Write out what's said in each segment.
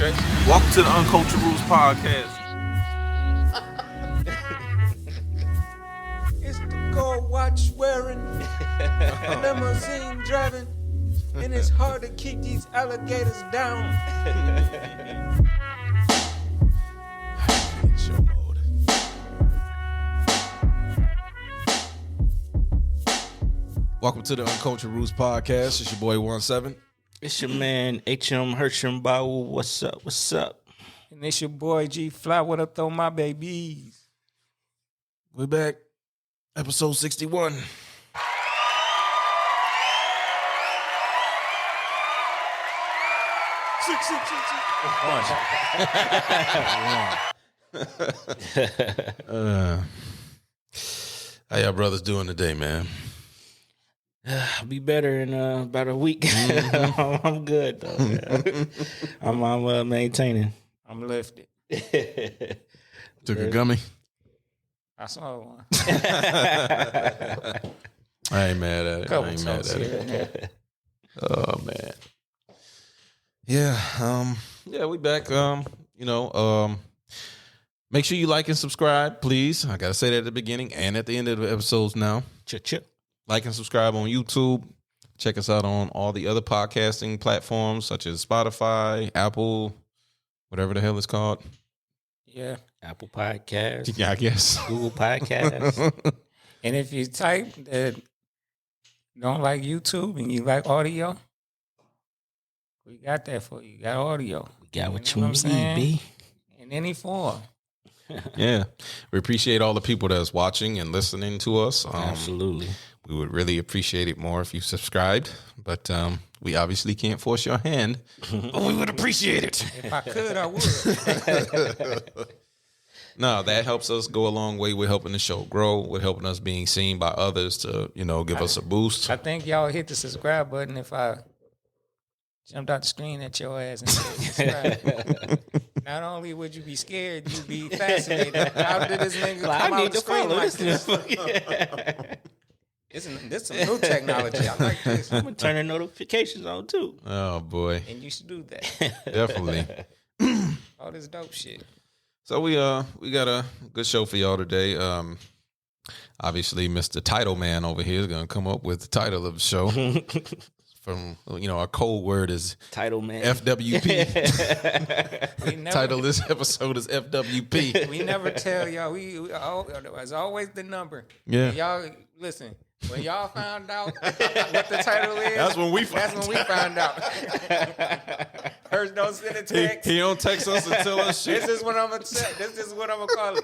Okay. Welcome to the Uncultured podcast. It's the gold watch wearing, limousine driving, and it's hard to keep these alligators down. Show mode. Welcome to the Uncultured Roots podcast. It's your boy 17. It's your man H.M. Hersham Bawu. What's up? What's up? And it's your boy G Fly. What up, though, my babies? We're back. Episode 61. How y'all brothers doing today, man? I'll be better in about a week. Mm-hmm. I'm good though. Man. I'm maintaining. I'm lifted. Took a gummy. I saw one. I ain't mad at it. Couple I ain't mad toes at here it. and there. Oh man. Yeah, we back. Make sure you like and subscribe, please. I gotta say that at the beginning and at the end of the episodes now. Chip. Like and subscribe on YouTube. Check us out on all the other podcasting platforms such as Spotify, Apple, whatever the hell it's called. Yeah. Apple Podcasts. Yeah, I guess. Google Podcasts. And if you type that don't like YouTube and you like audio, we got that for you. You got audio. We got what You you know what I'm need, saying? B. In any form. Yeah. We appreciate all the people that's watching and listening to us. Absolutely. We would really appreciate it more if you subscribed, but we obviously can't force your hand, but we would appreciate it. If I could, I would. No, that helps us go a long way with helping the show grow, with helping us being seen by others to, give us a boost. I think y'all hit the subscribe button if I jumped out the screen at your ass and said subscribe. Not only would you be scared, you'd be fascinated. How did this nigga come out the screen like this? This is some new technology. I like this. I'm gonna turn the notifications on too. Oh, boy. And you should do that. Definitely. All this dope shit. So we got a good show for y'all today. Obviously, Mr. Title Man over here is going to come up with the title of the show. From, our code word is Title Man. FWP. Title of this episode is FWP. We never tell y'all. It's always the number. Yeah. And y'all, listen, when y'all found out what the title is, That's when we found out. First, don't send a text. He don't text us and tell us shit. This is what I'm gonna say. This is what I'm gonna call it.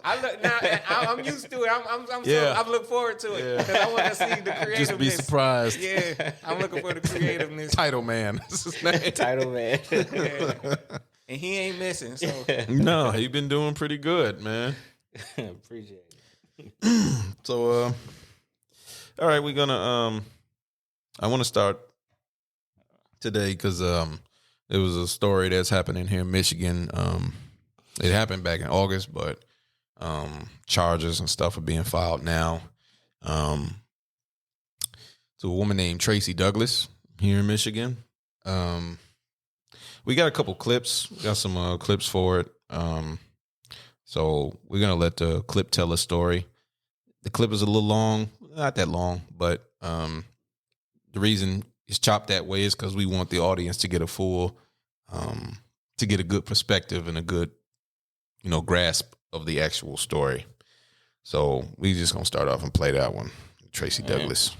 I'm used to it. I'm looking forward to it because I want to see the creativeness. Just be surprised. Yeah, I'm looking for the creativeness. Title Man. That's his name. Title Man. Yeah. And he ain't missing. So No, he been doing pretty good, man. Appreciate it. So, all right, we're gonna. I want to start today because it was a story that's happening here in Michigan. It happened back in August, but charges and stuff are being filed now. To a woman named Tracy Douglas here in Michigan. We got a couple clips. We got some clips for it. So we're gonna let the clip tell a story. The clip is a little long, not that long, but the reason it's chopped that way is because we want the audience to get a full, to get a good perspective and a good, grasp of the actual story. So we just gonna start off and play that one. Tracy Douglas.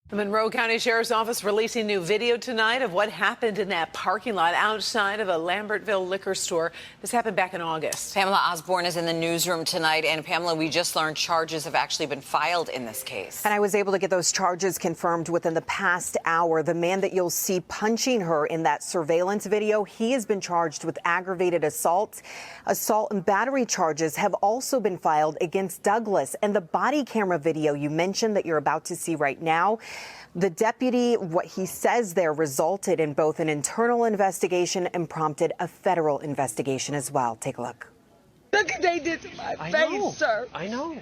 The Monroe County Sheriff's Office releasing new video tonight of what happened in that parking lot outside of a Lambertville liquor store. This happened back in August. Pamela Osborne is in the newsroom tonight. And Pamela, we just learned charges have actually been filed in this case. And I was able to get those charges confirmed within the past hour. The man that you'll see punching her in that surveillance video, he has been charged with aggravated assault. Assault and battery charges have also been filed against Douglas. And the body camera video you mentioned that you're about to see right now, the deputy, what he says there resulted in both an internal investigation and prompted a federal investigation as well. Take a look. Look what they did to my face, sir. I know.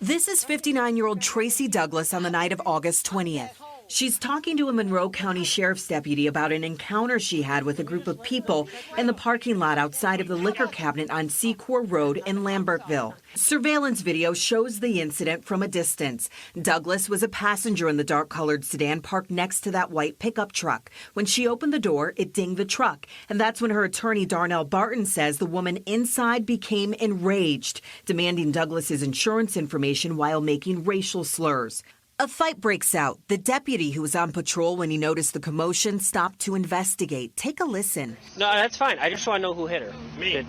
This is 59-year-old Tracy Douglas on the night of August 20th. She's talking to a Monroe County Sheriff's deputy about an encounter she had with a group of people in the parking lot outside of the liquor cabinet on Secor Road in Lambertville. Surveillance video shows the incident from a distance. Douglas was a passenger in the dark-colored sedan parked next to that white pickup truck. When she opened the door, it dinged the truck, and that's when her attorney Darnell Barton says the woman inside became enraged, demanding Douglas's insurance information while making racial slurs. A fight breaks out. The deputy who was on patrol when he noticed the commotion stopped to investigate. Take a listen. No, that's fine. I just want to know who hit her. Me.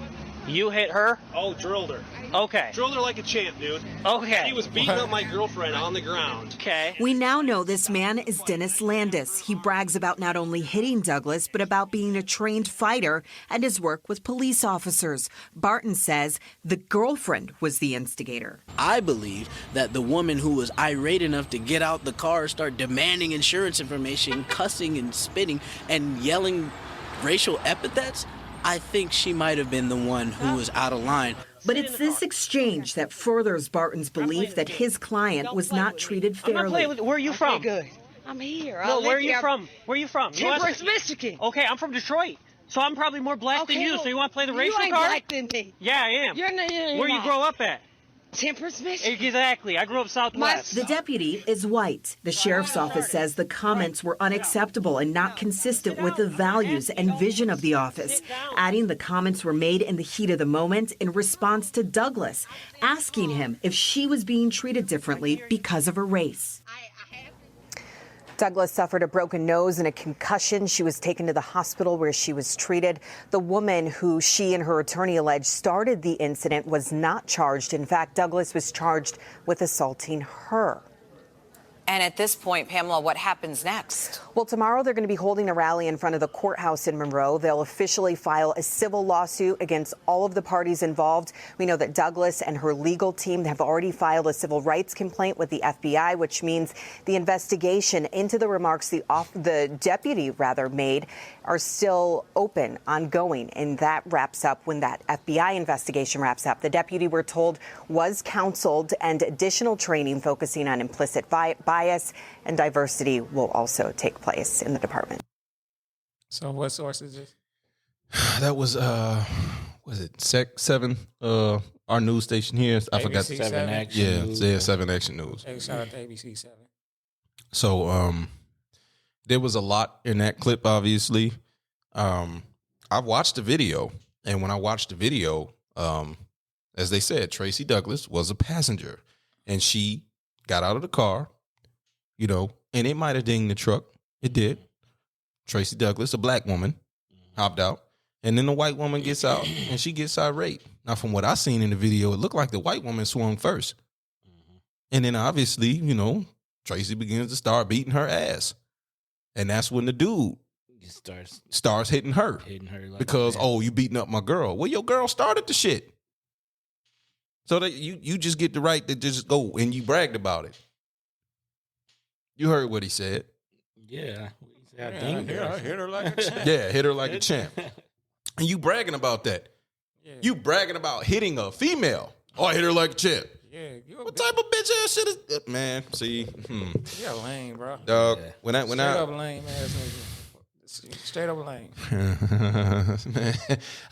You hit her? Oh, drilled her. Okay. Drilled her like a champ, dude. Okay. He was beating up my girlfriend on the ground. Okay. We now know this man is Dennis Landis. He brags about not only hitting Douglas, but about being a trained fighter and his work with police officers. Barton says the girlfriend was the instigator. I believe that the woman who was irate enough to get out the car, start demanding insurance information, cussing and spitting and yelling racial epithets, I think she might have been the one who was out of line. But it's this exchange that furthers Barton's belief that his client was not treated fairly. Where are you from? Good. I'm here. No, where are you from? Where are you from? Temperance, Michigan. Okay, I'm from Detroit. So I'm probably more black than you. So you want to play the racial You ain't card? black than me. Yeah, I am. Where you grow up at? Temperance, Michigan. Exactly. I grew up Southwest. The deputy is white. The sheriff's office says the comments were unacceptable and not consistent with the values and vision of the office, adding the comments were made in the heat of the moment in response to Douglas, asking him if she was being treated differently because of her race. Douglas suffered a broken nose and a concussion. She was taken to the hospital where she was treated. The woman who she and her attorney allege started the incident was not charged. In fact, Douglas was charged with assaulting her. And at this point, Pamela, what happens next? Well, tomorrow they're going to be holding a rally in front of the courthouse in Monroe. They'll officially file a civil lawsuit against all of the parties involved. We know that Douglas and her legal team have already filed a civil rights complaint with the FBI, which means the investigation into the remarks the deputy made are still open, ongoing, and that wraps up when that FBI investigation wraps up. The deputy, we're told, was counseled, and additional training focusing on implicit bias and diversity will also take place in the department. So what source is this? That was it 7? Our news station here. I forgot. 7 Action. Yeah, 7 Action News. Hey, shout out to ABC 7. So there was a lot in that clip. Obviously, I watched the video, and when I watched the video, as they said, Tracy Douglas was a passenger, and she got out of the car. And it might have dinged the truck. It did. Tracy Douglas, a black woman, hopped out. And then the white woman gets out, and she gets irate. Now, from what I seen in the video, it looked like the white woman swung first. And then, obviously, Tracy begins to start beating her ass. And that's when the dude starts hitting her. Like because, you beating up my girl. Well, your girl started the shit. So that you just get the right to just go, and you bragged about it. You heard what he said. Yeah. I hit her like a champ. Yeah, hit her like a champ. And you bragging about that. Yeah. You bragging about hitting a female. Oh, I hit her like a champ. Yeah. What type of bitch ass shit is that? Man, see. You're lame, bro. Dog, yeah. when I straight up lame ass nigga. Straight up lame. Man,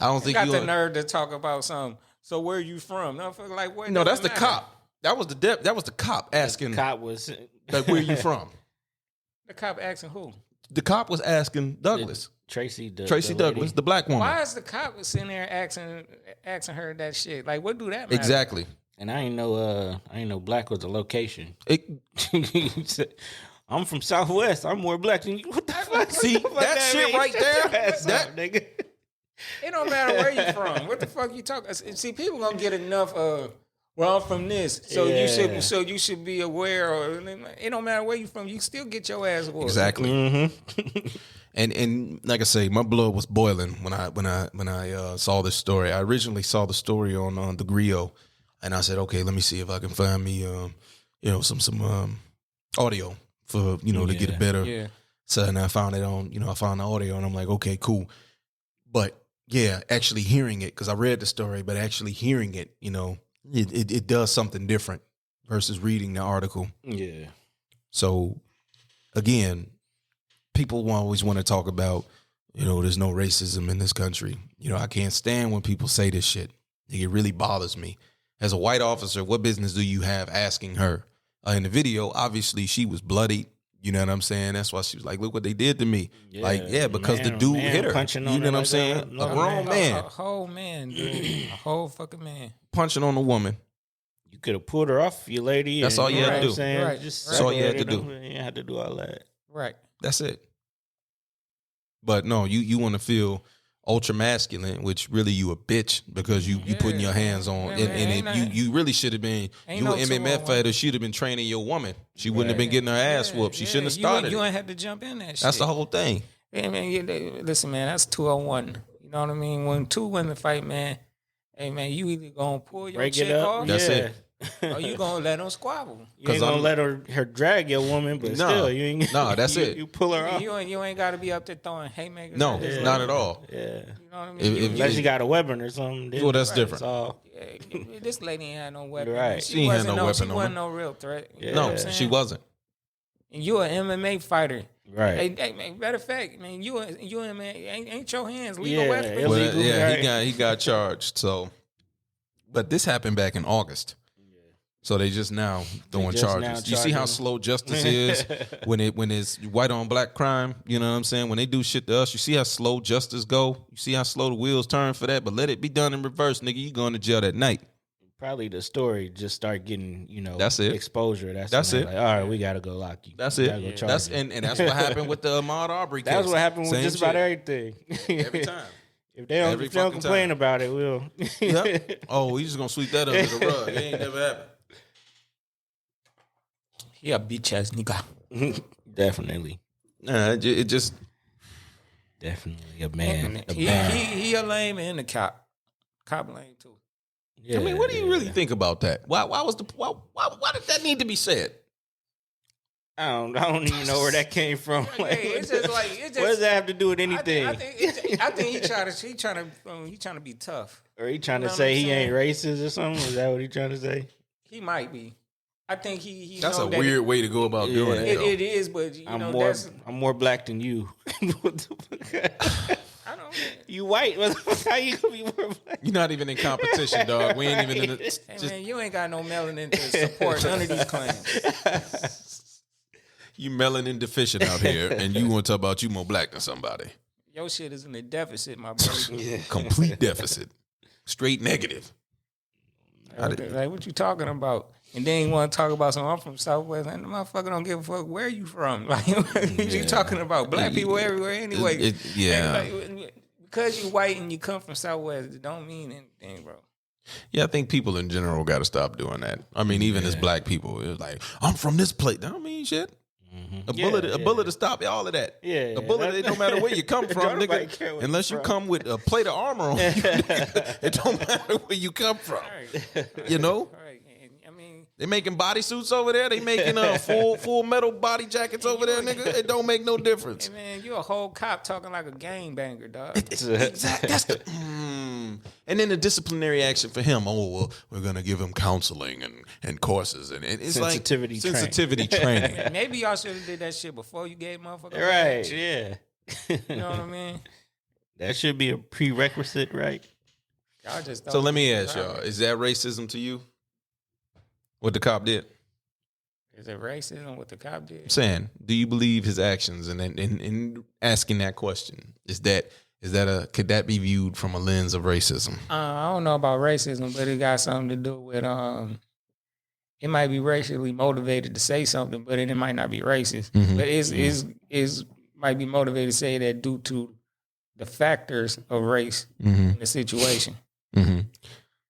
I don't think you got the nerve to talk about something. So where you from? No, that's the cop. That was the cop asking. The cop was like, where you from? The cop asking who? The cop was asking Douglas. Tracy Douglas, the black woman. Why is the cop sitting there asking her that shit? Like, what do that matter? Exactly. And I ain't know black was a location. I'm from Southwest. I'm more black than you. What the fuck? See, that shit right there? That nigga. It don't matter where you from. What the fuck you talking? See, people gonna get enough well, I'm from this, so you should be aware. Or it don't matter where you from, you still get your ass whooped. Exactly. Mm-hmm. and like I say, my blood was boiling when I saw this story. I originally saw the story on the Griot, and I said, okay, let me see if I can find me some audio for to get a better. Yeah. So and I found it on I found the audio, and I'm like, okay, cool. But yeah, actually hearing it, because I read the story, but actually hearing it, it does something different versus reading the article. Yeah. So again, people always want to talk about, there's no racism in this country. I can't stand when people say this shit. It really bothers me. As a white officer, what business do you have asking her? In the video, obviously, she was bloodied. You know what I'm saying? That's why she was like, look what they did to me. Because the dude hit her. Punching you on know what I'm like saying? A grown man. A whole man, dude. A whole fucking man. Punching on a woman. You could have pulled her off, you lady. That's all you had to do. Right. Just That's all you had to do. You had to do all that. Right. That's it. But no, you want to feel ultra masculine, which really you a bitch because you putting your hands on you really should have been MMA fighter. Should have been training your woman. She wouldn't have been getting her ass whooped. She shouldn't have started. You ain't have to jump in that shit. That's the whole thing. Hey man, listen, man, that's 201. You know what I mean? When two women fight, man, hey man, you either gonna pull your chick off, that's it, or you gonna let them squabble. You ain't gonna let her drag your woman, but still, you ain't. No, that's it. You pull her off. You ain't got to be up there throwing haymakers. No, not at all. Yeah, you know what I mean. Unless you got a weapon or something. Well, that's different. This lady ain't had no weapon. Right. She ain't had no weapon. She wasn't no real threat. Yeah. No, she wasn't. And you an MMA fighter. Right. Hey, man, matter of fact, man, you man, ain't your hands legal weapons. Well, he got charged. So, but this happened back in August. So they just now throwing charges. You see how slow justice is when it's white on black crime. You know what I'm saying? When they do shit to us, you see how slow justice go. You see how slow the wheels turn for that. But let it be done in reverse, nigga. You going to jail that night. Probably the story just start getting that's it. Exposure. That's it. Like, all right, we gotta go lock you. That's it. That's and that's what happened with the Ahmaud Arbery case. That's what happened with just about everything. Every time. If they don't complain about it, we'll. Yep. Oh, we just gonna sweep that under the rug. It ain't never happened. He a bitch ass nigga. Definitely. It just definitely a man. He a lame and a cop. Cop lame too. Yeah, I mean, what do you really think about that? Why did that need to be said? I don't even know where that came from. It's just like what does that have to do with anything? I think he trying to be tough, or he trying to say he ain't racist or something. Is that what he trying to say? He might be. I think he. That's a weird way to go about doing it. It is, but I'm more black than you. What the fuck? I don't. You white? How you gonna be more black? You're not even in competition, dog. We ain't even in the. Hey man, you ain't got no melanin to support none of these claims. You melanin deficient out here, and you want to talk about you more black than somebody. Your shit is in a deficit, my brother. Complete deficit, straight negative. Like what you talking about? And then you want to talk about something. I'm from Southwest, and the motherfucker don't give a fuck where you from. Like you talking about black people everywhere anyway. Because you white and you come from Southwest, it don't mean anything, bro. Yeah, I think people in general got to stop doing that. I mean, even as black people, it's like I'm from this place. That don't mean shit. Mm-hmm. A bullet to stop all of that. Yeah, a bullet. It don't matter where you come from, nigga. Unless you come with a plate of armor on you, it don't matter where you come from. Right. You know. Right. I mean, they making bodysuits over there. They making full metal body jackets over there, nigga. It don't make no difference. Hey man, you a whole cop talking like a gangbanger, dog. Exactly. That's the. And then the disciplinary action for him. Oh well, we're gonna give him counseling and courses and it's sensitivity training. Maybe y'all should have did that shit before you gave motherfuckers. Right? Yeah. You know what I mean? That should be a prerequisite, right? Y'all just so let me ask y'all: is that racism to you? What the cop did? Is it racism what the cop did? I'm saying, do you believe his actions? And in asking that question, could that be viewed from a lens of racism? I don't know about racism, but it got something to do with it might be racially motivated to say something, but it might not be racist. Mm-hmm. But is might be motivated to say that due to the factors of race in the situation. Mm-hmm.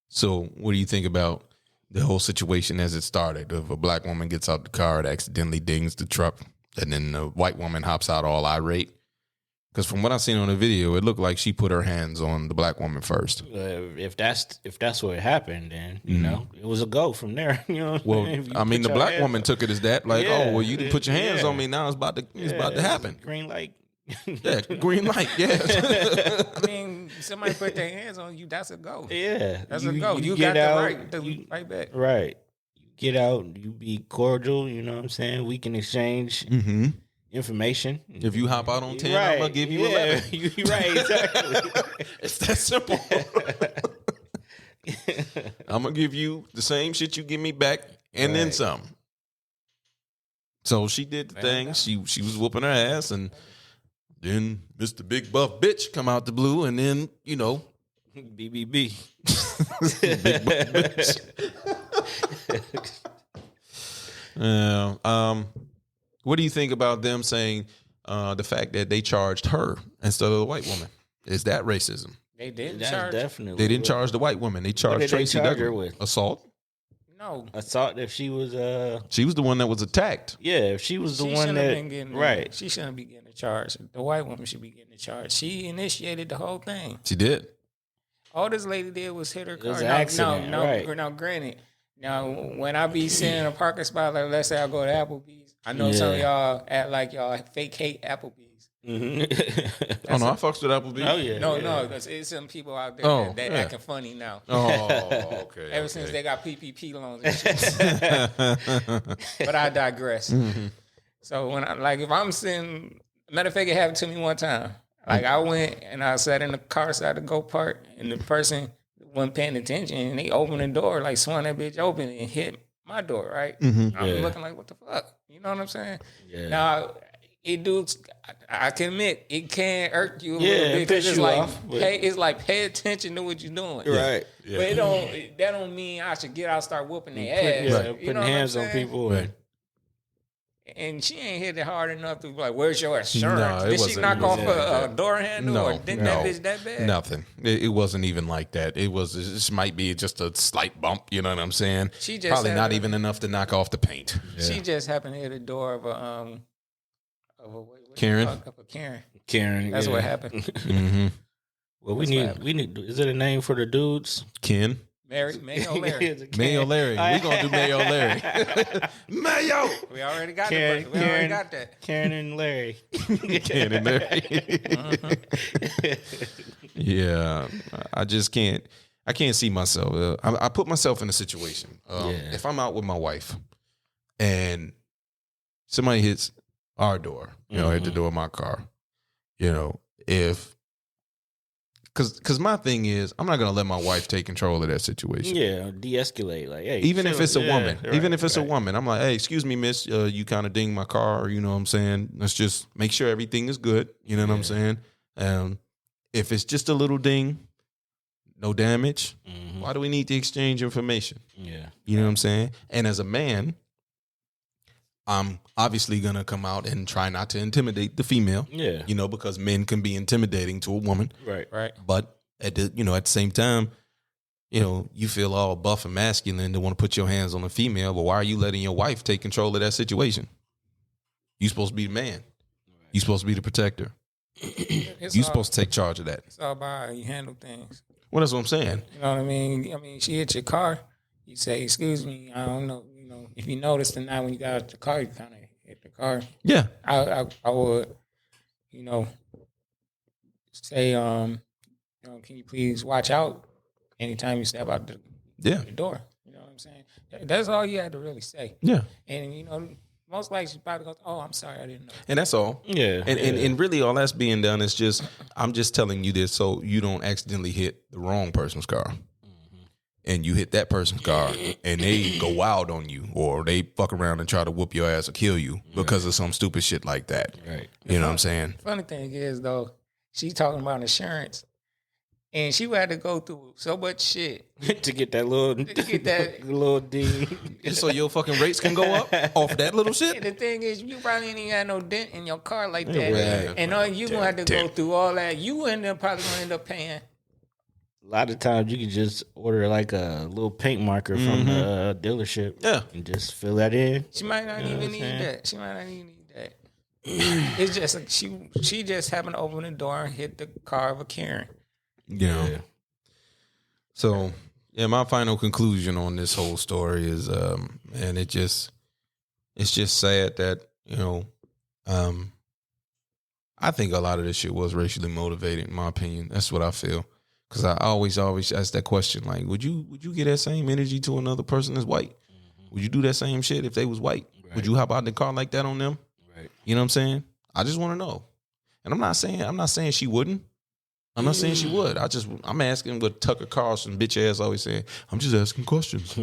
So, what do you think about the whole situation as it started? If a black woman gets out the car, it accidentally dings the truck, and then the white woman hops out all irate. Because from what I seen on the video, it looked like she put her hands on the black woman first. If that's what happened, then you know it was a go from there. You know. Well, I mean, the black woman took it as that, like, oh, well, you didn't put your hands on me. Now it's about to happen. Green light. Yeah, green light. Yeah. I mean, somebody put their hands on you. That's a go. Yeah, that's a go. You got the right to fight back. Right. You get out. You be cordial. You know what I'm saying. We can exchange. Mm-hmm. information. If you hop out on 10, Right. I'm gonna give you 11. You're right, exactly. It's that simple. I'm gonna give you the same shit you give me back and then some. So she did the thing. She was whooping her ass, and then Mr. Big Buff Bitch come out the blue, and then BBB. Big Buff Bitch. What do you think about them saying the fact that they charged her instead of the white woman? Is that racism? They didn't That's charge. definitely. They didn't charge the white woman. They charged did they Tracy charge her Duggan with? assault. No. Assault if she was She was the one that was attacked. Yeah, if she was the She one shouldn't have that been getting right. She shouldn't be getting the charge. The white woman should be getting the charge. She initiated the whole thing. She did. All this lady did was hit her car. was an accident, right. Now, granted, now when I be sitting in a parking spot, like let's say I go to Applebee's, I know some of y'all act like y'all fake hate Applebee's. Mm-hmm. Oh no, I fucks with Applebee's. Oh yeah. No, yeah. no, because it's some people out there that yeah. acting funny now. Oh, okay. Ever since they got PPP loans and shit. But I digress. Mm-hmm. So when if I'm sitting, matter of fact, it happened to me one time. Like I went and I sat in the car side to go park, and the person wasn't paying attention, and they opened the door, like swung that bitch open and hit my door, right? Mm-hmm. I'm looking like, what the fuck? You know what I'm saying? Yeah. Now, I can admit, it can irk you a Yeah, little bit it piss because you it's off, but- it's like pay attention to what you're doing. Right. Yeah. But that don't mean I should get out, start whooping their ass. Yeah, You putting know what hands I'm on saying? people. Right. And she ain't hit it hard enough to be like, where's your insurance? No, it Did she wasn't knock even off like a that. door handle or didn't that bitch that bad? Nothing. It wasn't even like that. It just might be just a slight bump. You know what I'm saying? She just Probably had not a- even enough to knock off the paint. She just happened to hit the door of a Karen? Of a Karen. Karen. That's yeah. what happened. Mm-hmm. Well, That's what we need. Is it a name for the dudes? Ken. Mayo Larry. Mayo Larry. We're going to do Mayo Larry. Mayo. We already got Karen, it. We already got that. Karen and Larry. Ken and Larry. Yeah. I just can't. I can't see myself. I put myself in a situation. If I'm out with my wife and somebody hits our door, hit the door of my car, because my thing is, I'm not going to let my wife take control of that situation. Yeah, de-escalate. Like, hey, Even if it's a woman, right. a woman, I'm like, hey, excuse me, miss, you kind of dinged my car. You know what I'm saying? Let's just make sure everything is good. You know what I'm saying? If it's just a little ding, no damage, why do we need to exchange information? Yeah. You know what I'm saying? And as a man, I'm obviously going to come out and try not to intimidate the female. Yeah. Because men can be intimidating to a woman. Right. But at the same time, you feel all buff and masculine to want to put your hands on a female, but why are you letting your wife take control of that situation? You supposed to be the man. You supposed to be the protector. You supposed to take charge of that. It's all about how you handle things. Well, that's what I'm saying. You know what I mean? She hit your car. You say, excuse me, I don't know. If you noticed tonight when you got out the car, you kind of hit the car. Yeah. I would, say, can you please watch out anytime you step out the door? You know what I'm saying? That's all you had to really say. Yeah. And, most likely she's probably goes, oh, I'm sorry, I didn't know. And that's all. Yeah. And really all that's being done is just, I'm just telling you this so you don't accidentally hit the wrong person's car. And you hit that person's car and they go wild on you or they fuck around and try to whoop your ass or kill you because of some stupid shit like that. Right. You know what I'm saying? Funny thing is, though, she's talking about insurance. And she would have to go through so much shit to get that little little ding. So your fucking rates can go up off that little shit? And the thing is, you probably ain't even had no dent in your car like that. Right. And all you gonna have to go through all that. You end up probably gonna end up paying. A lot of times you can just order like a little paint marker from the dealership. Yeah. And just fill that in. She might not even need that. She might not even need that. It's just like she just happened to open the door and hit the car of a Karen. Yeah. So, my final conclusion on this whole story is, man, it's just sad that, I think a lot of this shit was racially motivated, in my opinion. That's what I feel. Because I always ask that question, like, would you get that same energy to another person that's white? Would you do that same shit if they was white? Right. Would you hop out in the car like that on them? Right. You know what I'm saying? I just want to know. And I'm not saying she wouldn't. I'm not saying she would. I'm asking what Tucker Carlson bitch ass always saying. I'm just asking questions.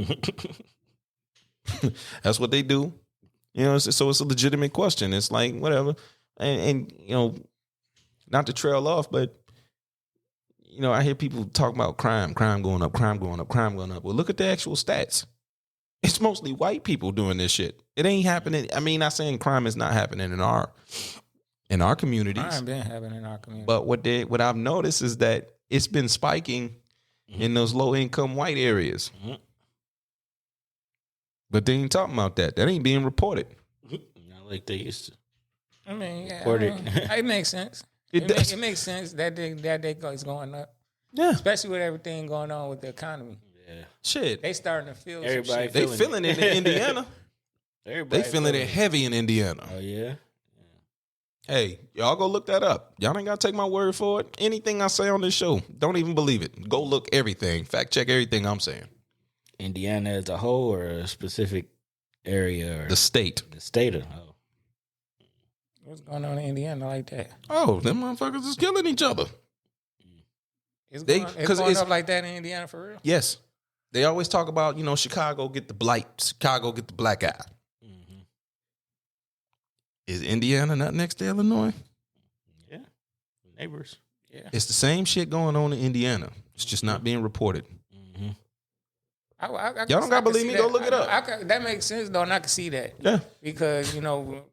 That's what they do. You know, so it's a legitimate question. It's like, whatever. And you know, not to trail off, but you know, I hear people talk about crime going up. Well, look at the actual stats. It's mostly white people doing this shit. It ain't happening. I mean, not saying crime is not happening in our communities. Crime been happening in our community. But what I've noticed is that it's been spiking in those low income white areas. But they ain't talking about that. That ain't being reported. Not like they used to. I mean, yeah, Report it makes sense. It makes sense that they is going up. Yeah. Especially with everything going on with the economy. Yeah. Shit. They starting to feel Everybody some shit. They feeling it in Indiana. Everybody They feeling it heavy in Indiana. Oh, yeah? Hey, y'all go look that up. Y'all ain't got to take my word for it. Anything I say on this show, don't even believe it. Go look everything. Fact check everything I'm saying. Indiana as a whole or a specific area? Or The state. The state of What's going on in Indiana like that? Oh, them motherfuckers is killing each other. It's going up like that in Indiana for real? Yes. They always talk about, you know, Chicago get the blight. Chicago get the black eye. Mm-hmm. Is Indiana not next to Illinois? Yeah. Neighbors. Yeah. It's the same shit going on in Indiana. It's just not being reported. Mm-hmm. Y'all don't gotta believe me. Go look it up. That makes sense though, and I can see that. Yeah. Because you know,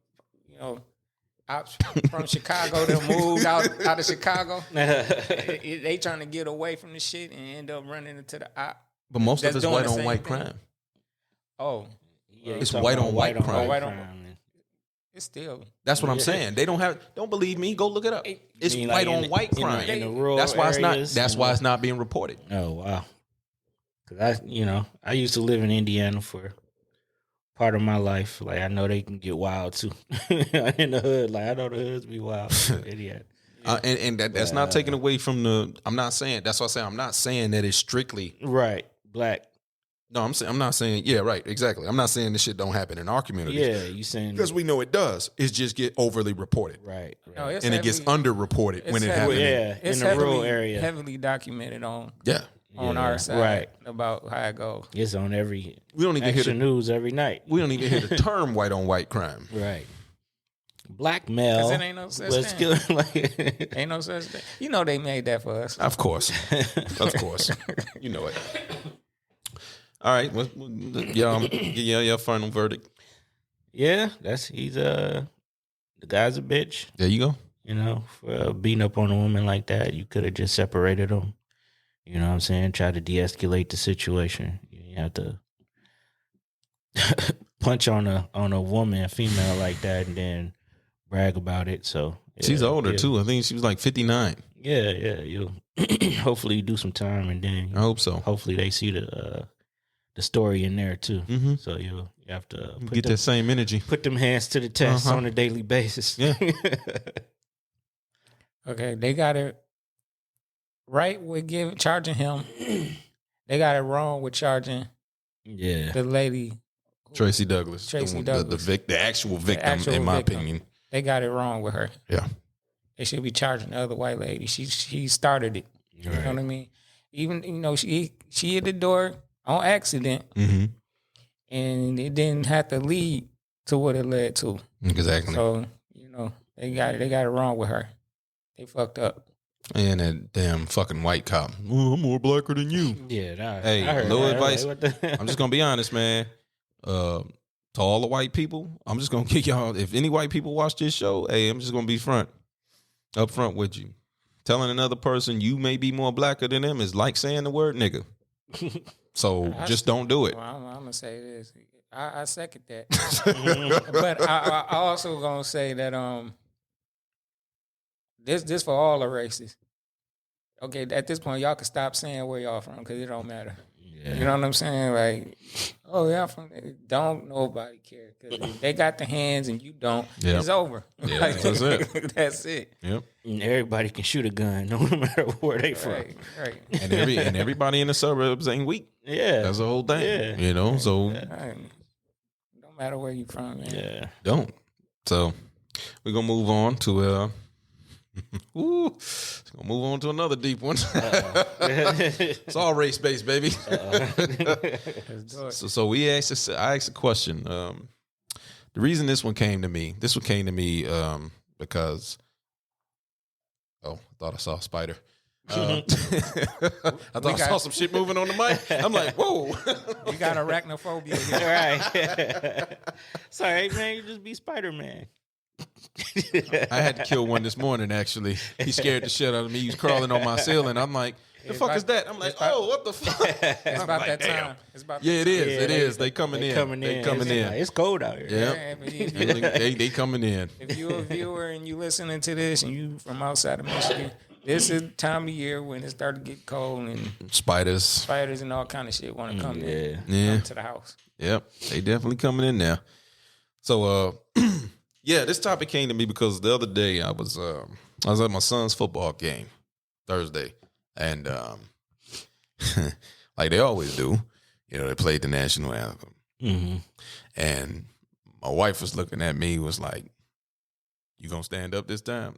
out from Chicago, they moved out of Chicago. They trying to get away from the shit and end up running into the op. But most of that's it's doing white the on same white thing. crime. Oh, Yeah, It's white on white crime. It's still. That's what I'm saying. They don't believe me. Go look it up. It's mean, white like on white crime. in the rural That's why it's not. areas That's and why it's not being reported. Oh wow! Because I used to live in Indiana for part of my life. Like I know they can get wild too in the hood. Like I know the hoods be wild. Idiot. And that's not taken away from the. I'm not saying. That's what I say. I'm not saying that it's strictly right black. No, I'm not saying. Yeah, right. Exactly. I'm not saying this shit don't happen in our community. Yeah, you saying because we know it does. It's just get overly reported. Right. No, it's and it gets underreported when it happens. Yeah, it's in the rural area, heavily documented on. Yeah. On our side, right, about how it goes. It's on every. We don't even hear the news every night. We don't even hear the term white on white crime. Right. Blackmail. It ain't no such thing. Ain't no such thing. You know they made that for us. Of course. Of course. You know it. All right. Your final verdict. Yeah, he's the guy's a bitch. There you go. You know, for beating up on a woman like that, you could have just separated them. You know what I'm saying? Try to de-escalate the situation. You have to punch on a woman, a female like that, and then brag about it. So yeah, she's older too. I think she was like 59. Yeah. You hopefully you do some time, and then I hope so. Hopefully they see the story in there too. Mm-hmm. So you have to get that same energy. Put them hands to the test on a daily basis. Yeah. Okay, they got it right with charging him. They got it wrong with charging. Yeah. The lady. Tracy Douglas. The actual victim, in my opinion. They got it wrong with her. Yeah. They should be charging the other white lady. She started it. You know what I mean? Even, she hit the door on accident. Mm-hmm. And it didn't have to lead to what it led to. Exactly. So, they got it wrong with her. They fucked up. And that damn fucking white cop. Oh, I'm more blacker than you. Yeah. Hey, little advice. I'm just gonna be honest, man. To all the white people, I'm just gonna kick y'all. If any white people watch this show, hey, I'm just gonna be up front with you. Telling another person you may be more blacker than them is like saying the word nigga. So just don't do it. Well, I'm gonna say this. I second that. But I also gonna say that this for all the races. Okay, at this point, y'all can stop saying where y'all from because it don't matter. Yeah. You know what I'm saying? Like, oh, y'all from there. Don't nobody care because if they got the hands and you don't, it's over. Yeah, like, that's it. That's it. Yep. And everybody can shoot a gun, no matter where they from. Right. And everybody in the suburbs ain't weak. Yeah, that's the whole thing. Yeah. So don't matter where you from, man. Yeah, don't. So We're gonna move on to we're gonna move on to another deep one. It's all race based, baby. So I asked a question. The reason this one came to me because I thought I saw a spider. I thought I saw some shit moving on the mic. I'm like, whoa. You got arachnophobia. Right. Sorry, man, you just be Spider-Man. I had to kill one this morning, actually. He scared the shit out of me. He was crawling on my ceiling. I'm like, the fuck is that? I'm like, what the fuck? It's about that time. It's about yeah, it is. It is. They coming in. They coming in. It's cold out here. Yeah. They coming in. If you're a viewer and you listening to this and you from outside of Michigan, this is the time of year when it started to get cold and spiders and all kind of shit want to come in. Come to the house. Yep. They definitely coming in now. So yeah, this topic came to me because the other day I was at my son's football game Thursday, and like they always do, they played the national anthem, and my wife was looking at me, was like, "You gonna stand up this time?"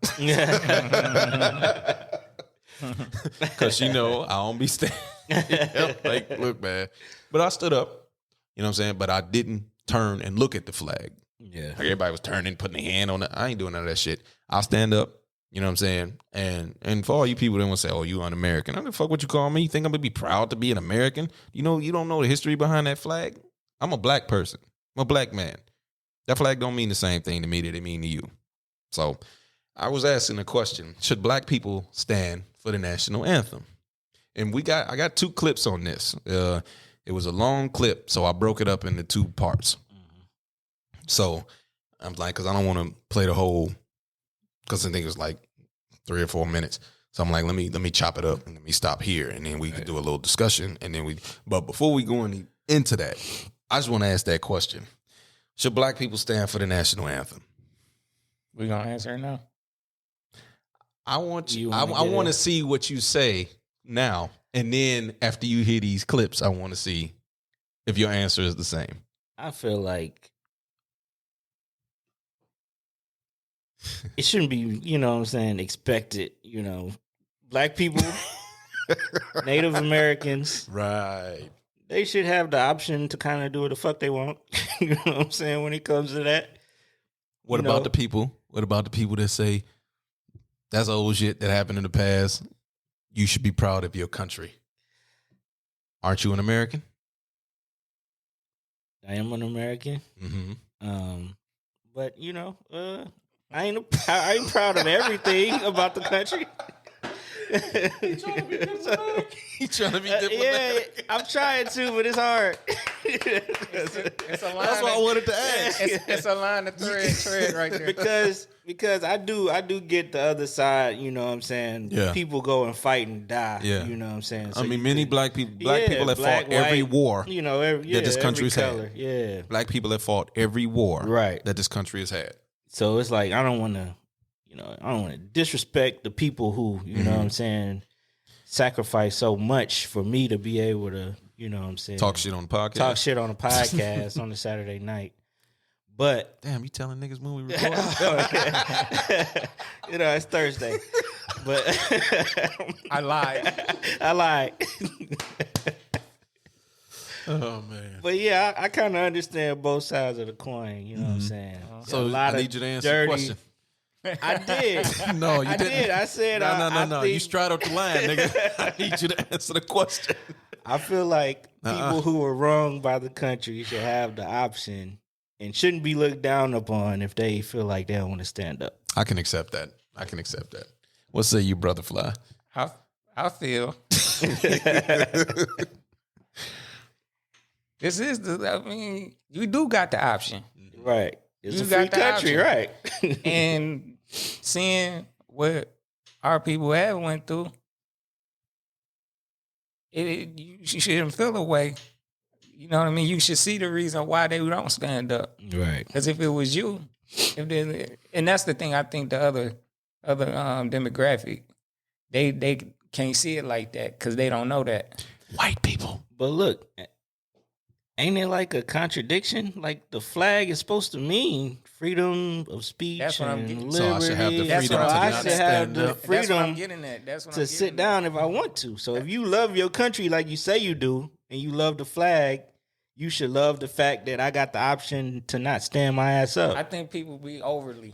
Because she know I don't be standing. Like, look, man, but I stood up. You know what I'm saying? But I didn't turn and look at the flag. Yeah. Like everybody was turning, putting their hand on it. I ain't doing none of that shit. I'll stand up, you know what I'm saying? And for all you people that want to say, oh, you un-American, I don't give a fuck what you call me. You think I'm going to be proud to be an American? You don't know the history behind that flag? I'm a black person. I'm a black man. That flag don't mean the same thing to me that it mean to you. So I was asking a question. Should black people stand for the national anthem? And I got 2 clips on this. It was a long clip, so I broke it up into 2 parts. So I'm like, because I don't want to play the whole, because I think it was like 3 or 4 minutes. So I'm like, let me chop it up and let me stop here, and then we can do a little discussion, and then But before we go into that, I just want to ask that question: should black people stand for the national anthem? We gonna answer it now. I want you. I want to see what you say now, and then after you hear these clips, I want to see if your answer is the same. I feel like it shouldn't be, expected, black people, Native Americans. Right. They should have the option to kind of do what the fuck they want. You know what I'm saying? When it comes to that. What about the people? What about the people that say that's old shit that happened in the past? You should be proud of your country. Aren't you an American? I am an American. Mm-hmm. But I ain't proud of everything about the country. He's trying to be diplomatic. Yeah, I'm trying to, but it's hard. It's a line. That's what I wanted to ask. It's a line of tread right there. Because I do get the other side. You know what I'm saying? Yeah. People go and fight and die. Yeah. You know what I'm saying? So many black people have fought every war. That this country's had. Yeah. Black people have fought every war. Right. That this country has had. So it's like I don't want to disrespect the people who, you know what I'm saying, sacrifice so much for me to be able to, you know what I'm saying, talk shit on the podcast. Talk shit on a podcast on a Saturday night. But damn, you telling niggas when we record? It's Thursday. But I lied. Oh man. But yeah, I kind of understand both sides of the coin, you know what I'm saying? So I need you to answer the question. I did. No, you didn't. I said no. You straddled the line, nigga. I need you to answer the question. I feel like people who were wronged by the country should have the option and shouldn't be looked down upon if they feel like they don't want to stand up. I can accept that. What say you, Brother Fly? I feel this is you do got the option. Right. It's a free country, right? And seeing what our people have went through, you shouldn't feel away. You know what I mean? You should see the reason why they don't stand up. Right. Because if it was you, and that's the thing. I think the other demographic, they can't see it like that because they don't know that. White people. But look, ain't it like a contradiction? Like the flag is supposed to mean freedom of speech That's what I'm and getting. liberty. So I should have the That's freedom what to I'm I not should have stand the up. That's what I'm freedom getting at. That's what to I'm sit getting down if I want to. So if you love your country like you say you do, and you love the flag, you should love the fact that I got the option to not stand my ass up. I think people be overly.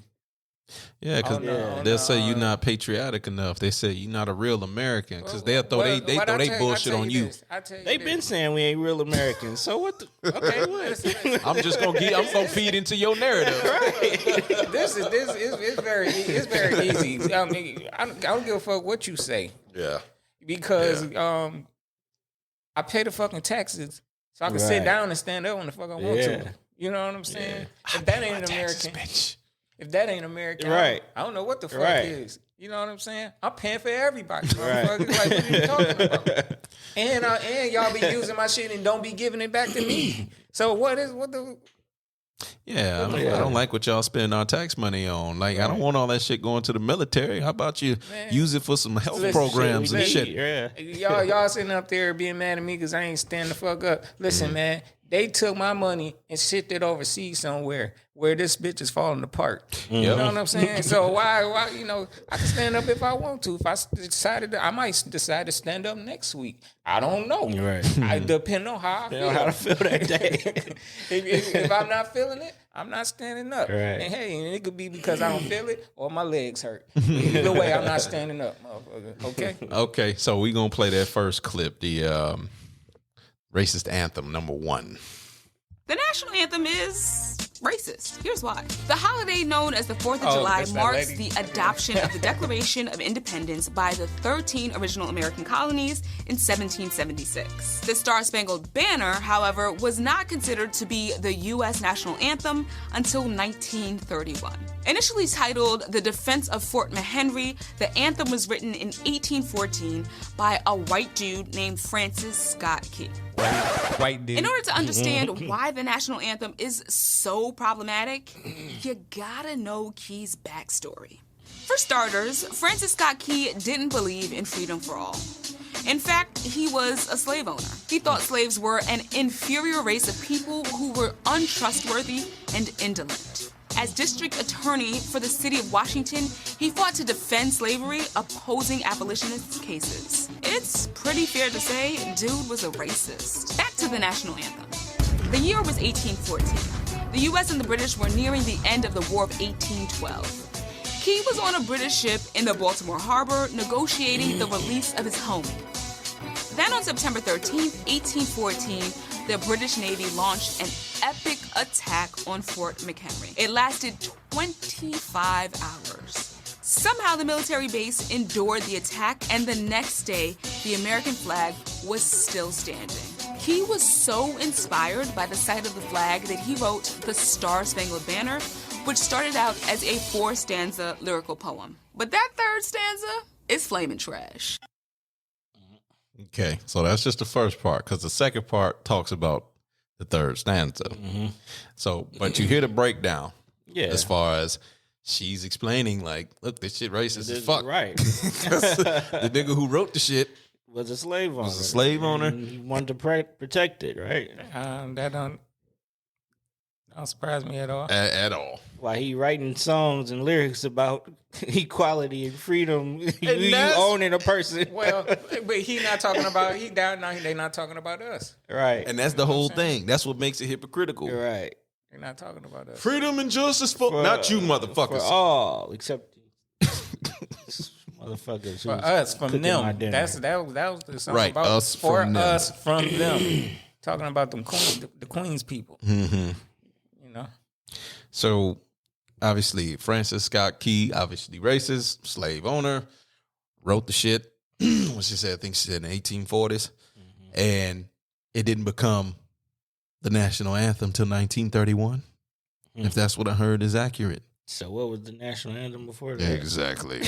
Yeah, because they'll say you're not patriotic enough. They say you're not a real American because they'll throw they throw they bullshit on you. They've been saying we ain't real Americans. So what? Okay, what? I'm just gonna feed into your narrative. This is very easy. I mean, I don't give a fuck what you say. Yeah, because I pay the fucking taxes, so I can sit down and stand up when the fuck I want to. You know what I'm saying? If that ain't an American, bitch. If that ain't American, right? I don't know what the fuck is. You know what I'm saying? I'm paying for everybody. Like, what are you talking about? And y'all be using my shit and don't be giving it back to me. So what the? Yeah, I don't like what y'all spend our tax money on. Like, I don't want all that shit going to the military. How about you use it for some health programs and shit? Yeah. Y'all sitting up there being mad at me because I ain't stand the fuck up. Listen, man, they took my money and shipped it overseas somewhere where this bitch is falling apart. You know what I'm saying? So why, I can stand up if I want to. If I decided I might decide to stand up next week. I don't know. Right. I depend on how I feel. How to feel that day. if I'm not feeling it, I'm not standing up. Right. And hey, it could be because I don't feel it or my legs hurt. Either way, I'm not standing up, motherfucker. Okay? Okay, so we going to play that first clip, the racist anthem, number 1. The national anthem is racist. Here's why. The holiday known as the 4th of July marks the adoption of the Declaration of Independence by the 13 original American colonies in 1776. The Star-Spangled Banner, however, was not considered to be the U.S. national anthem until 1931. Initially titled The Defense of Fort McHenry, the anthem was written in 1814 by a white dude named Francis Scott Key. White dude. In order to understand why the national anthem is so problematic, you gotta know Key's backstory. For starters, Francis Scott Key didn't believe in freedom for all. In fact, he was a slave owner. He thought slaves were an inferior race of people who were untrustworthy and indolent. As district attorney for the city of Washington, he fought to defend slavery, opposing abolitionist cases. It's pretty fair to say dude was a racist. Back to the national anthem. The year was 1814. The U.S. and the British were nearing the end of the War of 1812. Key was on a British ship in the Baltimore Harbor negotiating the release of his homie. Then on September 13th, 1814, the British Navy launched an epic attack on Fort McHenry. It lasted 25 hours. Somehow the military base endured the attack, and the next day, the American flag was still standing. Key was so inspired by the sight of the flag that he wrote the Star-Spangled Banner, which started out as a 4-stanza lyrical poem. But that third stanza is flaming trash. Okay, so that's just the first part, because the second part talks about the third stanza. So, but you hear the breakdown as far as she's explaining, like, look, this shit racist as fuck. Right. The nigga who wrote the shit was a slave owner. And he wanted to protect it, right? That don't surprise me at all. At all. Why he writing songs and lyrics about equality and freedom, you owning a person. Well, but he not talking about they not talking about us. Right. And that's the whole thing. That's what makes it hypocritical. Right. They're not talking about us. Freedom and justice for not you motherfuckers. For all, except motherfuckers. For us, from them. That was the song right, about us for from us them. from them. Talking about them the Queens people. Mm-hmm. You know. So obviously Francis Scott Key, obviously racist, slave owner, wrote the shit. What she said, I think she said in the 1840s. And it didn't become the national anthem till 1931. If that's what I heard is accurate. So what was the national anthem before that? Exactly. I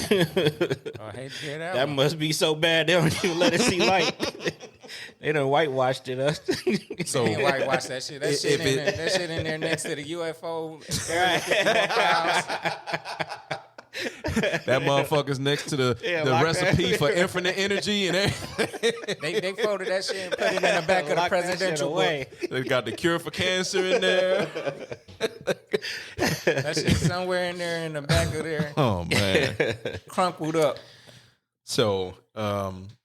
hate to hear that. That must be so bad they don't even let it see light. They done whitewashed it. So they whitewashed that shit. That shit in there next to the UFO. That motherfucker's next to the recipe for infinite energy and everything. They folded that shit and put it in the back of the presidential way. They got the cure for cancer in there. That shit somewhere in there in the back of there. Oh man, crumpled up. So,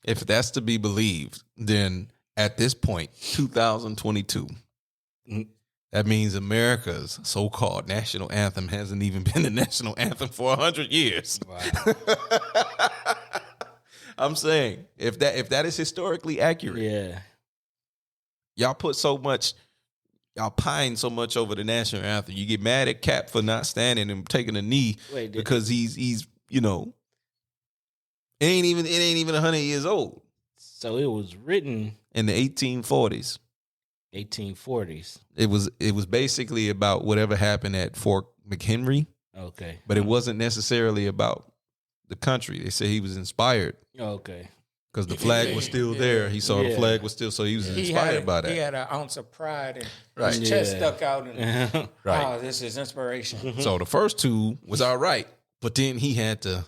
if that's to be believed, then at this point, 2022, that means America's so-called national anthem hasn't even been the national anthem for 100 years. Wow. I'm saying, if that is historically accurate, y'all pine so much over the national anthem. You get mad at Cap for not standing and taking a knee because he's it ain't even 100 years old. So it was written in the 1840s. 1840s. It was basically about whatever happened at Fort McHenry. Okay. But it wasn't necessarily about the country. They say he was inspired. Okay. Because the flag was still there. He saw the flag was still, so he was inspired by that. He had an ounce of pride and Right. his chest stuck out. And, Right. Oh, this is inspiration. So the first two was all right, but then he had to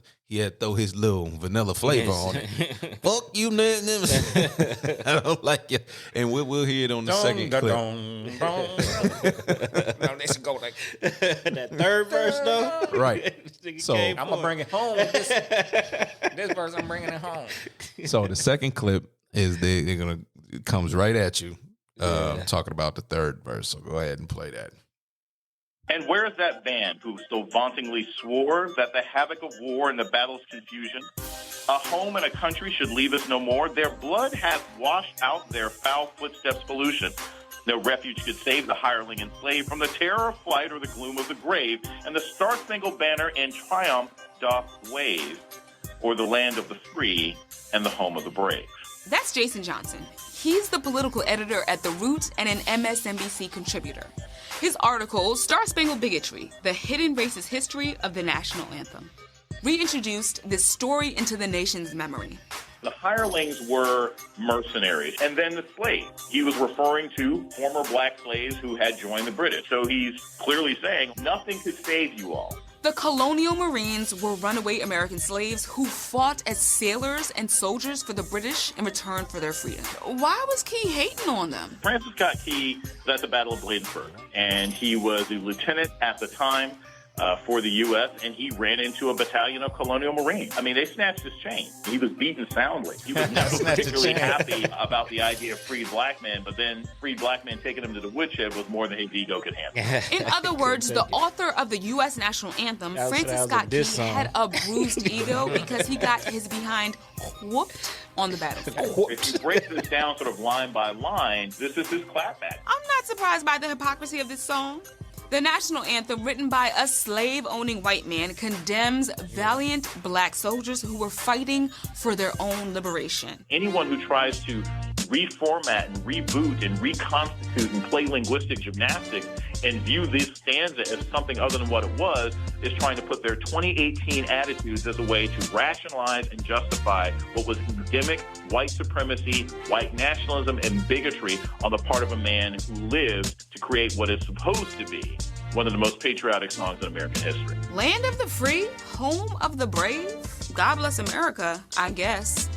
throw his little vanilla flavor on it. Fuck you, man. I don't like it. And we'll hear it on the second clip. No, they should go like that third verse though. Right. So I'm gonna bring it home. This verse, I'm bringing it home. So the second clip is they're gonna it comes right at you, talking about the third verse. So go ahead and play that. And where is that band who so vauntingly swore that the havoc of war and the battle's confusion, a home and a country should leave us no more? Their blood hath washed out their foul footsteps' pollution. No refuge could save the hireling and slave from the terror of flight or the gloom of the grave, and the star-spangled banner in triumph doth wave o'er the land of the free and the home of the brave. That's Jason Johnson. He's the political editor at The Root and an MSNBC contributor. His article, Star-Spangled Bigotry, The Hidden Racist History of the National Anthem, reintroduced this story into the nation's memory. The hirelings were mercenaries, and then the slaves. He was referring to former black slaves who had joined the British. So he's clearly saying, nothing could save you all. The colonial Marines were runaway American slaves who fought as sailors and soldiers for the British in return for their freedom. Why was Key hating on them? Francis Scott Key was at the Battle of Bladensburg, and he was a lieutenant at the time for the U.S., and he ran into a battalion of colonial Marines. I mean, they snatched his chain. He was beaten soundly. He was never particularly happy about the idea of freed black men, but then freed black men taking him to the woodshed was more than his ego could handle. In other words, the author of the U.S. National Anthem, Francis Scott Key, had a bruised ego because he got his behind whooped on the battlefield. If you break this down sort of line by line, this is his clapback. I'm not surprised by the hypocrisy of this song. The national anthem, written by a slave-owning white man, condemns valiant black soldiers who were fighting for their own liberation. Anyone who tries to reformat and reboot and reconstitute and play linguistic gymnastics and view this stanza as something other than what it was is trying to put their 2018 attitudes as a way to rationalize and justify what was endemic white supremacy, white nationalism, and bigotry on the part of a man who lived to create what is supposed to be one of the most patriotic songs in American history. Land of the free, home of the brave. God bless America, I guess.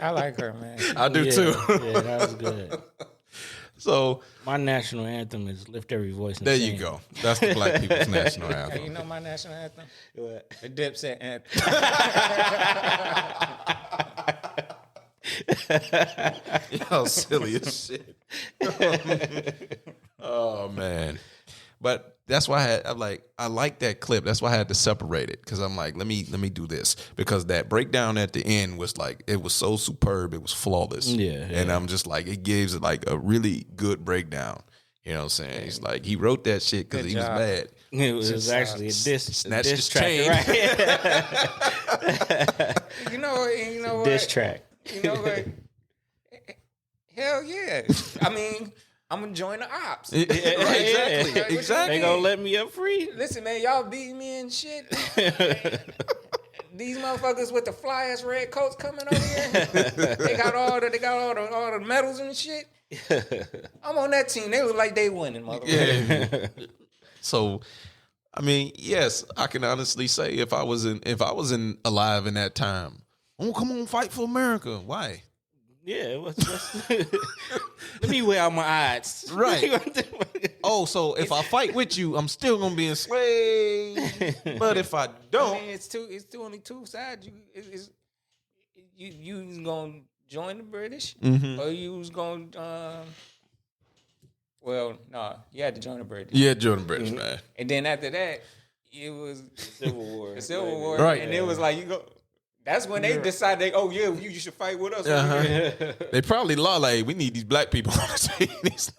I like her, man. I do too. Yeah, that was good. So my national anthem is Lift Every Voice and There Sing. you go. That's the black people's national anthem. Hey, you know my national anthem? What? The Dipset anthem. Y'all silly as shit. Oh man. But that's why I like that clip. That's why I had to separate it, because I'm like, let me do this, because that breakdown at the end was like, it was so superb, it was flawless. Yeah. And I'm just like, it gives it like a really good breakdown. You know what I'm saying? He's like, he wrote that shit because he was mad. It was actually a diss track, chain. right? You know what? Diss track. You know what? Hell yeah. I mean, I'm gonna join the ops. Right, exactly. Like, Exactly. They gonna let me up free? Listen, man, y'all beat me and shit. These motherfuckers with the fly ass red coats coming over here. They got all the medals and shit. I'm on that team. They look like they winning, motherfucker. Yeah. So, I mean, yes, I can honestly say if I was alive in that time, oh, come on, fight for America. Why? Yeah. Let me weigh out my odds. Right. Oh, so if I fight with you, I'm still gonna be enslaved. But if I don't, I mean, it's only two sides. You was gonna join the British, or you was gonna. Well, no, you had to join the British. Yeah, join the British, man. And then after that, it was Civil War. The Civil War, right? And it was like you go. That's when they decided, oh yeah, you should fight with us. They probably like, we need these black people on the team. These niggas.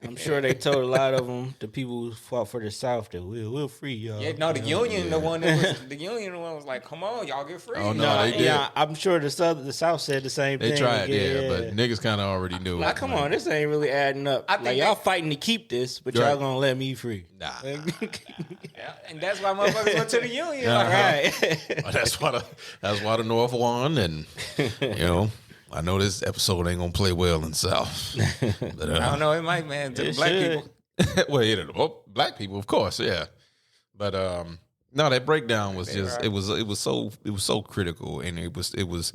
I'm sure they told a lot of them, the people who fought for the South, that we'll free y'all. Yeah, no, the Union, the one that was the Union, the one was like, come on, y'all get free. Oh no, they did. Yeah, I'm sure the South said the same thing. They tried, but niggas kind of already knew. Like, come on, this ain't really adding up. I think like y'all fighting to keep this, but y'all gonna let me free. Nah. Yeah, and that's why motherfuckers went to the Union. Right. Well, that's why the North won, and I know this episode ain't gonna play well in the South. But, I don't know, it might, man. To the black people. Well, black people, of course, yeah. But no, that breakdown was just it was so critical, and it's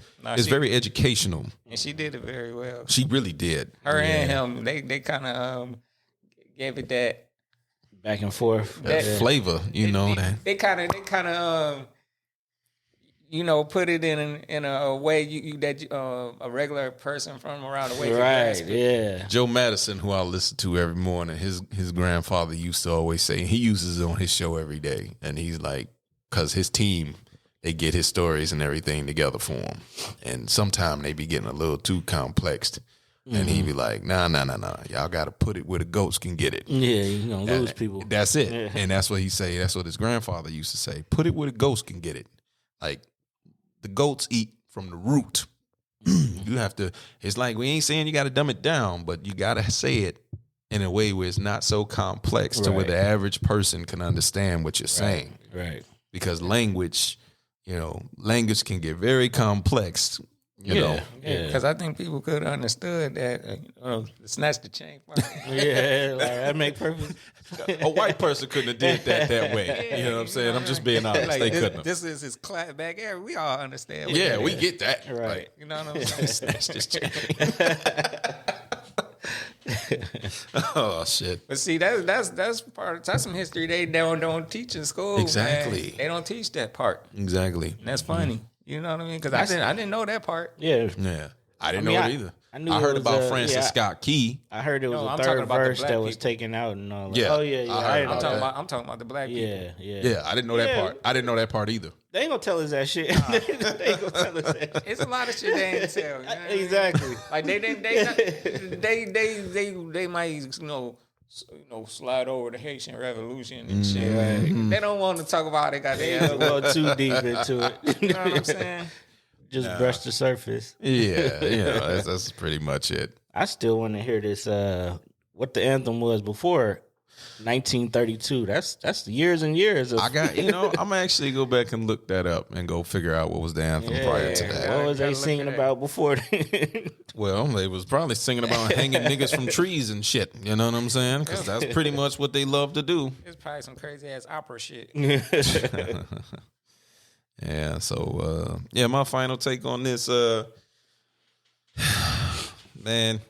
very educational. And she did it very well. She really did. Her and him, they kind of gave it that back and forth that flavor, They kind of put it in a way that a regular person from around the way could grasp it. Yeah. Joe Madison, who I listen to every morning, his grandfather used to always say, he uses it on his show every day, and he's like, because his team, they get his stories and everything together for him, and sometimes they be getting a little too complexed. And he be like, nah. Y'all got to put it where the goats can get it. Yeah, you gonna lose people. That's it. Yeah. And that's what he say. That's what his grandfather used to say. Put it where the goats can get it. Like, the goats eat from the root. You have to, it's like, we ain't saying you got to dumb it down, but you got to say it in a way where it's not so complex to where the average person can understand what you're saying. Right. Because language can get very complex. You know, because I think people could have understood that. Snatch the chain. Yeah, like, that make perfect. A white person couldn't have did that way. You know what I'm saying? I'm just being honest. Like, they couldn't have. This is his clapback era. We all understand. We get that. Right. Like, you know what I'm saying? Snatch this chain. Oh shit! But see, that's some history they don't teach in school. Exactly. Man. They don't teach that part. Exactly. And that's funny. You know what I mean? Because I didn't know that part. Yeah. I didn't know it either. I heard about Francis Scott Key. I heard it was a third verse that was taken out and all that. Yeah. Oh yeah. I'm talking about the black people. Yeah. I didn't know that part. I didn't know that part either. They ain't gonna tell us that shit. They ain't gonna tell us that. It's a lot of shit they ain't tell. You know Exactly. Like they might slide over the Haitian Revolution and shit. Right. They don't want to talk about how they got their go too deep into it. You know what I'm saying? Just brush the surface. Yeah, that's pretty much it. I still want to hear this. What the anthem was before 1932. That's years and years. Of I'm actually go back and look that up and go figure out what was the anthem prior to that. What was they singing about before then? Well, they was probably singing about hanging niggas from trees and shit. You know what I'm saying? Because that's pretty much what they love to do. It's probably some crazy ass opera shit. Yeah, so my final take on this, man,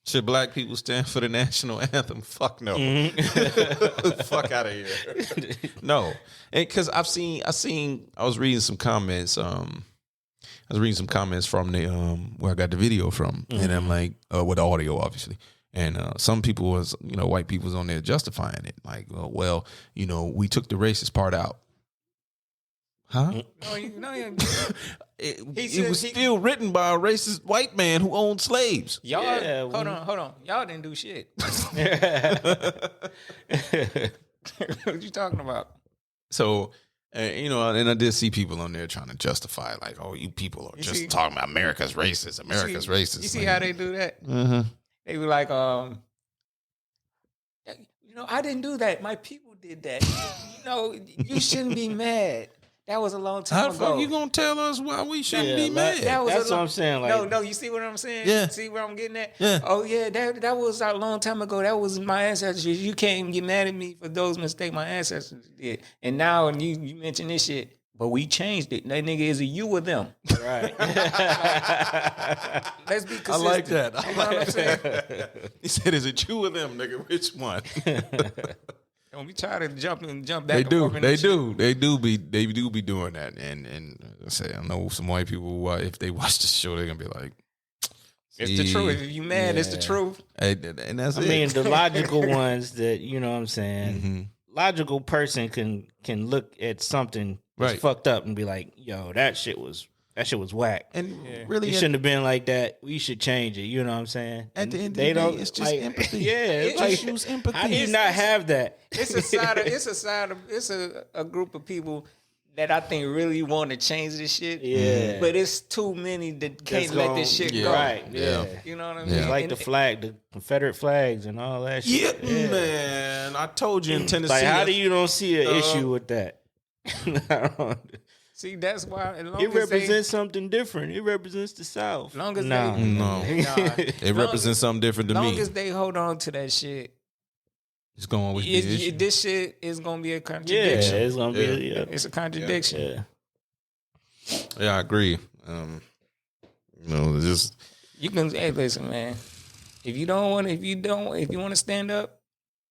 should black people stand for the national anthem? Fuck no. Fuck out of here. No. And because I was reading some comments, from the where I got the video from, and I'm like, with the audio obviously. And some people was, white people was on there justifying it. Like, well, we took the racist part out. Huh? It was still written by a racist white man who owned slaves. Y'all, hold on. Y'all didn't do shit. What you talking about? So, and I did see people on there trying to justify, like, oh, you people are just talking about America's racist. America's racist. You see how they do that? Mm-hmm. They were like, I didn't do that. My people did that. You shouldn't be mad. That was a long time ago. How the fuck you gonna tell us why we shouldn't be mad? That's what I'm saying. Like, no, you see what I'm saying? Yeah. See where I'm getting at? Yeah. Oh yeah, that was a long time ago. That was my ancestors. You can't get mad at me for those mistakes my ancestors did. And now, and you mention this shit, But we changed it. That nigga is a you or them. Right. Let's be consistent. I like that. You know what I'm saying? He said, "Is it you or them, nigga? Which one?" Don't be trying to jump back. They and do. forth in They that do. They do be doing that. And I say, I know some white people who, if they watch the show, they're gonna be like, shit. It's the truth. If you mad, it's the truth. And that's it. I mean, the logical ones that, you know what I'm saying, Mm-hmm. logical person can look at something that's Right. fucked up and be like, yo, that shit was whack. And really, it shouldn't have been like that. We should change it. You know what I'm saying? At the end of they the day, don't. it's just like, empathy. Yeah, it's like, just use empathy. how do you not have that? It's a group of people that I think really want to change this shit. Yeah. But it's too many that can't let this shit go. Right. Yeah. You know what I mean? It's like the flag, the Confederate flags and all that shit. Yeah, man. I told you in Tennessee. Like, how do you don't see an issue with that? See, that's why. As long It as represents something different. It represents the South. As long as No. It represents something different to As long me. as they hold on to that shit, It's gonna always be an issue. this shit is gonna be a contradiction. Yeah, it's gonna be. Yeah. It's a contradiction. Yeah, I agree. It's just You can hey, listen, man. If you want to stand up,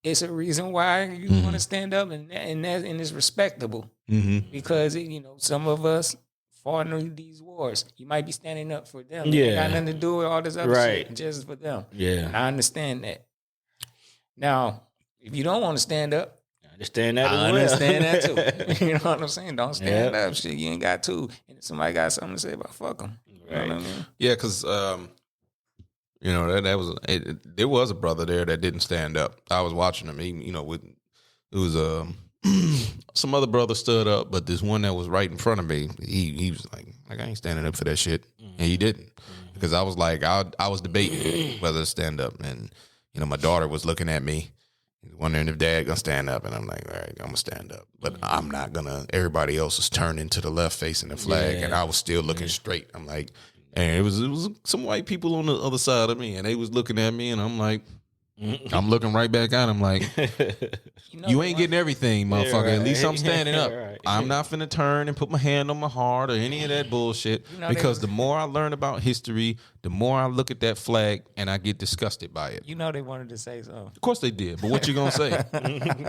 it's a reason why you want to stand up, and it's respectable because some of us fought in these wars. You might be standing up for them. Yeah. It got nothing to do with all this other Right. shit, just for them. Yeah. And I understand that. Now, if you don't want to stand up, I understand that. I understand that too. You know what I'm saying? Don't stand Yep. up. Shit, you ain't got to. And if somebody got something to say about fuck them. You know what I mean? yeah, because there was a brother there that didn't stand up. I was watching him. It was some other brother stood up, but this one that was right in front of me, he was like I ain't standing up for that shit, and he didn't because I was like I was debating whether to stand up, and my daughter was looking at me, wondering if Dad gonna stand up, and I'm like, all right, I'm gonna stand up, but I'm not gonna. Everybody else was turning to the left, facing the flag, and I was still looking straight. I'm like, and it was some white people on the other side of me, and they was looking at me, and I'm like, I'm looking right back at him like, you ain't getting everything, motherfucker. Yeah, right. At least I'm standing up. Right. I'm not finna turn and put my hand on my heart or any of that bullshit. Because the more I learn about history, the more I look at that flag and I get disgusted by it. You know they wanted to say so. Of course they did, but what you gonna say?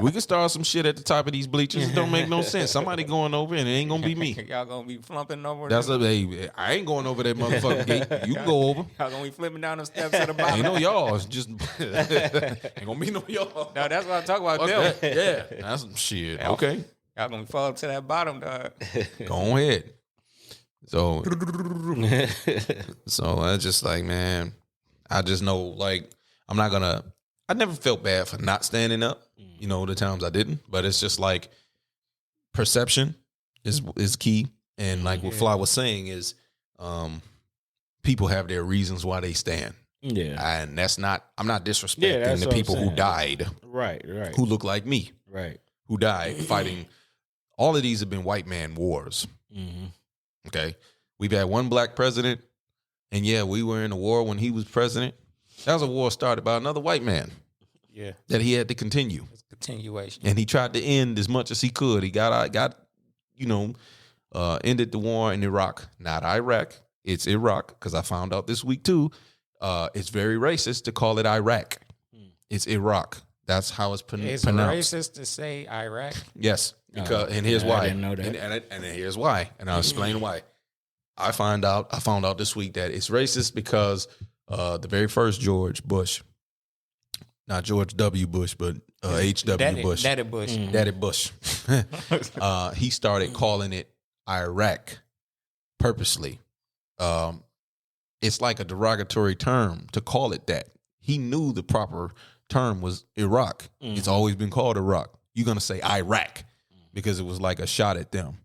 We can start some shit at the top of these bleachers. It don't make no sense. Somebody going over and it ain't gonna be me. Y'all gonna be flumping over. I ain't going over that motherfucking gate. You can go over. Y'all gonna be flipping down the steps at the bottom. Ain't no y'all. It's just ain't gonna be no y'all. No, that's what I'm talking about. Fuck that. Yeah, that's some shit. Okay, y'all gonna fall to that bottom, dog. go ahead. So I just like, man, I just know like I never felt bad for not standing up. The times I didn't, but it's just like perception is key, and like what Fly was saying is, people have their reasons why they stand. Yeah, and I'm not disrespecting the people who died, right, who look like me, right, who died fighting. All of these have been white man wars. Okay, we've had one black president, and we were in a war when he was president. That was a war started by another white man. Yeah, that he had to continue. It's continuation, and he tried to end as much as he could. He ended the war in Iraq, not Iraq. It's Iraq, because I found out this week too. It's very racist to call it Iraq. It's Iraq. That's how it's pronounced. It's racist to say Iraq. Yes, because and here's why. I didn't know that. And here's why. And I'll explain why. I found out this week that it's racist because the very first George Bush, not George W. Bush, but H.W. Bush. Daddy Bush. Daddy Bush. He started calling it Iraq purposely. It's like a derogatory term to call it that. He knew the proper term was Iraq. It's always been called Iraq. You're going to say Iraq because it was like a shot at them.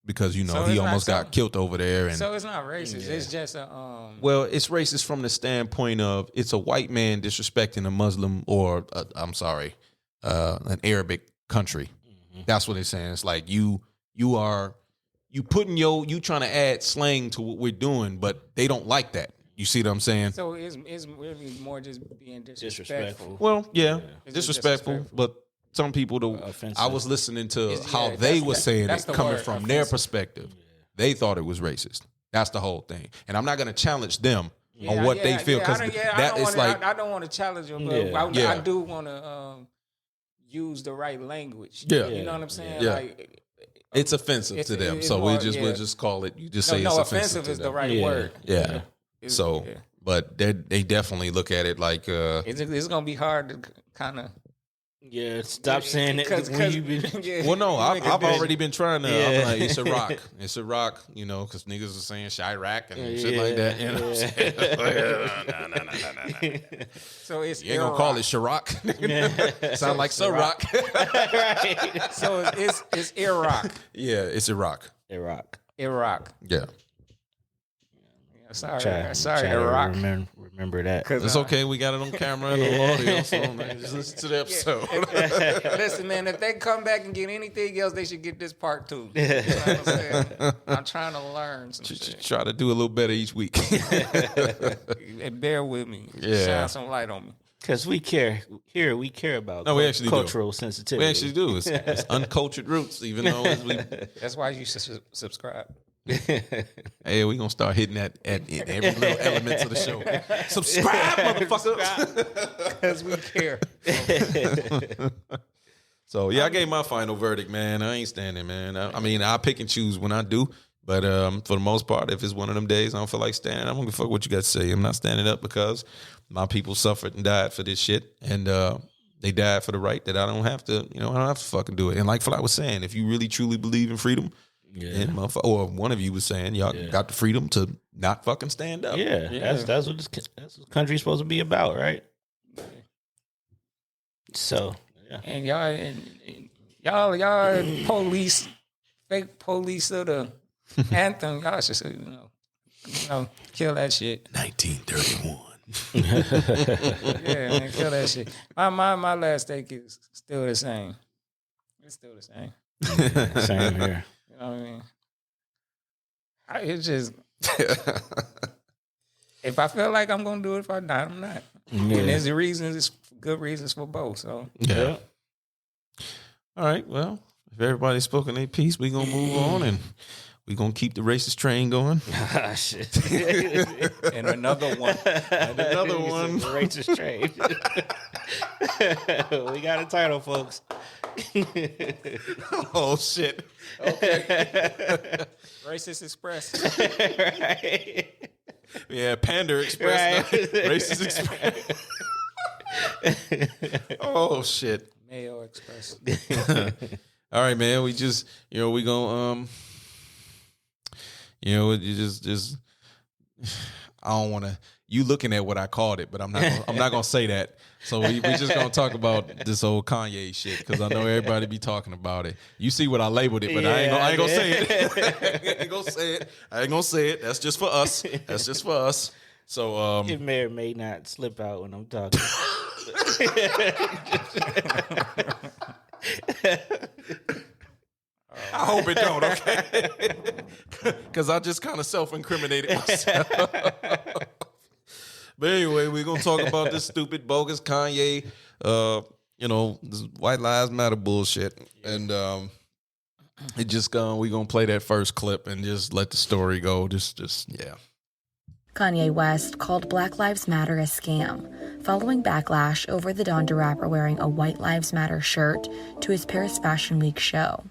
Because, he almost got killed over there. And so it's not racist. It's just a... Well, it's racist from the standpoint of it's a white man disrespecting a Muslim or, an Arabic country. That's what it's saying. It's like you trying to add slang to what we're doing, but they don't like that. You see what I'm saying? So it's really more just being disrespectful. Well, yeah, disrespectful, but some people to. Offensive. I was listening to how they were saying it coming from offensive. their perspective. Yeah. They thought it was racist. That's the whole thing. And I'm not going to challenge them on what they feel because that is like. I don't want to challenge them, but I do want to use the right language. Yeah. You know what I'm saying? Yeah. Like, it's offensive to them, so we'll just call it. You just say it's offensive is to the them. right word. Yeah. So, but they definitely look at it like it's gonna be hard to kind of. Yeah, stop saying it when you been. Well, no, I've already been trying to. I'm like, it's a rock. It's a rock, you know, because niggas are saying Chirac and shit like that. You know what I'm saying? No. So it's you ain't gonna call it Chirac. Sound like Ciroc. Right. So it's Iraq. Yeah, it's Iraq. Iraq. Yeah. Sorry, Try Iraq. Remember that. It's okay. We got it on camera and on audio, so just listen to the episode. Listen, man, if they come back and get anything else, they should get this part too. You know what I'm saying? I'm trying to learn some shit. Try to do a little better each week. And bear with me. Yeah. Shine some light on me. Because we care. Here, we care about we actually cultural sensitivity. We actually do. It's uncultured roots, even though we. That's why you should subscribe. Hey, we gonna start hitting that at every little elements of the show. Subscribe, motherfucker, because we care. So yeah, I gave my final verdict, man. I ain't standing, man. I mean, I pick and choose when I do, but for the most part, if it's one of them days I don't feel like standing, I'm gonna fuck what you got to say. I'm not standing up because my people suffered and died for this shit, and they died for the right that I don't have to, I don't have to fucking do it. And like Fly was saying, if you really truly believe in freedom. Yeah, or one of you was saying y'all got the freedom to not fucking stand up. Yeah. That's what that's what country's supposed to be about, right? So, and y'all police, fake police of the anthem. Y'all should say, kill that shit. 1931. Yeah, man, kill that shit. My last take is still the same. It's still the same. Same here. You know what I mean? It's just if I feel like I'm gonna do it, if I not, I'm not. Yeah. And there's good reasons for both. So yeah. All right. Well, if everybody's spoken their piece, we gonna move on and we gonna keep the racist train going. Shit. And another one. Racist train. We got a title, folks. Oh shit. Okay. Racist Express. Right. Yeah, Panda Express. Right. Racist Express. Oh shit. Mayo Express. All right, man. We just we gonna you just I don't wanna you looking at what I called it, but I'm not gonna say that. So we just gonna talk about this old Kanye shit because I know everybody be talking about it. You see what I labeled it, but I ain't gonna say it. I ain't gonna say it. That's just for us. So it may or may not slip out when I'm talking. I hope it don't, okay? Because I just kind of self-incriminated myself. But anyway, we're going to talk about this stupid, bogus Kanye, this White Lives Matter bullshit. And we're going to play that first clip and just let the story go. Yeah. Kanye West called Black Lives Matter a scam, following backlash over the Donda rapper wearing a White Lives Matter shirt to his Paris Fashion Week show.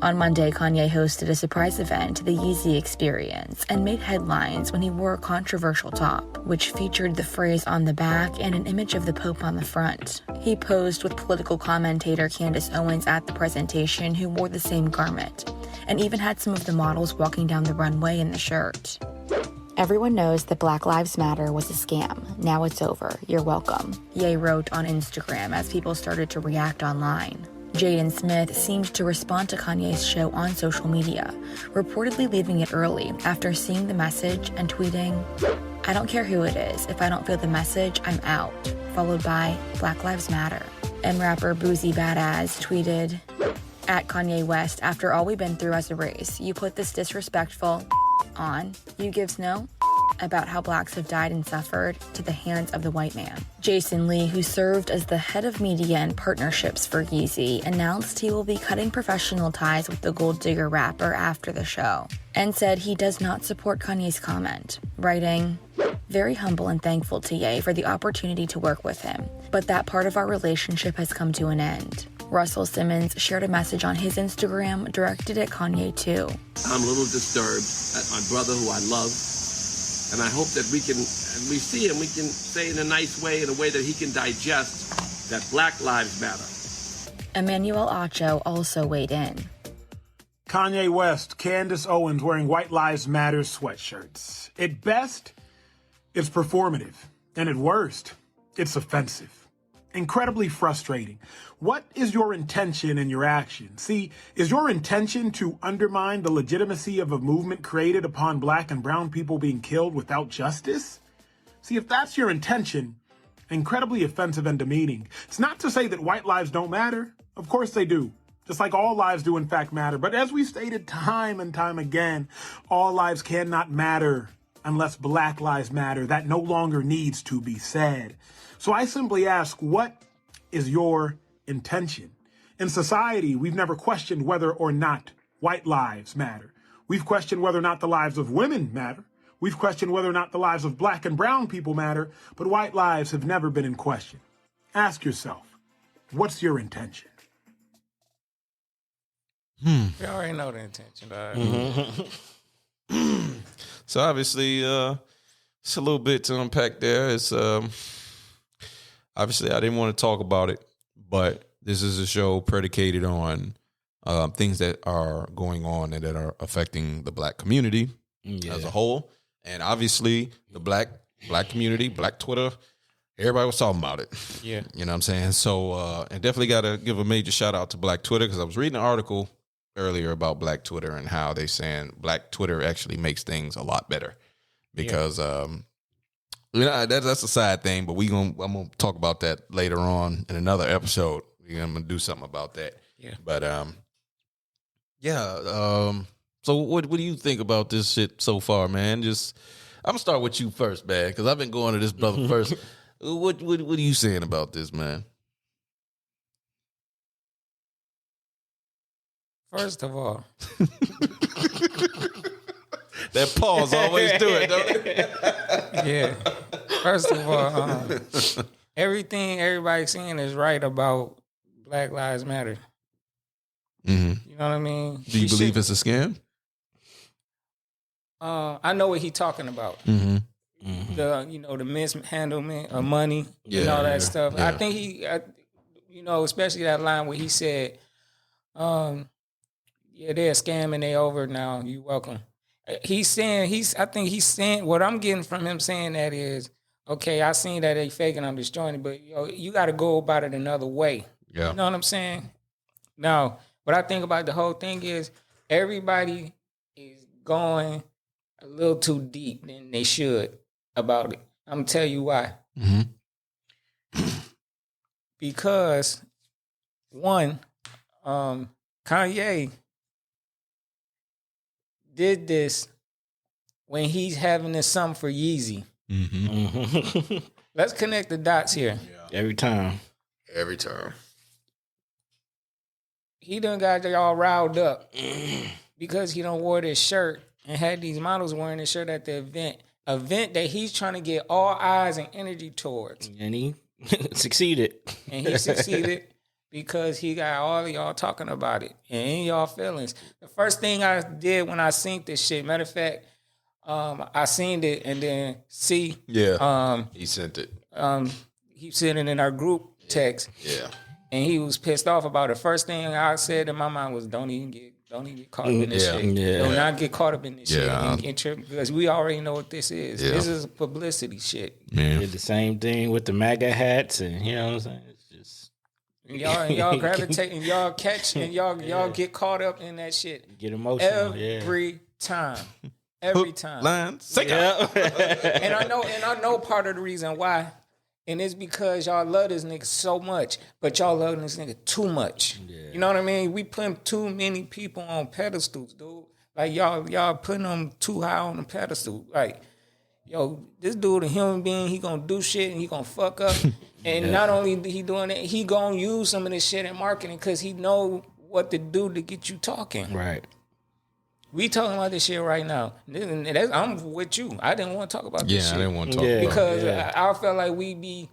On Monday, Kanye hosted a surprise event, the Yeezy Experience, and made headlines when he wore a controversial top, which featured the phrase on the back and an image of the Pope on the front. He posed with political commentator Candace Owens at the presentation, who wore the same garment, and even had some of the models walking down the runway in the shirt. Everyone knows that Black Lives Matter was a scam. Now it's over. You're welcome. Ye wrote on Instagram as people started to react online. Jaden Smith seemed to respond to Kanye's show on social media, reportedly leaving it early after seeing the message and tweeting, "I don't care who it is. If I don't feel the message, I'm out," followed by Black Lives Matter. And rapper Boozy Badass tweeted, "At Kanye West, after all we've been through as a race, you put this disrespectful on. You gives no about how blacks have died and suffered to the hands of the white man. Jason Lee, who served as the head of media and partnerships for Yeezy, announced he will be cutting professional ties with the gold digger rapper after the show, and said he does not support Kanye's comment, writing, "Very humble and thankful to Ye for the opportunity to work with him, but that part of our relationship has come to an end." Russell Simmons shared a message on his Instagram directed at Kanye too. I'm a little disturbed at my brother who I love, and I hope that we see him, we can say in a nice way, in a way that he can digest that Black Lives Matter. Emmanuel Acho also weighed in. Kanye West, Candace Owens wearing White Lives Matter sweatshirts. At best, it's performative, and at worst, it's offensive. Incredibly frustrating. What is your intention in your action? See, is your intention to undermine the legitimacy of a movement created upon black and brown people being killed without justice? See, if that's your intention, incredibly offensive and demeaning. It's not to say that white lives don't matter. Of course they do. Just like all lives do in fact matter. But as we stated time and time again, all lives cannot matter unless Black Lives Matter. That no longer needs to be said. So I simply ask, what is your intention? In society, we've never questioned whether or not white lives matter. We've questioned whether or not the lives of women matter. We've questioned whether or not the lives of black and brown people matter, but white lives have never been in question. Ask yourself, what's your intention? You already know the intention, dog. So obviously, it's a little bit to unpack there. It's obviously I didn't want to talk about it, but this is a show predicated on things that are going on and that are affecting the black community as a whole. And obviously the black community, black Twitter, everybody was talking about it. Yeah. You know what I'm saying? So, and definitely got to give a major shout out to Black Twitter, because I was reading an article earlier about Black Twitter and how they saying Black Twitter actually makes things a lot better, because you know, that's a side thing, but I'm gonna talk about that later on in another episode. I'm gonna do something about that. Yeah. But so what do you think about this shit so far, man? I'm gonna start with you first, man, because I've been going to this brother first. What are you saying about this, man? First of all, that pause always do it, don't it? Yeah. First of all, everything everybody's saying is right about Black Lives Matter. Mm-hmm. You know what I mean? Do you believe it's a scam? I know what he's talking about. Mm-hmm. The mishandlement of money and all that stuff. Yeah. I think especially that line where he said, they're scamming, they over now, you welcome. I think he's saying, what I'm getting from him saying that is, okay, I seen that they faking, I'm destroying it, but you got to go about it another way. Yeah. You know what I'm saying? Now, what I think about the whole thing is everybody is going a little too deep than they should about it. I'm going to tell you why. Mm-hmm. Because, one, Kanye did this when he's having this something for Yeezy. Mm-hmm. Let's connect the dots here. Yeah. Every time. He done got y'all riled up because he done wore this shirt and had these models wearing this shirt at the event that he's trying to get all eyes and energy towards. And he succeeded. And he succeeded because he got all of y'all talking about it and in y'all feelings. The first thing I did when I seen this shit, matter of fact, I seen it and then he sent it. He sent it in our group text. Yeah. And he was pissed off about it. First thing I said in my mind was, don't even get caught up in this shit. Yeah. Do not get caught up in this shit. Because we already know what this is. Yeah. This is publicity shit. Yeah. Did the same thing with the MAGA hats, and you know what I'm saying? It's just And y'all gravitate and y'all catch and y'all get caught up in that shit. Get emotional. Every time. Every time. Line, sing out. And I know part of the reason why. And it's because y'all love this nigga so much, but y'all love this nigga too much. Yeah. You know what I mean? We putting too many people on pedestals, dude. Like y'all putting them too high on the pedestal. Like yo, this dude a human being, he gonna do shit and he gonna fuck up. And not only he doing it, he gonna use some of this shit in marketing because he know what to do to get you talking. Right. We talking about this shit right now. I'm with you. I didn't want to talk about this shit. I didn't want to talk about it. Because I felt like we be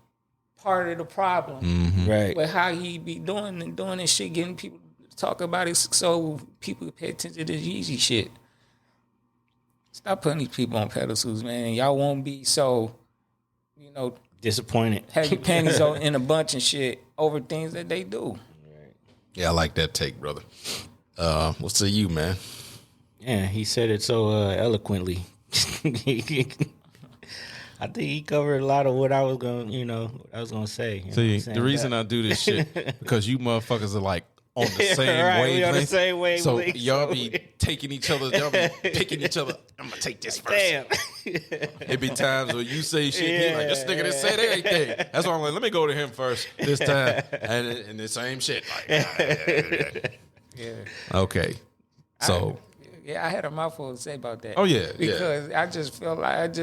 part of the problem. Right. With how he be doing this shit, getting people to talk about it so people pay attention to this Yeezy shit. Stop putting these people on pedestals, man. Y'all won't be so, disappointed. Have your panties in a bunch and shit over things that they do. Yeah, I like that take, brother. What's to you, man? Yeah, he said it so eloquently. I think he covered a lot of what I was gonna say. See, the reason I do this shit because you motherfuckers are like on the same right, wavelength. We on the same wavelength. So y'all be taking each other, y'all be picking each other. I'm gonna take this first. Damn. It be times where you say shit, he like, this nigga that said everything. That's why I'm like, let me go to him first this time. And the same shit. Like, Okay. So I had a mouthful to say about that. Oh, yeah. Because I just feel like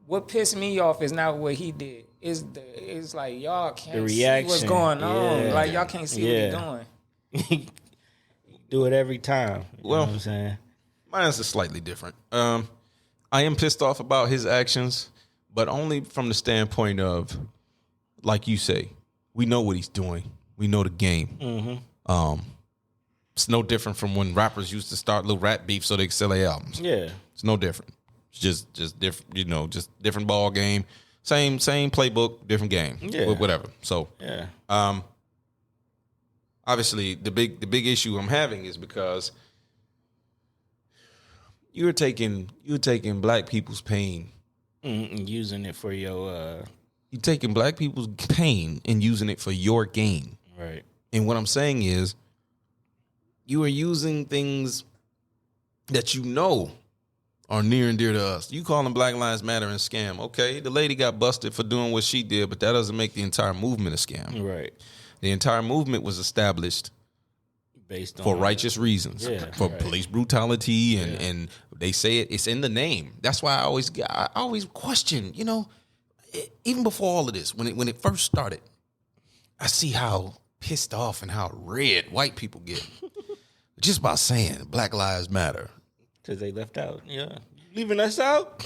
what pissed me off is not what he did. It's like y'all can't see what's going on. Like y'all can't see what he's doing. Do it every time. You know what I'm saying? Mine's is slightly different. I am pissed off about his actions, but only from the standpoint of, like you say, we know what he's doing. We know the game. It's no different from when rappers used to start little rap beef so they could sell their albums. Yeah. It's no different. It's just different, just different ball game. Same playbook, different game. Yeah. Whatever. So obviously the big issue I'm having is because you're taking black people's pain and using it for your you're taking black people's pain and using it for your gain. Right. And what I'm saying is you are using things that you know are near and dear to us. You calling Black Lives Matter a scam. Okay, the lady got busted for doing what she did, but that doesn't make the entire movement a scam. Right. The entire movement was established based on for righteous reasons, for right. police brutality, and they say it's in the name. That's why I always question, even before all of this, when it first started, I see how pissed off and how red white people get just by saying Black Lives Matter. Because they left out. Yeah. Leaving us out?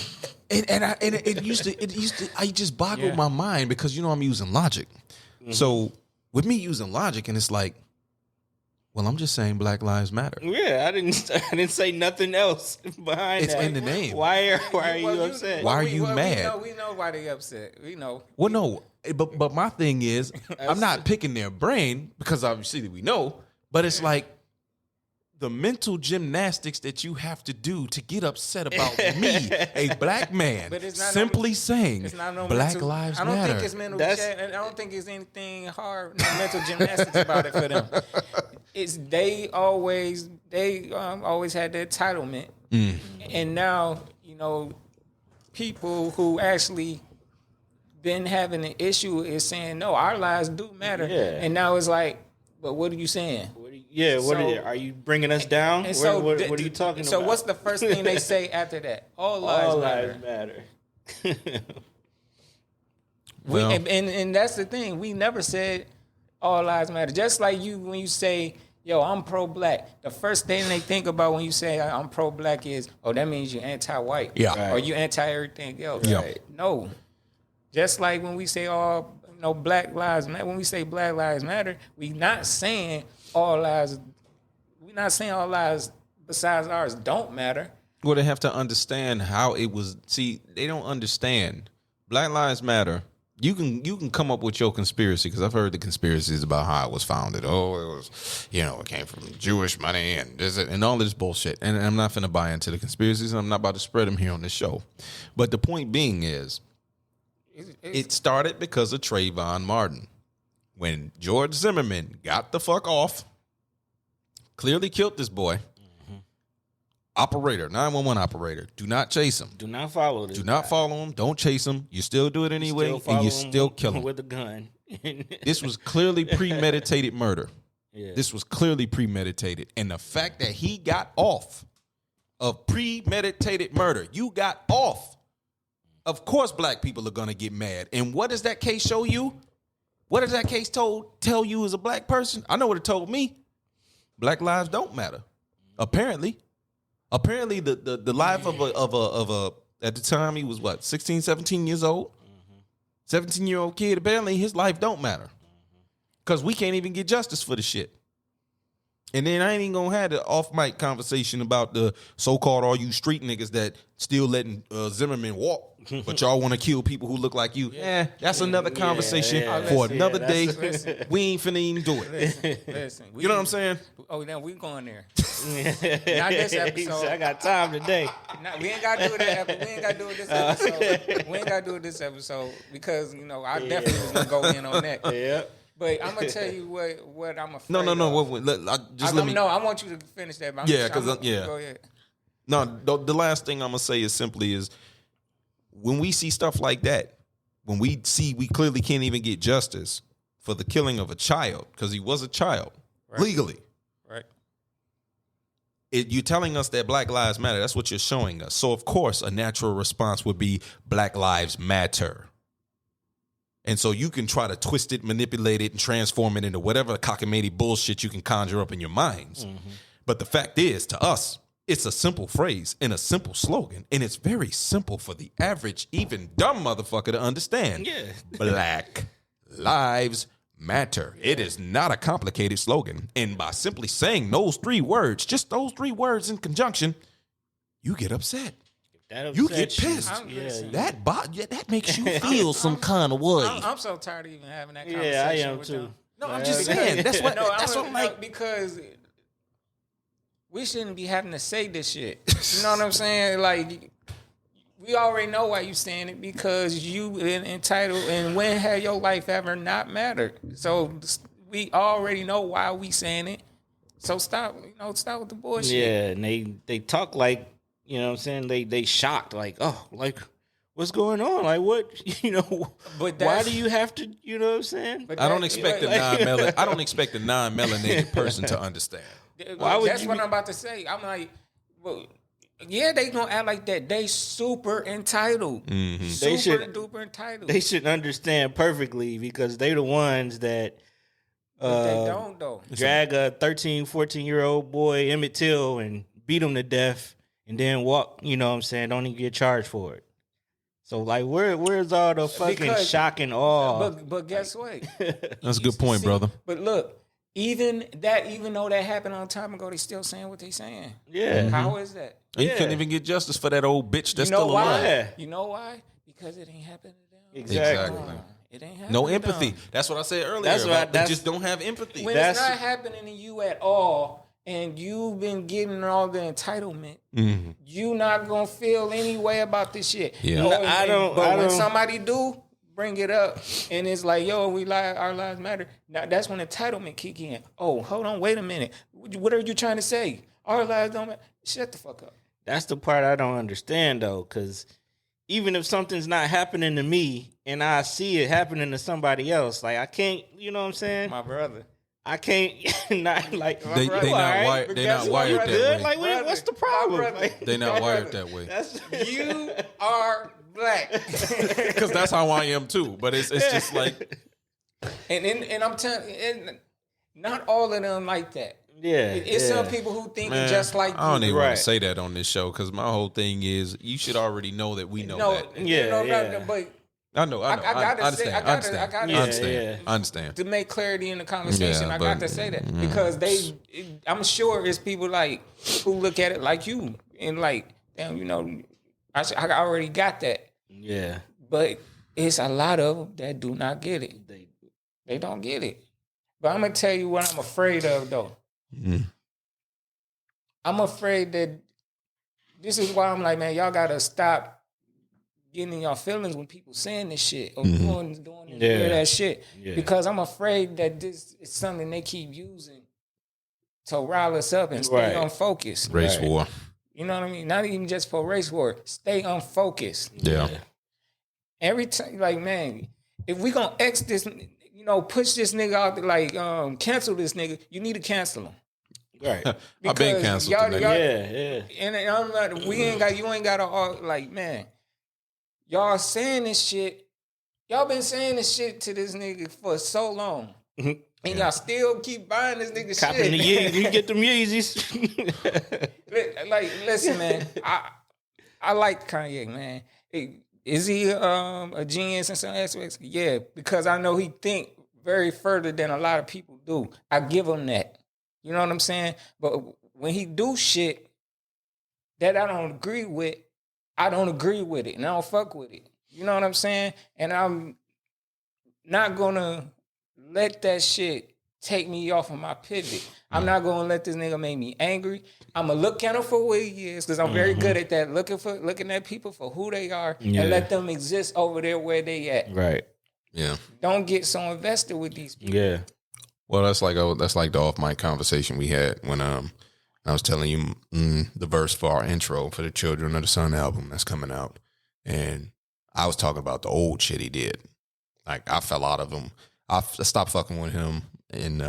And it used to I just boggled my mind because I'm using logic. Mm-hmm. So with me using logic, and it's like, well, I'm just saying Black Lives Matter. Yeah, I didn't say nothing else behind it's that. It's in the name. Why are you upset? Why are you mad? We know why they upset. We know. Well, no, but my thing is, I'm not picking their brain because obviously we know, but it's like the mental gymnastics that you have to do to get upset about me, a black man, simply saying Black Lives Matter. I don't think it's mental. I don't think it's anything hard, mental gymnastics about it for them. It's they always had that entitlement, and now people who actually been having an issue is saying no, our lives do matter, and now it's like, but what are you saying? Are you bringing us down? And what are you talking about? So what's the first thing they say after that? All lives matter. And that's the thing. We never said all lives matter. Just like when you say, yo, I'm pro-black, the first thing they think about when you say I'm pro-black is, oh, that means you're anti-white. Yeah. Right. Or you anti-everything else. Yeah. Right? No. Just like when we say Black Lives Matter, when we say Black Lives Matter, we not saying all lives. We're not saying all lives besides ours don't matter. Well, they have to understand how it was. See, they don't understand. Black Lives Matter. You can come up with your conspiracy because I've heard the conspiracies about how it was founded. Oh, it was, it came from Jewish money and all this bullshit. And I'm not finna buy into the conspiracies. And I'm not about to spread them here on this show. But the point being is, it started because of Trayvon Martin. When George Zimmerman got the fuck off, clearly killed this boy. Operator, 911 operator. Do not chase him. Do not follow this. Do not follow him. Don't chase him. You still do it anyway, and you still kill him with a gun. This was clearly premeditated murder. Yeah. This was clearly premeditated, and the fact that he got off of premeditated murder, you got off Of course, black people are gonna get mad. And what does that case show you? What does that case tell you as a black person? I know what it told me. Black lives don't matter. Apparently, the life of a at the time he was what 16, 17 years old, 17-year-old kid. Apparently, his life don't matter because we can't even get justice for the shit. And then I ain't even gonna have the off-mic conversation about the so-called all you street niggas that still letting Zimmerman walk, but y'all want to kill people who look like you. That's another conversation for another day. We ain't finna even do it. Listen, you know what I'm saying? Oh, now we going there. Not this episode. I got time today. We ain't gotta do that. We ain't gotta do it this episode. We ain't gotta do it this episode because I definitely was gonna go in on that. Yeah. But I'm gonna tell you what I'm afraid. No. I want you to finish that. But go ahead. No, the last thing I'm gonna say is simply is when we see stuff like that, when we clearly can't even get justice for the killing of a child because he was a child legally. Right. You're telling us that Black Lives Matter. That's what you're showing us. So of course, a natural response would be Black Lives Matter. And so you can try to twist it, manipulate it, and transform it into whatever cockamamie bullshit you can conjure up in your minds. Mm-hmm. But the fact is, to us, it's a simple phrase and a simple slogan. And it's very simple for the average, even dumb motherfucker to understand. Yeah. Black Lives Matter. It is not a complicated slogan. And by simply saying those three words, just those three words in conjunction, you get upset. You get pissed. That makes you feel some kind of way. I'm so tired of even having that conversation. Yeah, I am too. No, I'm just saying. That's what I'm like. Because we shouldn't be having to say this shit. You know what I'm saying? Like, we already know why you saying it because you entitled. And when had your life ever not mattered? So we already know why we saying it. So stop. Stop with the bullshit. Yeah, and they talk like. You know what I'm saying? They shocked, like, oh, like, what's going on? Like, what, but why do you have to, you know what I'm saying? I don't expect a non-melanated person to understand. That's what I'm about to say. I'm like, well, yeah, they gonna act like that. They super entitled. Mm-hmm. Duper entitled. They should understand perfectly because they the ones that but they don't though. Drag a 13, 14-year-old boy, Emmett Till, and beat him to death. And then walk, you know what I'm saying, don't even get charged for it. So, like, where's all the fucking shock and awe? But guess what? That's a good point, brother. But look, even though that happened a long time ago, they still saying what they saying. Yeah. Mm-hmm. How is that? And you couldn't even get justice for that old bitch that's still alive. You know why? Because it ain't happening to them. Exactly. It ain't happening no to empathy. them. That's what I said earlier. They just don't have empathy. When it's not happening to you at all, and you've been getting all the entitlement, you not gonna feel any way about this shit. Yeah. But when somebody do bring it up, and it's like, yo, our lives matter. Now that's when entitlement kick in. Oh, hold on, wait a minute. What are you trying to say? Our lives don't matter. Shut the fuck up. That's the part I don't understand though, because even if something's not happening to me and I see it happening to somebody else, like I can't, you know what I'm saying? My brother. I can't not like they not wired that way. Like, what's the problem? They not wired that way. You are black because that's how I am too. But it's just like, and I'm telling, not all of them like that. Yeah, it's some people who think just like you. I don't even want to say that on this show because my whole thing is you should already know that we know that. But I know. I understand. To make clarity in the conversation, I got to say that because I'm sure it's people like who look at it like you and like, damn, I already got that. Yeah. But it's a lot of them that do not get it. They don't get it. But I'm gonna tell you what I'm afraid of, though. Mm. I'm afraid that this is why I'm like, man, y'all gotta stop getting in your feelings when people saying this shit or doing that shit. Yeah. Because I'm afraid that this is something they keep using to rile us up and stay unfocused. Race war. You know what I mean? Not even just for race war. Stay unfocused. Yeah. Every time, like, man, if we gonna X this, push this nigga out there, like, cancel this nigga, you need to cancel him. Right. I've been canceled. Yeah. And I'm not, you ain't got to, like, man, y'all saying this shit. Y'all been saying this shit to this nigga for so long. And y'all still keep buying this nigga Copping shit. You get them Yeezys. Like, listen, man. I like Kanye, man. Is he a genius in some aspects? Yeah, because I know he think very further than a lot of people do. I give him that. You know what I'm saying? But when he do shit that I don't agree with, I don't agree with it, and I don't fuck with it. You know what I'm saying? And I'm not gonna let that shit take me off of my pivot. I'm not gonna let this nigga make me angry. I'm gonna look at him for what he is, because I'm very good at that. Looking at people for who they are and let them exist over there where they at. Right. Yeah. Don't get so invested with these people. Yeah. Well, that's like the off mic conversation we had when I was telling you the verse for our intro for the Children of the Sun album that's coming out, and I was talking about the old shit he did. Like, I fell out of him. I stopped fucking with him, and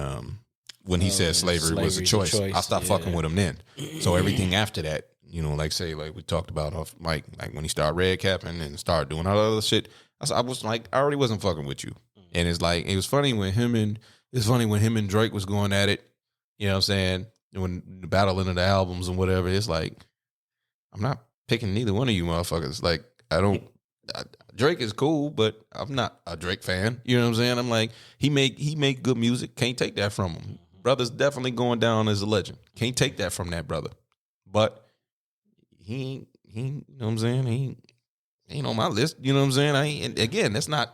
when he said slavery was a choice, I stopped fucking with him then. So everything after that, you know, like we talked about off mic, like when he started red capping and started doing all that other shit, I was like, I already wasn't fucking with you. And it's like, it was funny when him and Drake was going at it. You know what I'm saying? When the battle into the albums and whatever, it's like, I'm not picking neither one of you motherfuckers. Like, Drake is cool, but I'm not a Drake fan. You know what I'm saying? I'm like, he make good music. Can't take that from him. Brother's definitely going down as a legend. Can't take that from that brother. But he you know what I'm saying? He ain't on my list. You know what I'm saying? And again, that's not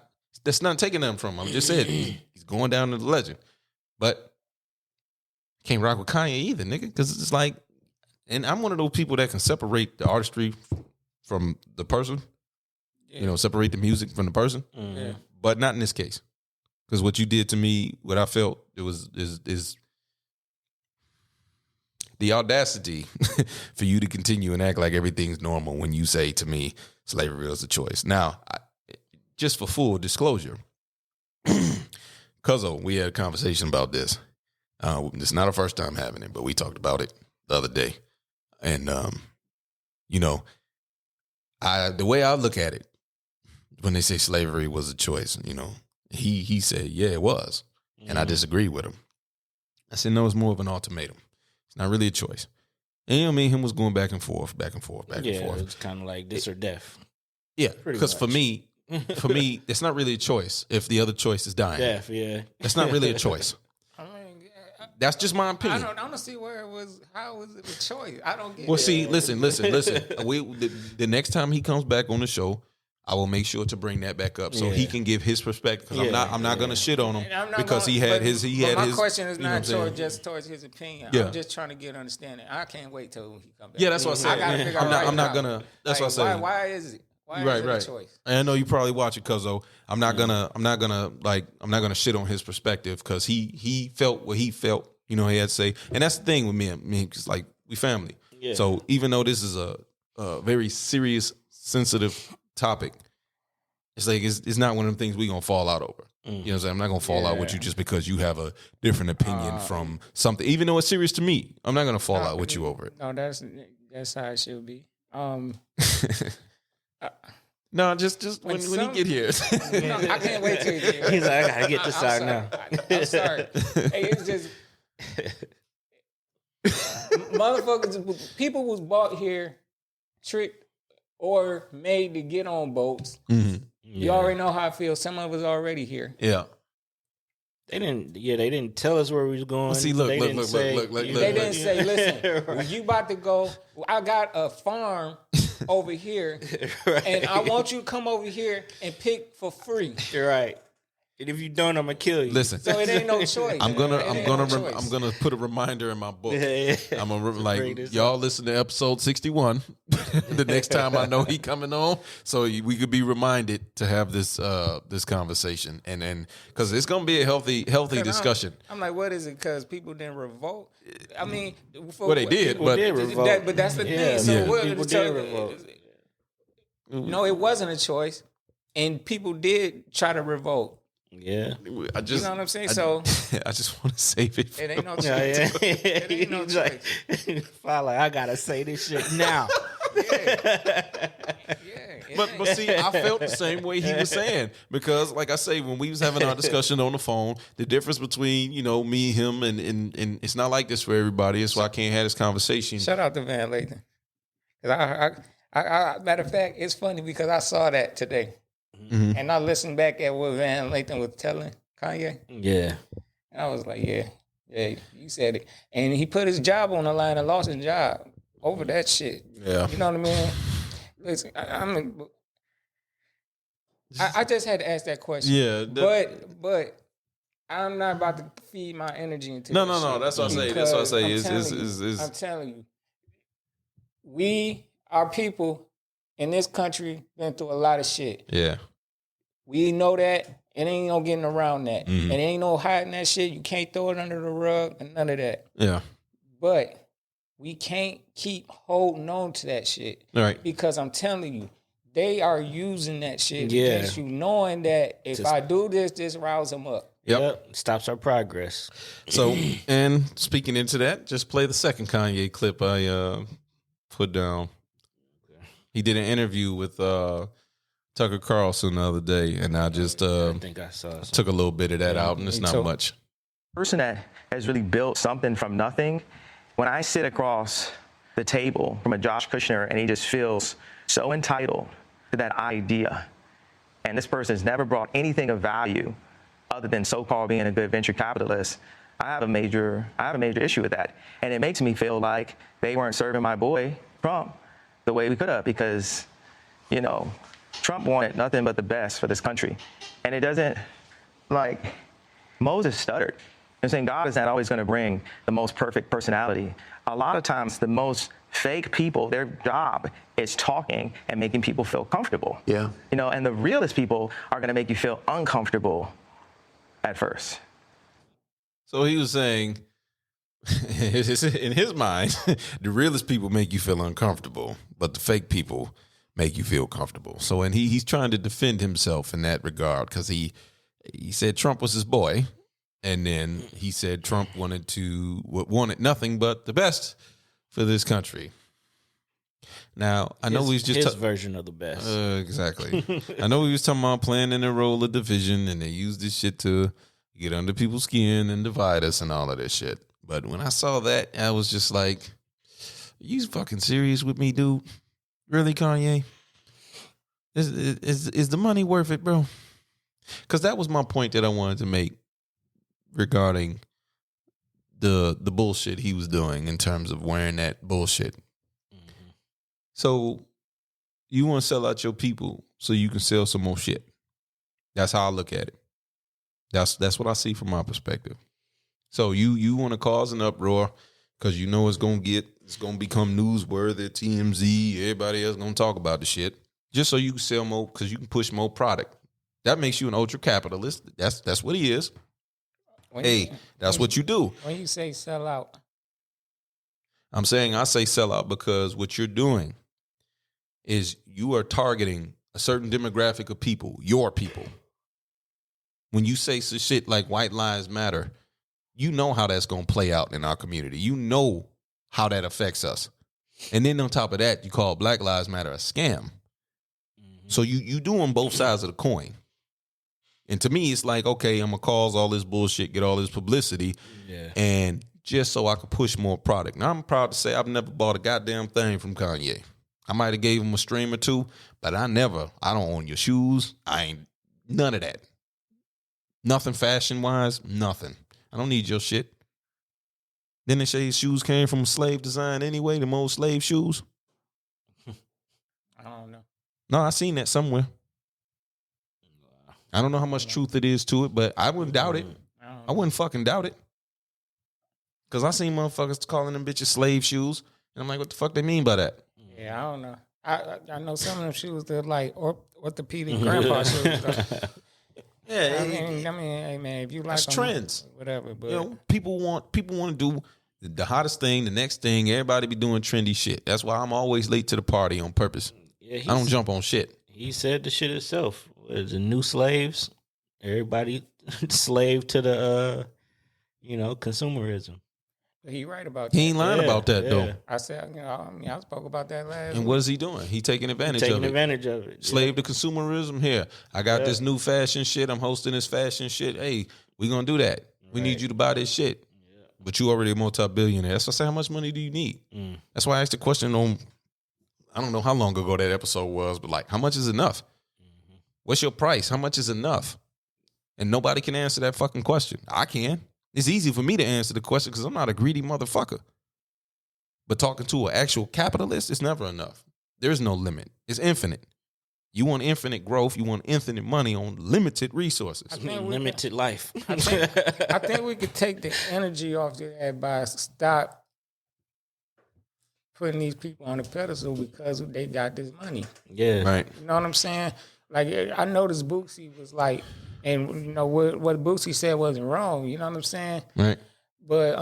taking them from him. I'm just saying he's going down as a legend. But can't rock with Kanye either, nigga, because it's like, and I'm one of those people that can separate the artistry from the person. You know, separate the music from the person, but not in this case. Because what you did to me, what I felt, is the audacity for you to continue and act like everything's normal when you say to me, slavery was a choice. Now, just for full disclosure, Cuzzo, we had a conversation about this. It's not our first time having it, but we talked about it the other day. And, you know, the way I look at it, when they say slavery was a choice, you know, he said, yeah, it was. And I disagreed with him. I said, no, it's more of an ultimatum. It's not really a choice. And you know what I mean? Him was going back and forth. Yeah, it was kind of like this or death. Yeah, because for me, it's not really a choice if the other choice is dying. Death, yeah. It's not really a choice. That's just my opinion. I don't see where it was. How was it a choice? I don't get it. Well, see, listen. The next time he comes back on the show, I will make sure to bring that back up so he can give his perspective. Because I'm not going to shit on him because he had his. My question is not just towards his opinion. I'm just trying to get understanding. I can't wait till he comes back. Yeah, that's what I said. I got to figure out. I'm not gonna. That's what I said. Why is it? Why is it a choice? And I know you probably watch it, Cuzzo. I'm not gonna shit on his perspective because he felt what he felt. You know, he had to say, and that's the thing with me. Because like we family. Yeah. So even though this is a very serious, sensitive topic, it's like it's not one of them things we gonna fall out over. You know what I'm saying? I'm not gonna fall out with you just because you have a different opinion from something. Even though it's serious to me, I'm not gonna fall out with you over it. No, that's how it should be. No, just when he get here. No, I can't wait till he get here. He's like, I gotta get this out now. I'm sorry. Hey, it's just motherfuckers. People was bought here, tricked, or made to get on boats. Mm-hmm. You already know how I feel. Some of us already here. Yeah. They didn't tell us where we was going. Well, see, look. They didn't say, listen, when you about to go, I got a farm over here, and I want you to come over here and pick for free. You're right. And if you don't, I'm gonna kill you. Listen, so it ain't no choice. I'm gonna put a reminder in my book. I'm gonna like y'all listen to episode 61. The next time I know he coming on, so we could be reminded to have this conversation, and then because it's gonna be a healthy discussion. I'm like, what is it? Because people didn't revolt. I mean, they did, but revolt. But that's the thing. So people did revolt. No, it wasn't a choice, and people did try to revolt. Yeah, you know what I'm saying. So I just want to save it. It ain't no choice. It ain't no choice. Like, I gotta say this shit now. Yeah, But see, I felt the same way he was saying, because like I say, when we was having our discussion on the phone, the difference between, you know, me, him, and it's not like this for everybody. That's why I can't have this conversation. Shout out to Van Lathan. I matter of fact, it's funny because I saw that today. Mm-hmm. And I listened back at what Van Lathan was telling Kanye. Yeah. And I was like, yeah, you said it. And he put his job on the line and lost his job over that shit. Yeah. You know what I mean? Listen, I just had to ask that question. Yeah. But I'm not about to feed my energy into No. this shit. That's what I say. I'm telling you, our people in this country been through a lot of shit. Yeah. We know that. It ain't no getting around that. Mm-hmm. And ain't no hiding that shit. You can't throw it under the rug and none of that. Yeah. But we can't keep holding on to that shit. Right. Because I'm telling you, they are using that shit against you, knowing that if I do this riles them up. Yep. Stops our progress. So, and speaking into that, just play the second Kanye clip I put down. He did an interview with Tucker Carlson the other day, and I just I think I saw took a little bit of that out, and it's not much. Person that has really built something from nothing, when I sit across the table from a Josh Kushner and he just feels so entitled to that idea, and this person has never brought anything of value other than so-called being a good venture capitalist, I have a major issue with that. And it makes me feel like they weren't serving my boy, Trump, the way we could have, because, you know, Trump wanted nothing but the best for this country. And it doesn't, like, Moses stuttered. I'm saying God is not always going to bring the most perfect personality. A lot of times, the most fake people, their job is talking and making people feel comfortable. Yeah. You know, and the realest people are going to make you feel uncomfortable at first. So he was saying, in his mind, the realest people make you feel uncomfortable, but the fake people make you feel comfortable. So, and he's trying to defend himself in that regard, because he said Trump was his boy, and then he said Trump wanted nothing but the best for this country. Now, I know he's just his version of the best. Exactly. I know he was talking about playing in a role of division, and they use this shit to get under people's skin and divide us and all of this shit. But when I saw that, I was just like, are you fucking serious with me, dude? Really, Kanye? Is the money worth it, bro? Because that was my point that I wanted to make regarding the bullshit he was doing in terms of wearing that bullshit. Mm-hmm. So you want to sell out your people so you can sell some more shit. That's how I look at it. That's what I see from my perspective. So you want to cause an uproar because you know it's gonna become newsworthy, TMZ, everybody else gonna talk about the shit, just so you can sell more, because you can push more product. That makes you an ultra capitalist. That's what he is. That's what you do. When you say sell out, I'm saying I say sell out because what you're doing is you are targeting a certain demographic of people, your people. When you say some shit like white lives matter, you know how that's going to play out in our community. You know how that affects us. And then on top of that, you call Black Lives Matter a scam. Mm-hmm. So you doing both sides of the coin. And to me, it's like, okay, I'm going to cause all this bullshit, get all this publicity, and just so I could push more product. Now, I'm proud to say I've never bought a goddamn thing from Kanye. I might have gave him a stream or two, but I don't own your shoes. I ain't none of that. Nothing fashion-wise, nothing. I don't need your shit. Then they say his shoes came from slave design anyway, the old slave shoes. I don't know. No, I seen that somewhere. I don't know how much truth it is to it, but I wouldn't doubt it. I wouldn't fucking doubt it. Because I seen motherfuckers calling them bitches slave shoes, and I'm like, what the fuck they mean by that? Yeah, I don't know. I know some of them shoes, they're like orthopedic grandpa shoes. Yeah, I mean, hey man, if you like them, trends, whatever. But you know, people want to do the hottest thing, the next thing. Everybody be doing trendy shit. That's why I'm always late to the party on purpose. Yeah, I don't jump on shit. He said the shit itself. The new slaves, everybody slave to the consumerism. He right about that. He ain't lying about that though. I said, I spoke about that last. And what is he doing? He taking advantage of it. Slave to consumerism here. I got this new fashion shit. I'm hosting this fashion shit. Hey, we gonna do that. We need you to buy this shit. But you already a multi-billionaire. That's why I say, how much money do you need? That's why I asked the question on, I don't know how long ago that episode was, but like, how much is enough? What's your price? How much is enough? And nobody can answer that fucking question. I can. It's easy for me to answer the question because I'm not a greedy motherfucker. But talking to an actual capitalist, it's never enough. There's no limit. It's infinite. You want infinite growth. You want infinite money on limited resources. Limited life. I think we could take the energy off that by stop putting these people on the pedestal because they got this money. Yeah. Right. You know what I'm saying? Like, I noticed Boosie was like, and you know what Boosie said wasn't wrong. You know what I'm saying? Right. But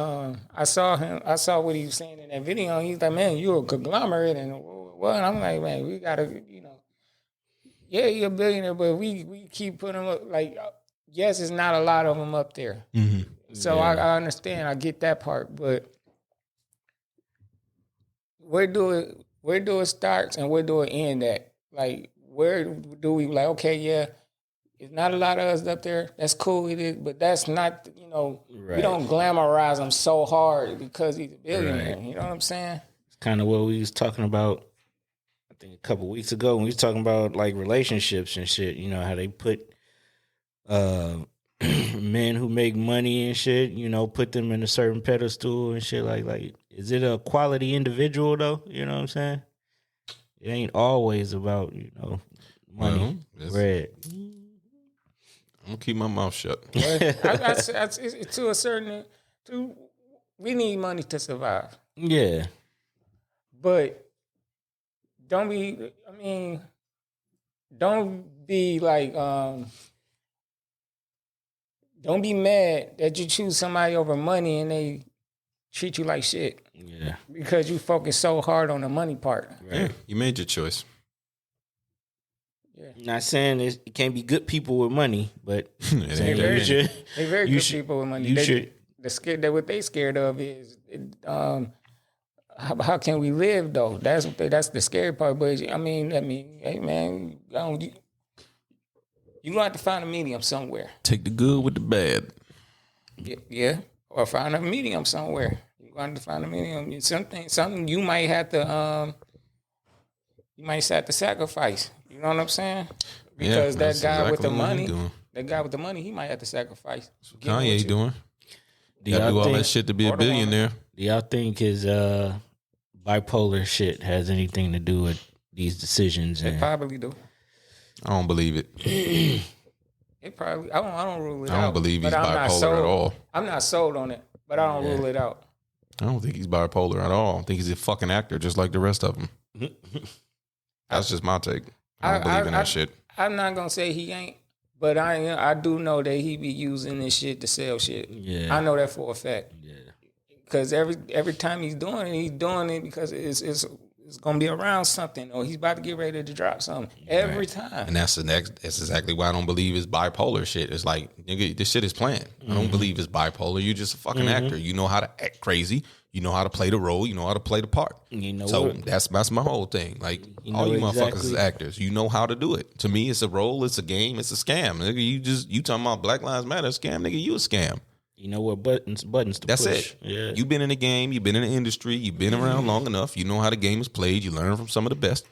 I saw what he was saying in that video. And he's like, man, you're a conglomerate. And what? And I'm like, man, we got to, yeah, you're a billionaire, but we keep putting them up. Like, yes, it's not a lot of them up there. Mm-hmm. So I understand. I get that part. But where do it start and where do it end at? Like, where do we like, okay, yeah, it's not a lot of us up there. That's cool, it is, but that's not, we don't glamorize him so hard because he's a billionaire. Right. You know what I'm saying? It's kind of what we was talking about, I think a couple weeks ago, when we was talking about like relationships and shit, how they put men who make money and shit, put them in a certain pedestal and shit like, is it a quality individual though? You know what I'm saying? It ain't always about, money, bread. I'm gonna keep my mouth shut. To a certain, we need money to survive. Yeah, but don't be like, don't be mad that you choose somebody over money and they treat you like shit. Yeah, because you focus so hard on the money part. Right. Yeah, you made your choice. Yeah. Not saying it can't be good people with money, but they're very good people with money. What they scared of is how can we live though? That's the scary part. But hey man, you gonna have to find a medium somewhere. Take the good with the bad. Yeah, or find a medium somewhere. You gonna have to find a medium. Something you might have to sacrifice. You know what I'm saying? Because that guy with the money, he might have to sacrifice. That's what Kanye doing. You gotta do all that shit to be a billionaire. Do y'all think his bipolar shit has anything to do with these decisions? It probably do. I don't believe it. It probably. I don't rule it out. I don't believe he's bipolar at all. I'm not sold on it, but I don't rule it out. I don't think he's bipolar at all. I think he's a fucking actor just like the rest of them. That's just my take. I don't believe in that shit. I'm not gonna say he ain't, but I do know that he be using this shit to sell shit. Yeah, I know that for a fact. Yeah, because every time he's doing it because it's gonna be around something, or he's about to get ready to drop something every time. And that's exactly why I don't believe it's bipolar shit. It's like, nigga, this shit is planned. I don't believe it's bipolar. You're just a fucking actor. You know how to act crazy. You know how to play the role. You know how to play the part. That's my whole thing. Like, all you motherfuckers is actors. You know how to do it. To me, it's a role. It's a game. It's a scam. Nigga, you talking about Black Lives Matter scam? Nigga, you a scam. You know what buttons to push. That's it. Yeah. You've been in the game. You've been in the industry. You've been around long enough. You know how the game is played. You learn from some of the best.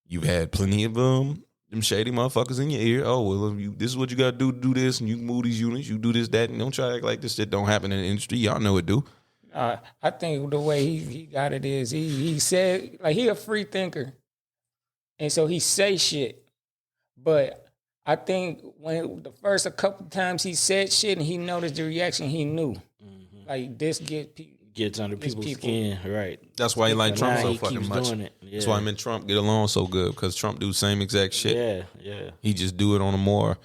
You've had plenty of them shady motherfuckers in your ear. Oh, well, this is what you got to do this, and you move these units. You do this, that, and don't try to act like this shit don't happen in the industry. Y'all know it do. I think the way he got it is he said, like, he a free thinker. And so he say shit. But I think when the first a couple times he said shit and he noticed the reaction, he knew. Like, this gets under people's skin, right? That's why he like Trump so fucking much. Yeah. That's why him and Trump get along so good, because Trump do the same exact shit. Yeah. He just do it on a more,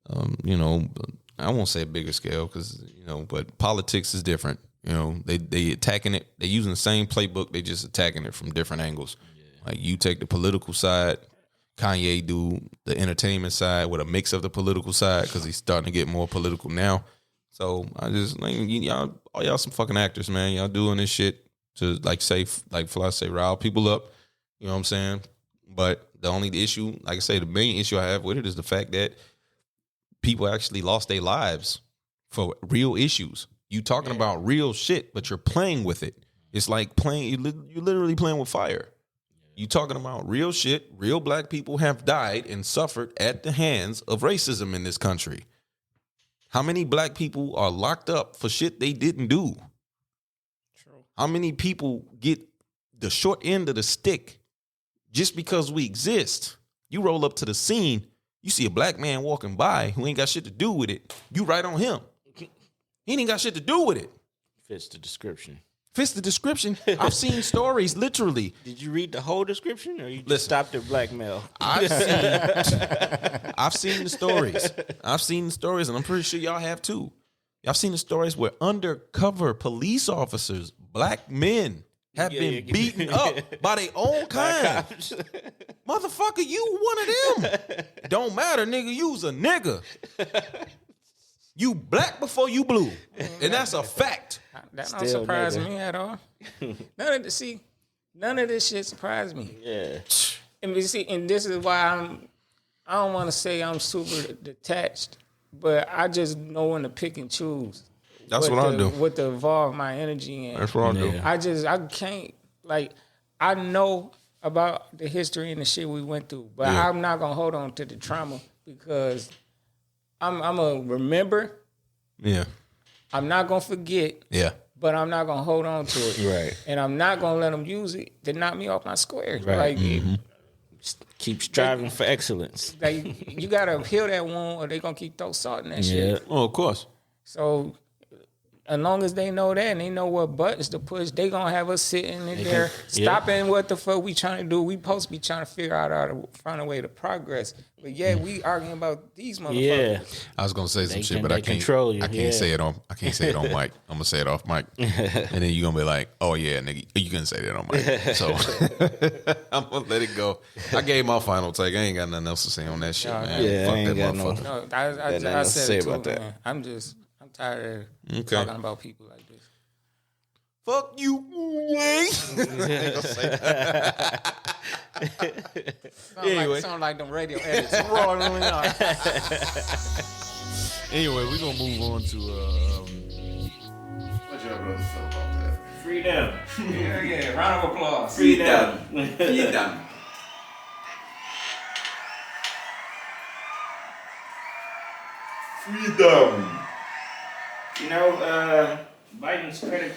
I won't say a bigger scale, because, but politics is different. They attacking it. They using the same playbook. They just attacking it from different angles. Yeah. Like, you take the political side, Kanye do the entertainment side with a mix of the political side, because he's starting to get more political now. So I just y'all, all y'all some fucking actors, man. Y'all doing this shit to like Fly say, rile people up. You know what I'm saying? But the only issue, like I say, the main issue I have with it is the fact that people actually lost their lives for real issues. You talking about real shit, but you're playing with it. It's like you're literally playing with fire. You talking about real shit. Real black people have died and suffered at the hands of racism in this country. How many black people are locked up for shit they didn't do? True. How many people get the short end of the stick just because we exist? You roll up to the scene, you see a black man walking by who ain't got shit to do with it. You right on him. He ain't got shit to do with it. Fits the description. I've seen stories, literally. Did you read the whole description, or you just stopped at blackmail? I've seen the stories. And I'm pretty sure y'all have too. Y'all seen the stories where undercover police officers, black men, have been beaten up by their own kind. Motherfucker, you one of them. Don't matter, nigga. You's a nigga. You black before you blue, and that's a fact. That don't surprise me at all. None of this shit surprised me. Yeah. And this is why I don't want to say I'm super detached, but I just know when to pick and choose. That's what I do. What to involve my energy in. That's what I do. I can't, I know about the history and the shit we went through, but I'm not going to hold on to the trauma because I'm going to remember. Yeah. I'm not going to forget. Yeah. But I'm not going to hold on to it. Right. And I'm not going to let them use it to knock me off my square. Right. Keep striving for excellence. You got to heal that wound or they going to keep throwing salt in that shit. Oh, of course. So as long as they know that and they know what buttons to push, they going to have us sitting in there stopping what the fuck we trying to do. We supposed to be trying to figure out how to find a way to progress. But we arguing about these motherfuckers. Yeah. I was gonna say some shit, but I can't control you. I can't say it on mic. I'm gonna say it off mic. And then you're gonna be like, oh yeah, nigga, you can say that on mic. So I'm gonna let it go. I gave my final take. I ain't got nothing else to say on that shit, man. Yeah, fuck I ain't that got motherfucker. No, I said it too, about man. I'm tired of talking about people like this. Fuck you, yay. Sound like them radio edits. Anyway, we're gonna move on to what y'all brothers feel about that? Freedom. Yeah. Round of applause. Freedom. Freedom. Freedom. You know, Biden's credit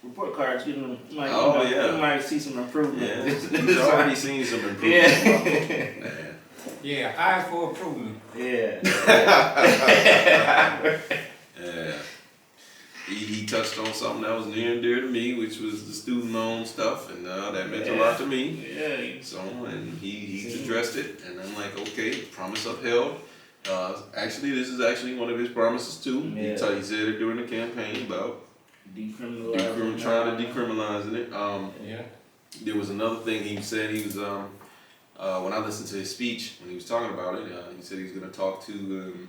report cards, you might see some improvement. Yeah, he's already seen some improvement. Yeah, eyes for improvement. Yeah. Yeah. He touched on something that was near and dear to me, which was the student loan stuff, and that meant a lot to me. Yeah. So, and he's addressed it, and I'm like, okay, promise upheld. Actually, this is actually one of his promises too. Yeah. He said it during the campaign about trying to decriminalizing it. There was another thing he said. He was when I listened to his speech when he was talking about it, he said he was going to talk to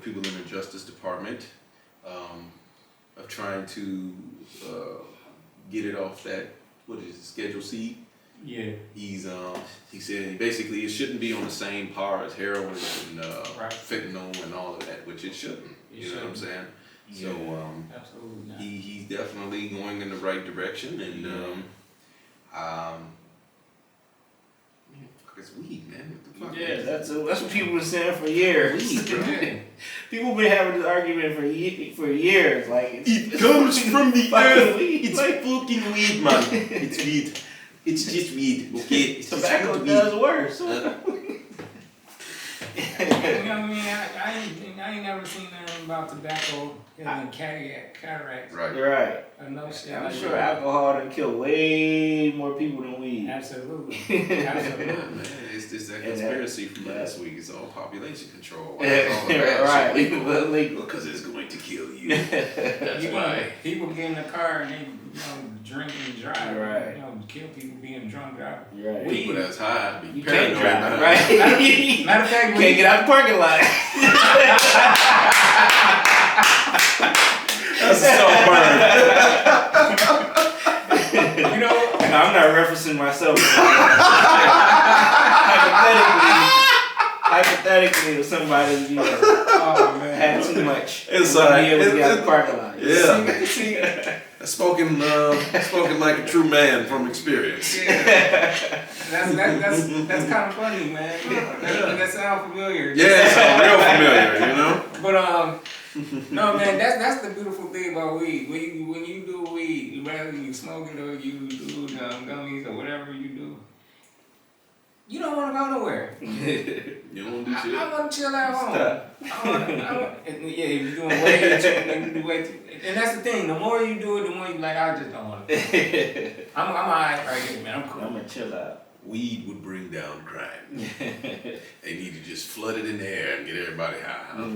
people in the Justice Department of trying to get it off that Schedule C. Yeah. He said basically it shouldn't be on the same par as heroin and fentanyl and all of that, which it shouldn't. You know what I'm saying? Yeah. So absolutely not. he's definitely going in the right direction, and it's weed, man. What the fuck? Yeah, that's what people were saying for years. Weed, bro. People been having this argument for years. Like it comes from the earth. Weed. It's fucking weed, man. It's weed. It's just weed. Okay, it's tobacco just does worse. I ain't never seen nothing about tobacco and cataracts. Right. I'm sure alcohol done kill way more people than weed. Absolutely. It's just that conspiracy from last week. It's all population control. Right. Because it's going to kill you. That's why. People get in the car and they drink and drive. Right. You know, kill people being drunk out. Right. People that's high be You can't paranoid. drive, right? Matter of fact, You can't get out the parking lot. That's so burned. You know, I'm not referencing myself. Hypothetically, if somebody had too much, It's be able to get out the parking lot. Yeah. see, Spoken like a true man from experience. that's kind of funny, man. That sounds familiar. Yeah, it sounds real familiar, you know? But no, man, that's the beautiful thing about weed. When you do weed, whether you smoking or you do gummies or whatever you do, you don't want to go nowhere. You don't want to do shit. I want to chill at home. Yeah, if you're doing way too, and that's the thing. The more you do it, the more you like. I just don't want to. I'm alright right here, man. I'm cool. I'm gonna chill out. Weed would bring down crime. They need to just flood it in the air and get everybody high. Huh?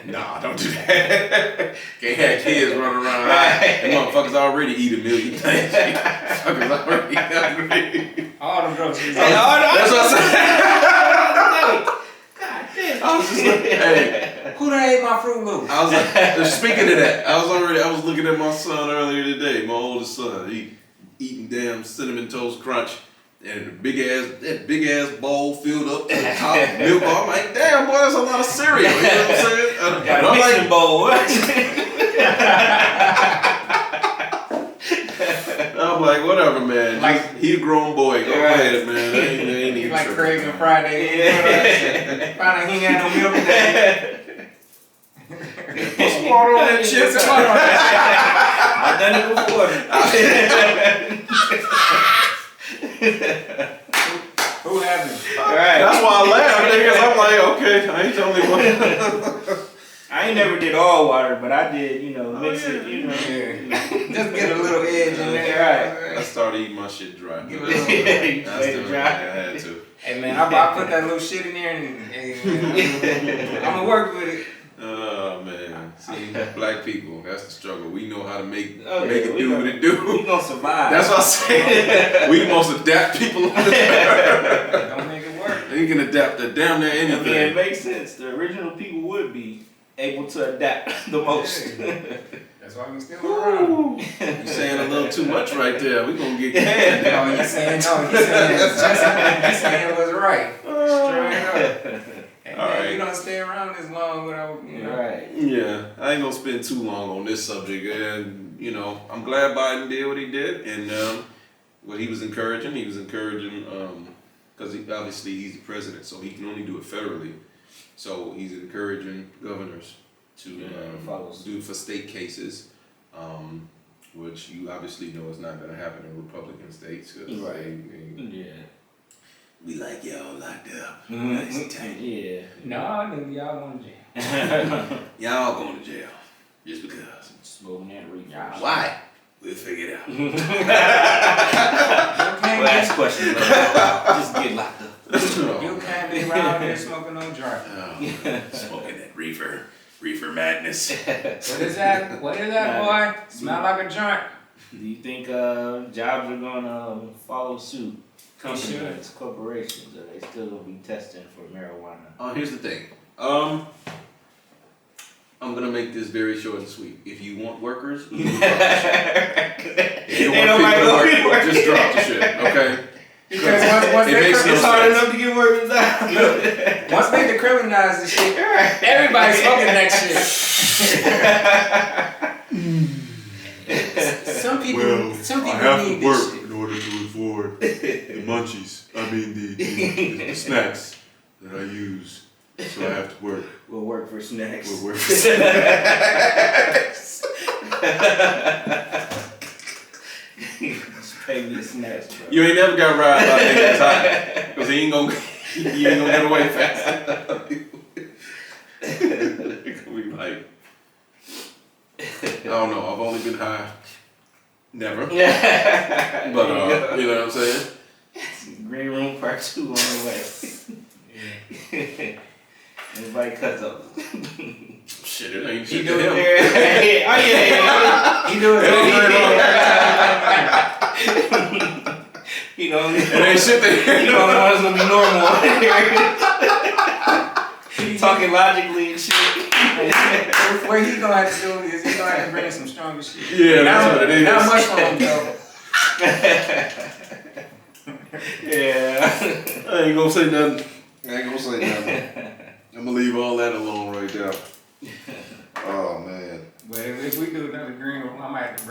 Nah, don't do that. Can't have kids running around high. Them motherfuckers already eat a million things. Motherfuckers already hungry. All them groceries. That's what I'm saying. I was just like, hey. Who done ate my Fruit Loops? I was like, speaking of that, I was looking at my son earlier today, my oldest son. He eating damn Cinnamon Toast Crunch. And the big ass bowl filled up to the top of milk. I'm like, damn boy, that's a lot of cereal. You know what I'm saying? Got a mixing bowl. I'm like, whatever, man. Like, he a grown boy. Go ahead, man. I ain't He's like Craig and Friday. Yeah. Friday, he ain't got no milk today. Put some water on that shit. I've done it before. Who hasn't? Right. That's why I laugh, because I'm like, okay, I ain't the only one. I ain't never did all water, but I did, mix it, Just get a little edge in there. Right. I started eating my shit dry. Give it a little bit. I had to. Hey man, I put that little shit in there and I'm gonna work with it. Oh man, see, black people, that's the struggle. We know how to make it do what it We do. gonna survive. That's what I said. We the most adapt people on this earth. Don't make it work. You can adapt to damn near anything. I mean, it makes sense. The original people would be able to adapt the most. That's why we still around. You saying a little too much right there. We gonna get canned. He's saying it was right. Straight up. All right. You don't stay around this long without, Right. Yeah, I ain't gonna spend too long on this subject, and I'm glad Biden did what he did, and what he was encouraging because obviously he's the president, so he can only do it federally. So he's encouraging governors to do for state cases, which you obviously know is not going to happen in Republican states. We like y'all locked up. Nice and tight. Yeah. No, nigga, y'all going to jail. Y'all going to jail. Just because. Smoking that reefer. Why? We'll figure it out. Last question. Just get locked up. You can't be around here smoking no dry. Smoking that reefer madness. What is that, boy? Smell like a joint. Do you think jobs are gonna follow suit? Companies, corporations, are they still gonna be testing for marijuana? Here's the thing. I'm gonna make this very short and sweet. If you want workers, you drop the shit. If you want people to work, just drop the shit, okay? Because once it's hard enough to get workers out. Once they decriminalize the shit, everybody's smoking that shit. Some people I have need to work this shit in order to afford the munchies. I mean the snacks that I use. So I have to work. We'll work for snacks. We'll work for snacks. Just pay me the snacks, bro. You ain't never got ride by niggas high. Because you ain't gonna get away fast. It's gonna be like, I don't know, I've only been high. Never. But, you know what I'm saying? Green Room Part 2 on the way. Everybody cuts up. Shit, it ain't He shit do to it him. there. He do it over and over. You know, it ain't shit to him. You know, it's gonna be normal. Talking logically and shit. What he gonna have to do is he gonna have to bring some stronger shit. Yeah, that's what it is. Not much for him though. Yeah. I ain't gonna say nothing. I'm gonna leave all that alone right there. Oh man. But if we do another green room, I might have to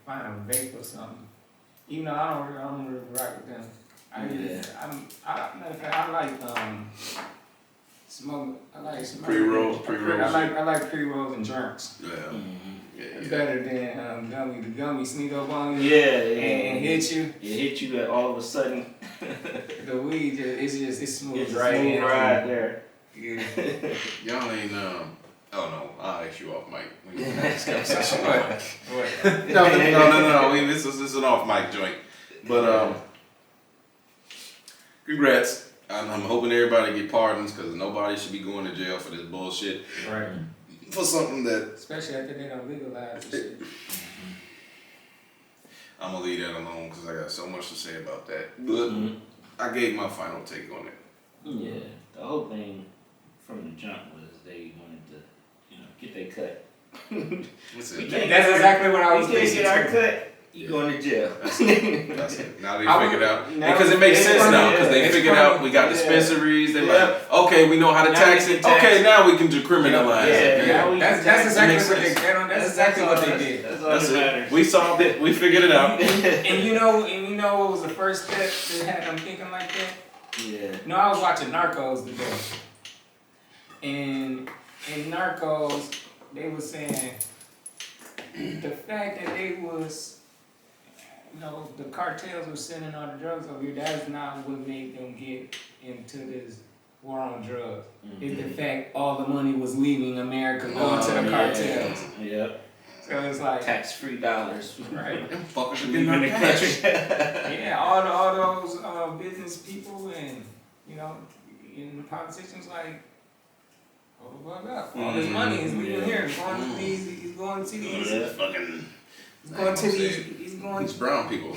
find a vape or something. Even though I don't really rock with them. I like smoke. I like smoke. Pre-rolls. I like pre-rolls and joints. Yeah. It's better than the gummy sneak up on you. And hit you. It hit you that all of a sudden. The weed, it's smooth. It's right there. Yeah. Y'all ain't oh no, I'll ask you off mic. We can What? No. This is an off mic joint. But congrats. I'm hoping everybody get pardons because nobody should be going to jail for this bullshit. Right. For something that, especially after they don't legalize this shit. I'm gonna leave that alone because I got so much to say about that. But I gave my final take on it. Yeah, the whole thing from the jump was they wanted to, get their cut. That's exactly what I was thinking. You can't get our cut, you going to jail. That's it. Now they figured out. Because it makes sense now. Because they figured out we got dispensaries. They're like, okay, we know how to tax it. Okay, now we can decriminalize it. That's exactly what they did. That's exactly what they did. That's it. We solved it. We figured it out. And you know what was the first step that had them thinking like that? Yeah. No, I was watching Narcos today. And in Narcos, they were saying the fact that they was, the cartels were sending all the drugs over here, that's not what made them get into this war on drugs. It's the fact all the money was leaving America going to the cartels. Yep. So it's like tax-free dollars. Right. Them fuckers are Leaving getting the our country. Yeah, all those business people and, and the politicians like, hold the fuck up. All this money is leaving here. He's going to these brown people.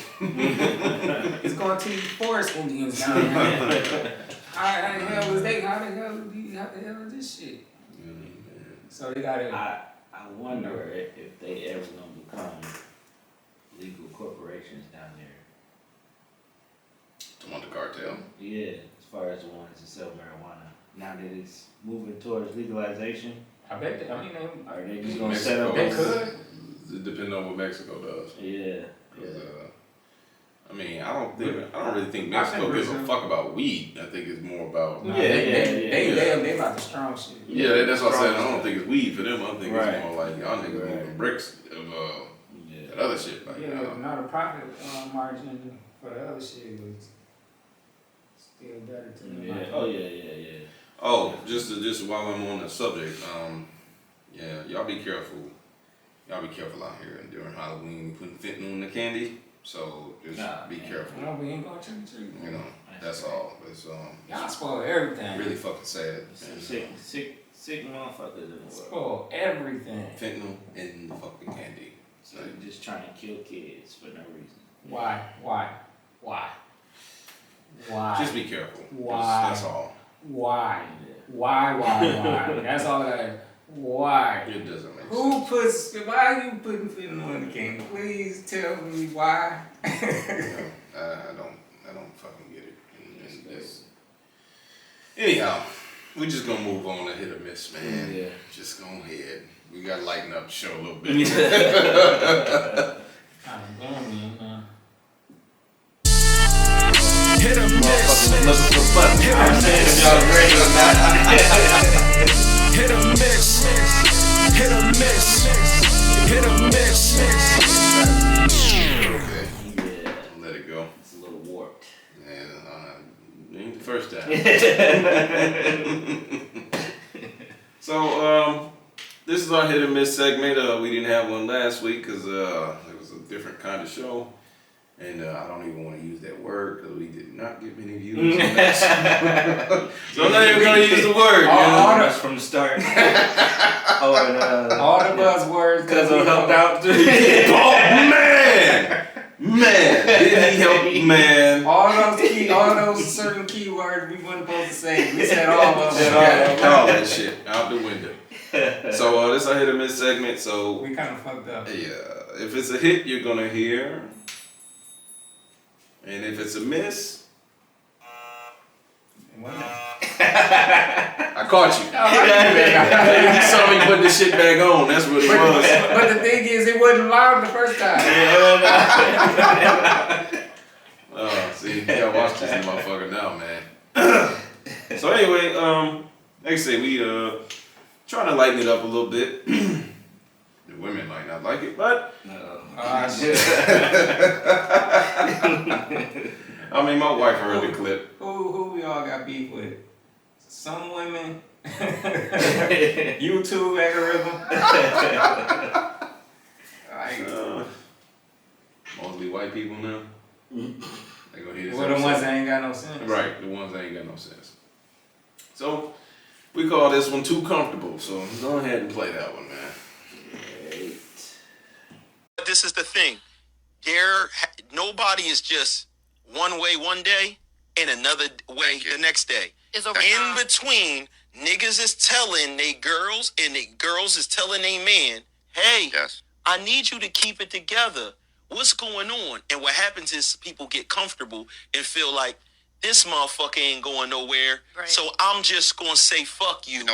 He's going to these forest Indians down there. How the hell is this shit? So they got it. I wonder if they ever gonna become legal corporations down there. To want the cartel? Yeah, as far as the ones that sell marijuana. Now that it's moving towards legalization. I bet they, are they just gonna set up? They could. It depends on what Mexico does. Yeah. I don't really think Mexico gives a fuck about weed. I think it's more about they about the strong shit. Yeah, that's what I said. I don't think it's weed for them. I think it's more like y'all niggas moving bricks of that other shit. Like, not a profit margin for the other shit was still better to them. Yeah. Oh yeah. Oh, just while I'm on the subject, y'all be careful. Y'all be careful out here and during Halloween putting fentanyl in the candy. So just be careful. No, we ain't going to trick. That's all. It's y'all spoil everything. Really fucking sad. Sick motherfuckers in the world. Spoil everything. Fentanyl in the fucking candy. So you're just trying to kill kids for no reason. Why? Just be careful. Why? That's all. Why? That's all that. Why? It doesn't make sense. Why are you putting fentanyl in the candy? Please tell me why. I don't fucking get it. Anyhow, we just gonna move on to hit or miss, man. Yeah. Just go ahead. We gotta lighten up the show a little bit. Hit or miss. Looking for fun. Hit or miss. Hit or miss. Hit or miss. Okay. Let it go. It's a little warped. Yeah, ain't the first time. So, this is our hit or miss segment. We didn't have one last week because it was a different kind of show. And I don't even want to use that word because we did not get many views on that. So I'm not even going to use the word. All That's from the start. all the buzzwords. Because I helped out. Oh, man, did he help, man? All those certain keywords we weren't supposed to say. We said all of them. All that shit out the window. So this a hit or miss segment. So we kind of fucked up. Yeah, if it's a hit, you're gonna hear, and if it's a miss, I caught you. You saw me putting this shit back on. That's what it was. But the thing is, it wasn't loud the first time. See, you gotta watch this motherfucker now, man. So anyway, like I say, we trying to lighten it up a little bit. The women might not like it, but shit. I mean, my wife heard the clip. Who we all got beef with? Some women. YouTube algorithm. Mostly white people now. They gonna hear this. Well, the ones that ain't got no sense. Right, the ones that ain't got no sense. So we call this one Too Comfortable. So go ahead and play that one, man. This is the thing. Nobody is just one way one day and another way the next day. In between, niggas is telling they girls and they girls is telling they man, hey, I need you to keep it together. What's going on? And what happens is people get comfortable and feel like this motherfucker ain't going nowhere. Right. So I'm just going to say fuck you.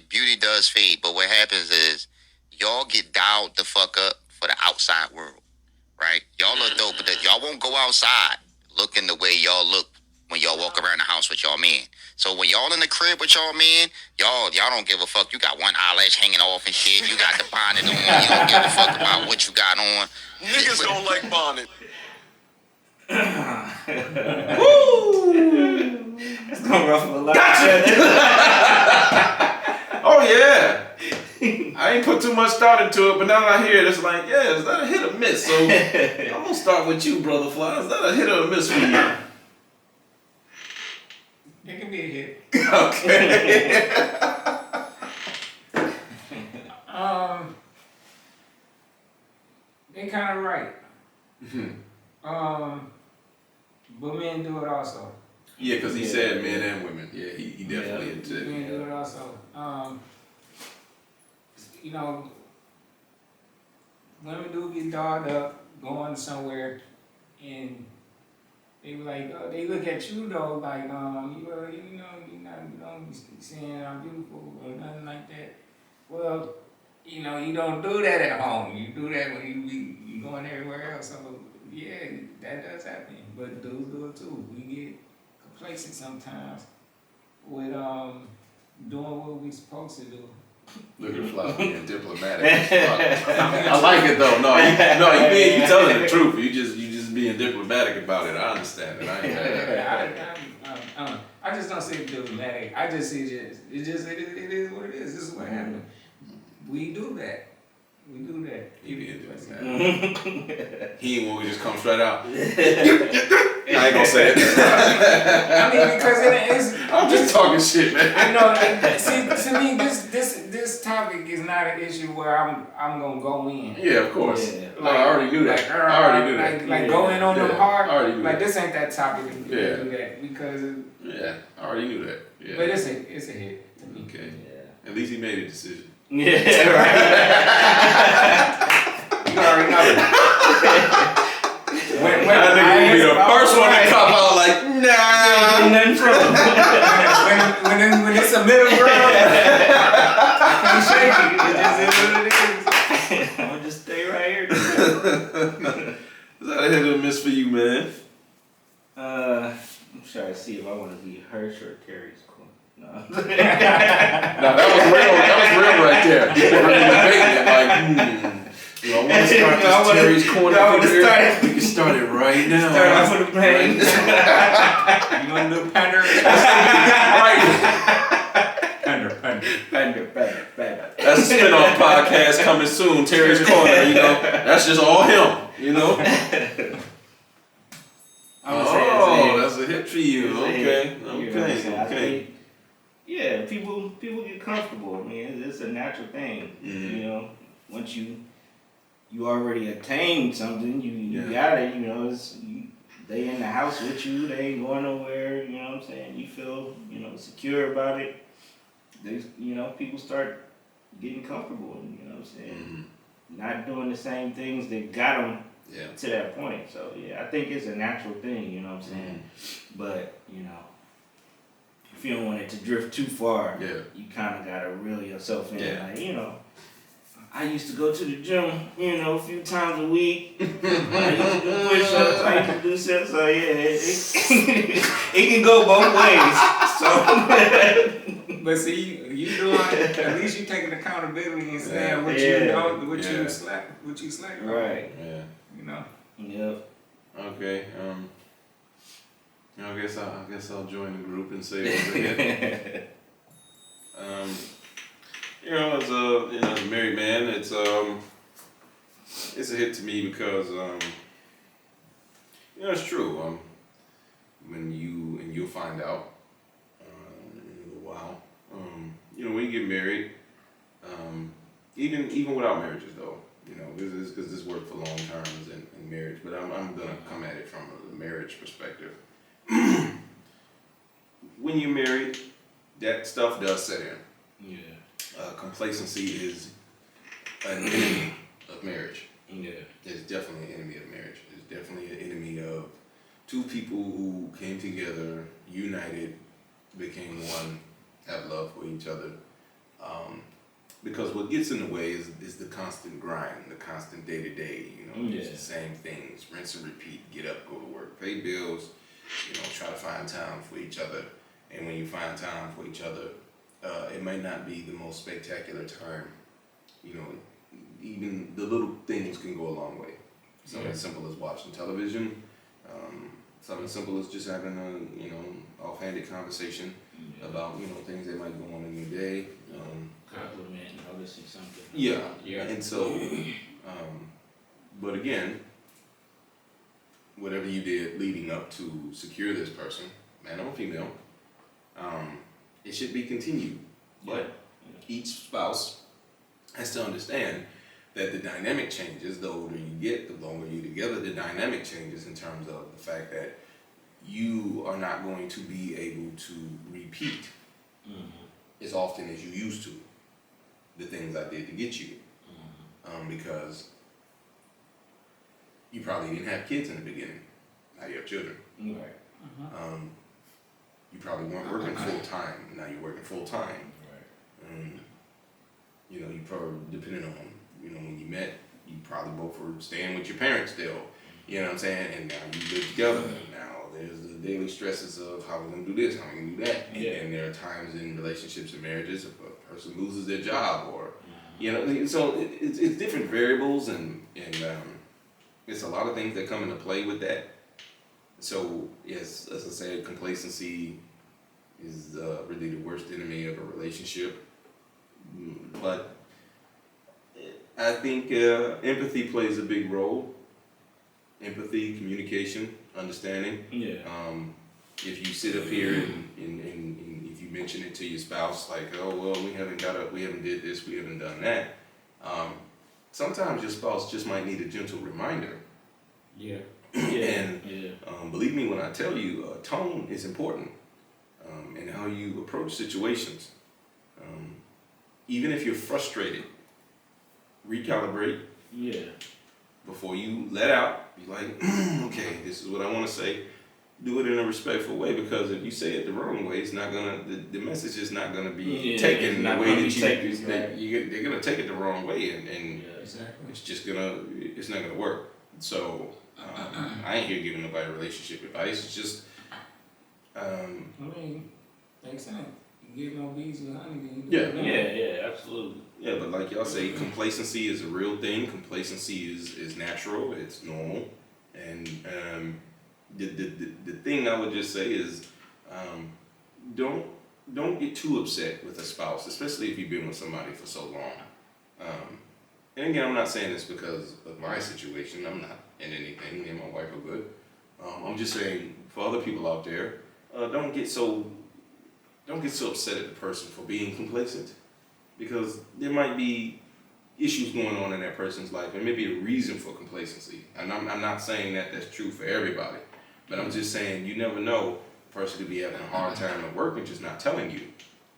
Beauty does fade, but what happens is y'all get dialed the fuck up for the outside world, right? Y'all look dope, but y'all won't go outside looking the way y'all look when y'all walk around the house with y'all man. So when y'all in the crib with y'all man, y'all don't give a fuck. You got one eyelash hanging off and shit. You got the bonnet on. You don't give a fuck about what you got on. Niggas don't like bonnet. Woo! It's gonna ruffle a lot. Gotcha! Oh yeah. I ain't put too much thought into it, but now that I hear it, it's like, yeah, is that a hit or miss? So I'm gonna start with you, Brother Fly. Is that a hit or a miss for you? It can be a hit. Okay. They kind of right. But men do it also. Yeah, because he said men and women. Yeah, he definitely into it. Men do it also. You know, women do get dogged up going somewhere, and they be like, they look at you though, like, you don't be saying I'm beautiful or nothing like that. Well, you know, you don't do that at home. You do that when you going everywhere else. So yeah, that does happen. But dudes do it too. We get complacent sometimes with doing what we supposed to do. Look at Fly being diplomatic. I like it though. You telling the truth. You just being diplomatic about it. I understand it. I just don't see it diplomatic. I just see it is what it is. This is what happened. We do that. We do that. He being diplomatic. He ain't want to just come straight out. I ain't gonna say it. I mean, because it is. I'm just talking shit, man. I know. See, to me, this topic is not an issue where I'm gonna go in. Yeah, of course. Yeah. Like, I already knew that. I already knew that. Like go in on them hard. I already knew like that. this ain't that topic to do that because. I already knew that. Yeah. But it's a hit to me. Okay. Yeah. At least he made a decision. Yeah, right. You already know. When I think you'll be the first one to come out like, nah. Nothing from when it's a middle ground, I can't shake it. It just is what it is. I'm gonna just stay right here. Is that a hit or miss for you, man? I'm trying to see if I want to be Hirsch or Terry's cool. No. No, that was real. That was real right there. People really debating it, like, I want to start this Terry's corner over here. We can start it right now. Start off with a bang. You want to do Pender? Right. Pender. That's a spin-off podcast coming soon. Terry's corner. That's just all him. Okay. Okay. You know what I'm saying? I think, yeah, people get comfortable. I mean, it's a natural thing. You know, once you already attained something, you got it. You know, they in the house with you. They ain't going nowhere. You know what I'm saying? You feel secure about it. People start getting comfortable. You know what I'm saying? Not doing the same things that got them to that point. So yeah, I think it's a natural thing. You know what I'm saying? But if you don't want it to drift too far, you kind of gotta reel yourself in. Like, I used to go to the gym, a few times a week. I used to do push-ups. I used to do sets. So yeah, it can go both ways. So, but see, you doing at least you taking accountability and saying what you know, what you slack. Right. Yeah. Yep. Okay. I guess I'll join the group and say it again. As a married man, it's a hit to me because it's true. When you'll find out in a little while. When you get married, even without marriages though, because this worked for long terms in marriage. But I'm gonna come at it from a marriage perspective. When you're married, that stuff does set in. Complacency is an enemy of marriage. It's definitely an enemy of marriage. It's definitely an enemy of two people who came together, united, became one, have love for each other. Because what gets in the way is the constant grind, the constant day-to-day, it's the same things, rinse and repeat, get up, go to work, pay bills, try to find time for each other. And when you find time for each other, it might not be the most spectacular time. Even the little things can go a long way. Something as simple as watching television. Something as simple as just having a offhanded conversation about things that might go on in your day. Compliment, noticing something. Yeah. And so, but again, whatever you did leading up to secure this person, man or female, it should be continued. But each spouse has to understand that the dynamic changes. The older you get, the longer you're together, the dynamic changes in terms of the fact that you are not going to be able to repeat as often as you used to the things I did to get you. Because you probably didn't have kids in the beginning. Now you have children. Right. You probably weren't working full time. Now you're working full time. Right. You probably, depending on, when you met, you probably both were staying with your parents still. You know what I'm saying? And now you live together. Now there's the daily stresses of how we're going to do this, how we're going to do that. And there are times in relationships and marriages if a person loses their job or, so it's different variables and it's a lot of things that come into play with that. So, yes, as I said, complacency is really the worst enemy of a relationship. But I think empathy plays a big role. Empathy, communication, understanding. If you sit up here and if you mention it to your spouse, like, oh, well, we haven't did this, we haven't done that. Sometimes your spouse just might need a gentle reminder. Believe me when I tell you, tone is important in how you approach situations. Even if you're frustrated, recalibrate. Before you let out, be like, okay, this is what I want to say. Do it in a respectful way, because if you say it the wrong way, it's not gonna. The message is not gonna be taken the way that they're gonna take it the wrong way, and it's just it's not gonna work. So I ain't here giving nobody relationship advice. It's just, makes sense. You get no bees with honey. Yeah, absolutely. Yeah, but like y'all say, complacency is a real thing. Complacency is natural. It's normal, and the thing I would just say is, don't get too upset with a spouse, especially if you've been with somebody for so long. And again, I'm not saying this because of my situation. I'm not in anything. Me and my wife are good. I'm just saying for other people out there, don't get so upset at the person for being complacent, because there might be issues going on in that person's life, and maybe a reason for complacency. And I'm not saying that that's true for everybody, but I'm just saying you never know. A person could be having a hard time at work and just not telling you.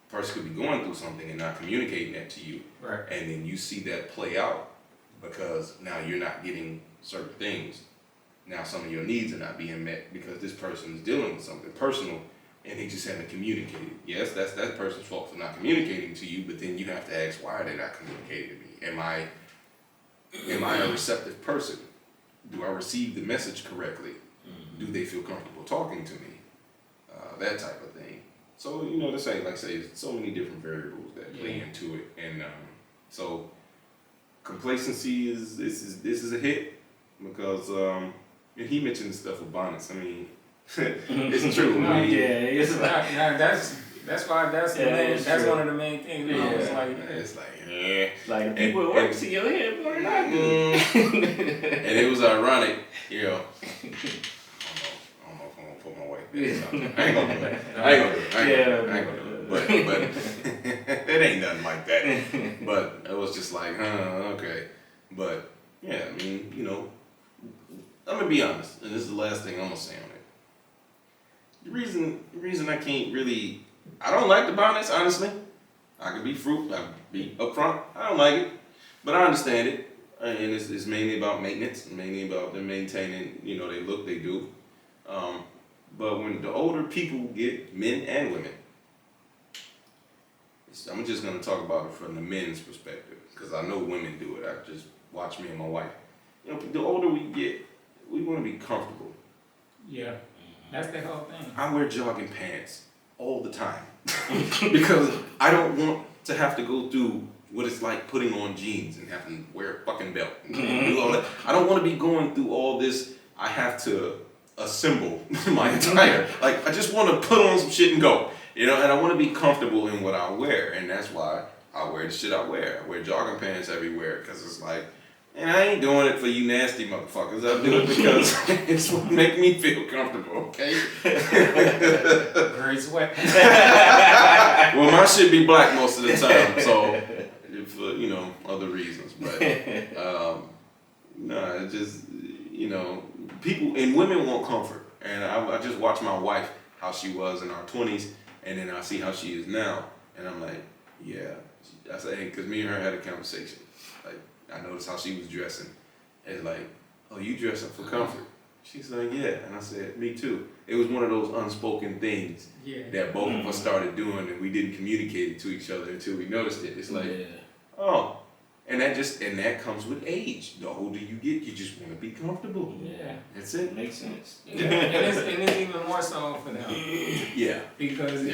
A person could be going through something and not communicating that to you. Right. And then you see that play out because now you're not getting certain things. Now some of your needs are not being met because this person is dealing with something personal and they just haven't communicated. Yes, that's that person's fault for not communicating to you, but then you have to ask, why are they not communicating to me? Am I a receptive person? Do I receive the message correctly? Do they feel comfortable talking to me? That type of thing. So, to say, so many different variables that play into it. And so complacency is a hit because and he mentioned stuff with bonnets. I mean, it's true. It's that's why that's one of the main things. It's like people at work see your head more than I do. And it was ironic, I don't know if I'm gonna put my wife in something. I ain't gonna do it. But it ain't nothing like that. But it was just like, okay. But yeah, I mean, I'm gonna be honest, and this is the last thing I'm gonna say on it. The reason I can't really, I don't like the bonnets, honestly. I can be upfront. I don't like it, but I understand it, and it's mainly about maintenance, mainly about them maintaining, they look, they do. But when the older people get, men and women, I'm just gonna talk about it from the men's perspective, because I know women do it. I just watch me and my wife. The older we get, we want to be comfortable. Yeah, that's the whole thing. I wear jogging pants all the time because I don't want to have to go through what it's like putting on jeans and having to wear a fucking belt and do all that. I don't want to be going through all this. I have to assemble my entire, I just want to put on some shit and go, and I want to be comfortable in what I wear, and that's why I wear the shit I wear. I wear jogging pants everywhere because it's like, and I ain't doing it for you nasty motherfuckers. I do it because it's what make me feel comfortable, okay? Great sweat. Well, my shit be black most of the time, so for other reasons. But no, it's just people and women want comfort, and I just watch my wife how she was in our 20s, and then I see how she is now, and I'm like, yeah. I say, because me and her had a conversation. I noticed how she was dressing. It's like, oh, you dressing for comfort? She's like, yeah. And I said, me too. It was one of those unspoken things that both of us started doing, and we didn't communicate it to each other until we noticed it. It's like, oh. And that comes with age. The older you get, you just want to be comfortable. Yeah. That's it. Makes sense. Yeah. and it's even more so for them. Yeah. Because,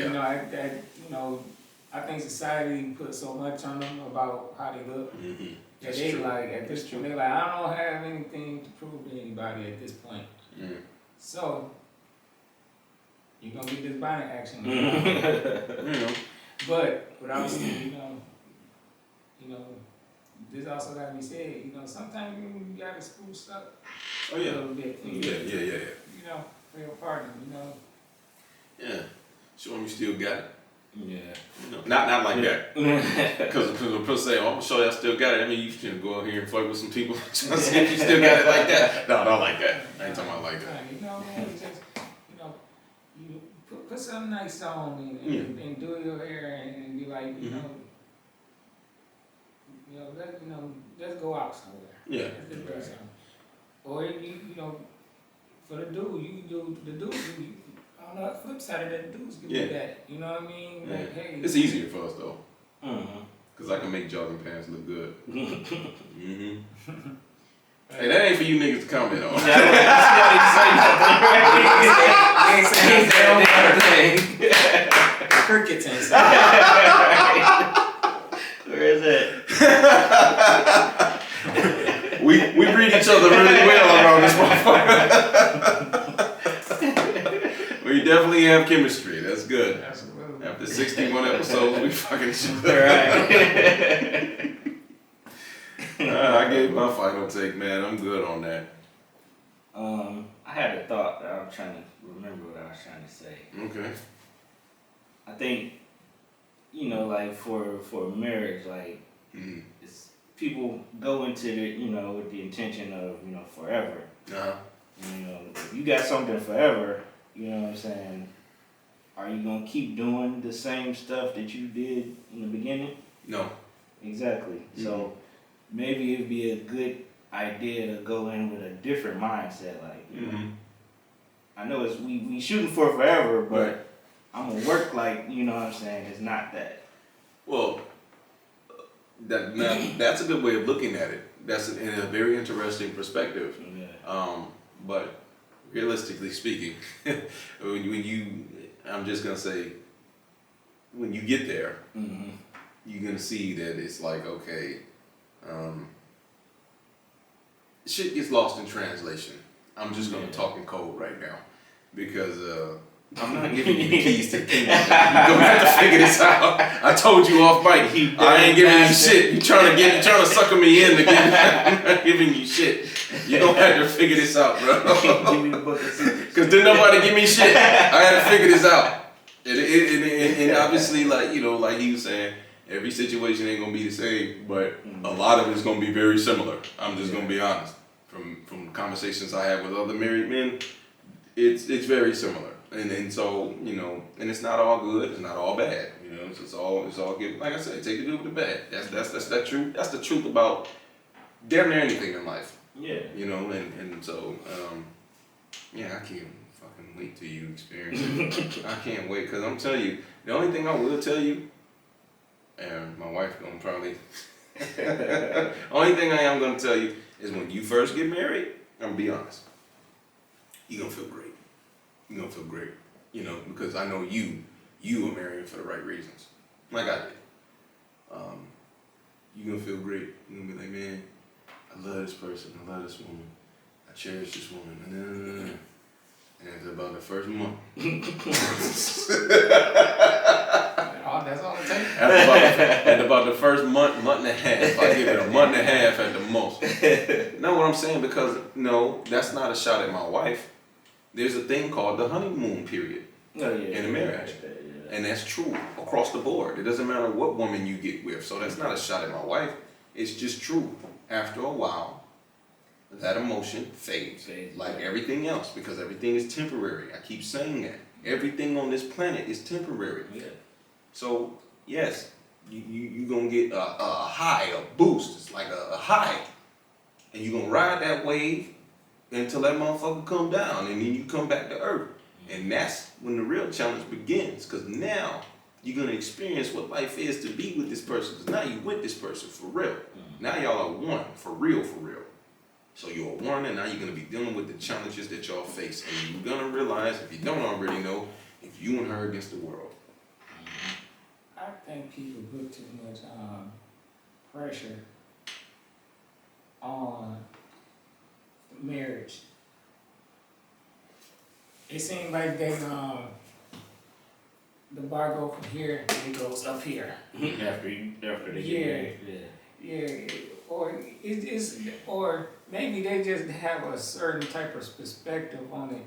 I think society puts so much on them about how they look. Mm-hmm. That they at this point, they're like, I don't have anything to prove to anybody at this point. Mm. So, you're going to get this bonnet action. But I was saying, this also got to be said, sometimes you got to spruce up a little bit. Yeah. For your partner, Yeah. Show them you still got it. Yeah. Not like that. Because people say, I'm going to show you I still got it. I mean, you can go out here and flirt with some people. See if you still got it like that. No, not like that. I ain't talking about like that. You put something nice on and do your hair and be like, let's go out somewhere. Yeah. Let's do something. Or for the dude, you can do the dude. On the flip side of that, dudes can do that. You know what I mean? Like, hey, it's easier for us though, because I can make jogging pants look good. Hey, that ain't for you niggas to comment on. Crickets inside. Where is it? We read each other really well around this motherfucker. We definitely have chemistry. That's good. Absolutely. After 61 episodes, we fucking each other. Right. I gave my final take, man. I'm good on that. I had a thought that I'm trying to remember what I was trying to say. Okay. I think, you know, like for marriage, like it's, people go into it, you know, with the intention of, you know, forever. Uh-huh. And, you know, if you got something forever, you know what I'm saying, are you gonna keep doing the same stuff that you did in the beginning? No. Exactly. So maybe it'd be a good idea to go in with a different mindset. Like, you know, I know it's we shooting for forever, but I'm gonna work like, you know what I'm saying, it's not that. Well, that's a good way of looking at it. That's in a very interesting perspective. Yeah. But realistically speaking, when you, I'm just gonna say, when you get there, you're gonna see that it's like, okay, shit gets lost in translation. I'm just gonna talk in code right now because I'm not giving you the keys to the kingdom. You're gonna have to figure this out. I told you off mic. I ain't giving you shit. You trying to sucker me in to get. I'm not giving you shit. You gonna have to figure this out, bro. Give me the book of secrets. Cause didn't nobody give me shit. I had to figure this out. And obviously, like, you know, like he was saying, every situation ain't gonna be the same, but a lot of it's gonna be very similar. I'm just gonna be honest. From conversations I have with other married men, it's very similar. And so, you know, and it's not all good, it's not all bad. You know, it's all good. Like I said, take the good with the bad. That's that truth. That's the truth about damn near anything in life. Yeah. You know, and so yeah, I can't fucking wait till you experience it. I can't wait, because I'm telling you, the only thing I will tell you, and my wife gonna probably only thing I am gonna tell you is when you first get married, I'm gonna be honest, you're gonna feel great. You're gonna feel great. You know, because I know you are married for the right reasons. Like I did. You're gonna feel great. You're gonna be like, man, I love this person, I love this woman, I cherish this woman. And it's about the first month. That's all it takes. At about the first month and a half. I give it a month and a half at the most. Know what I'm saying? Because no, that's not a shot at my wife. There's a thing called the honeymoon period in a marriage. And that's true across the board. It doesn't matter what woman you get with. So that's not a shot at my wife. It's just true. After a while, that emotion fades like everything else, because everything is temporary. I keep saying that. Everything on this planet is temporary. Yeah. So, yes, you're going to get a high, a boost. It's like a high. And you're going to ride that wave until that motherfucker come down, and then you come back to earth. And that's when the real challenge begins, because now you're going to experience what life is to be with this person. Because now you with this person for real. Now y'all are one, for real, for real. So you're one, and now you're going to be dealing with the challenges that y'all face. And you're going to realize, if you don't already know, if you and her against the world. I think people put too much pressure on marriage. It seems like they the bar go from here and it goes up here. After they get married. Yeah. Or maybe they just have a certain type of perspective on it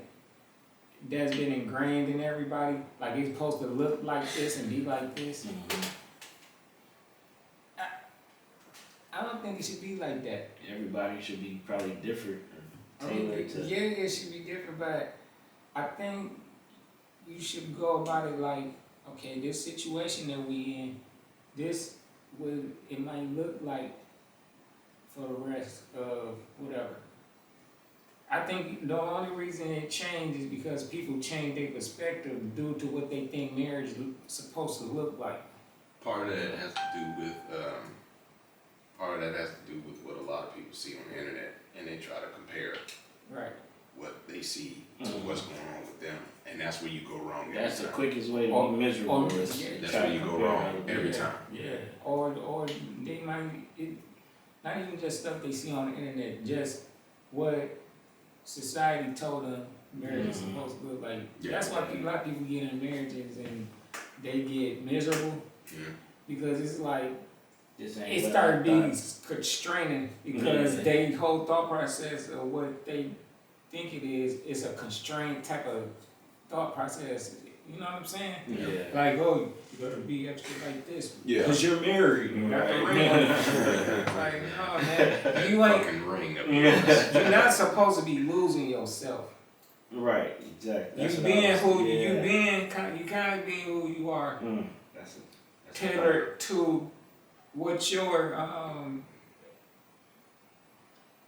that's been ingrained in everybody. Like it's supposed to look like this and be like this. I don't think it should be like that. Everybody should be probably different. Tailored to. Yeah, it should be different, but I think you should go about it like, okay, this situation that we in, this would, it might look like for the rest of whatever. I think the only reason it changed is because people change their perspective due to what they think marriage is supposed to look like. Part of that has to do with what a lot of people see on the internet, and they try to compare what they see to what's going on with them, and that's where you go wrong. That's the quickest way to be miserable. That's where you go wrong every time. Yeah. Or they might not even just stuff they see on the internet, just what society told them marriage is supposed to look like. Yeah. That's why a lot of people get in marriages and they get miserable because it's like it started being constraining because they whole thought process of what they think it is. It's a constrained type of thought process. You know what I'm saying? Yeah. Like, oh, you gotta be extra like this. Yeah. Because you're married. You got the ring on. Like, no, man. You ain't. Fucking ring. You're not supposed to be losing yourself. Right. Exactly. You being who you being. You kind of being who you are. That's tailored to what your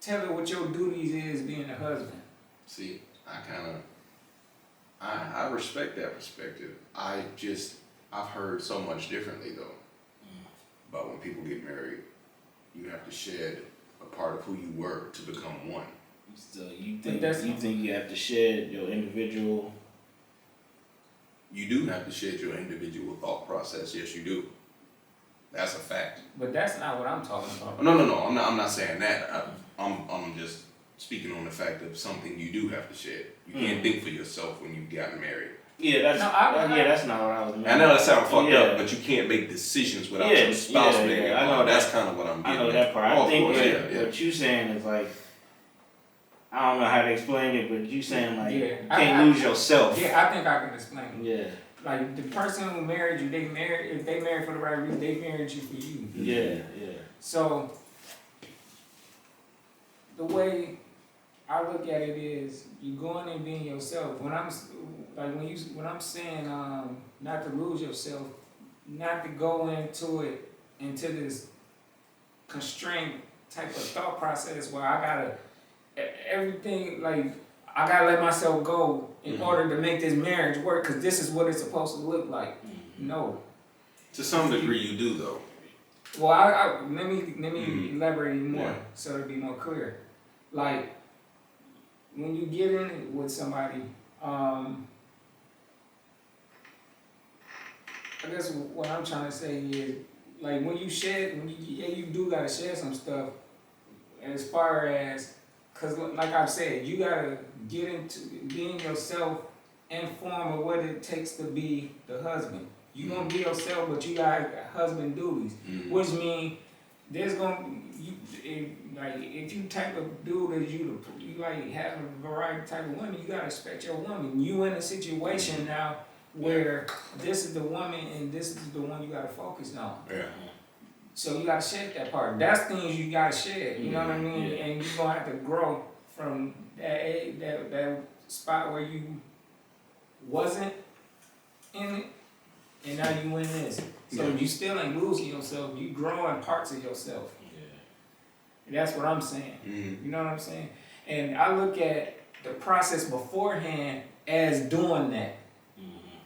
tailored what your duties is being a husband. See, I respect that perspective. I've heard so much differently though. About when people get married, you have to shed a part of who you were to become one. So you think you have to shed your individual? You do have to shed your individual thought process. Yes, you do. That's a fact. But that's not what I'm talking about. No. I'm not saying that. I'm just speaking on the fact of something you do have to shed. You can't think for yourself when you've gotten married. Yeah, that's that's not what I was. I know that sounds fucked up, but you can't make decisions without your spouse making it. I know that's kind of what I'm getting. I know that part. I think what you saying is like, I don't know how to explain it, but you saying like you can't lose yourself. Yeah, I think I can explain it. Yeah. Like the person who married you, if they married for the right reason, they married you for you. Yeah. So the way I look at it is you going and being yourself. When I'm saying not to lose yourself, not to go into this constraint type of thought process where I gotta everything like I gotta let myself go in order to make this marriage work because this is what it's supposed to look like. No. To some degree, you do though. Well, let me elaborate more so it'll be more clear. Like when you get in it with somebody, I guess what I'm trying to say is like when you do gotta share some stuff as far as. Because like I've said, you got to get into being yourself informed of what it takes to be the husband. You're going to be yourself, but you got husband duties. Which means there's going to, if you type of dude that you like have a variety type of women, you got to respect your woman. You in a situation now where this is the woman and this is the one you got to focus on. Yeah. So you gotta shed that part. That's things you gotta shed. You know what I mean? Yeah. And you're gonna have to grow from that spot where you wasn't in it, and now you in this. So you still ain't losing yourself. You growing parts of yourself. Yeah. That's what I'm saying. You know what I'm saying? And I look at the process beforehand as doing that.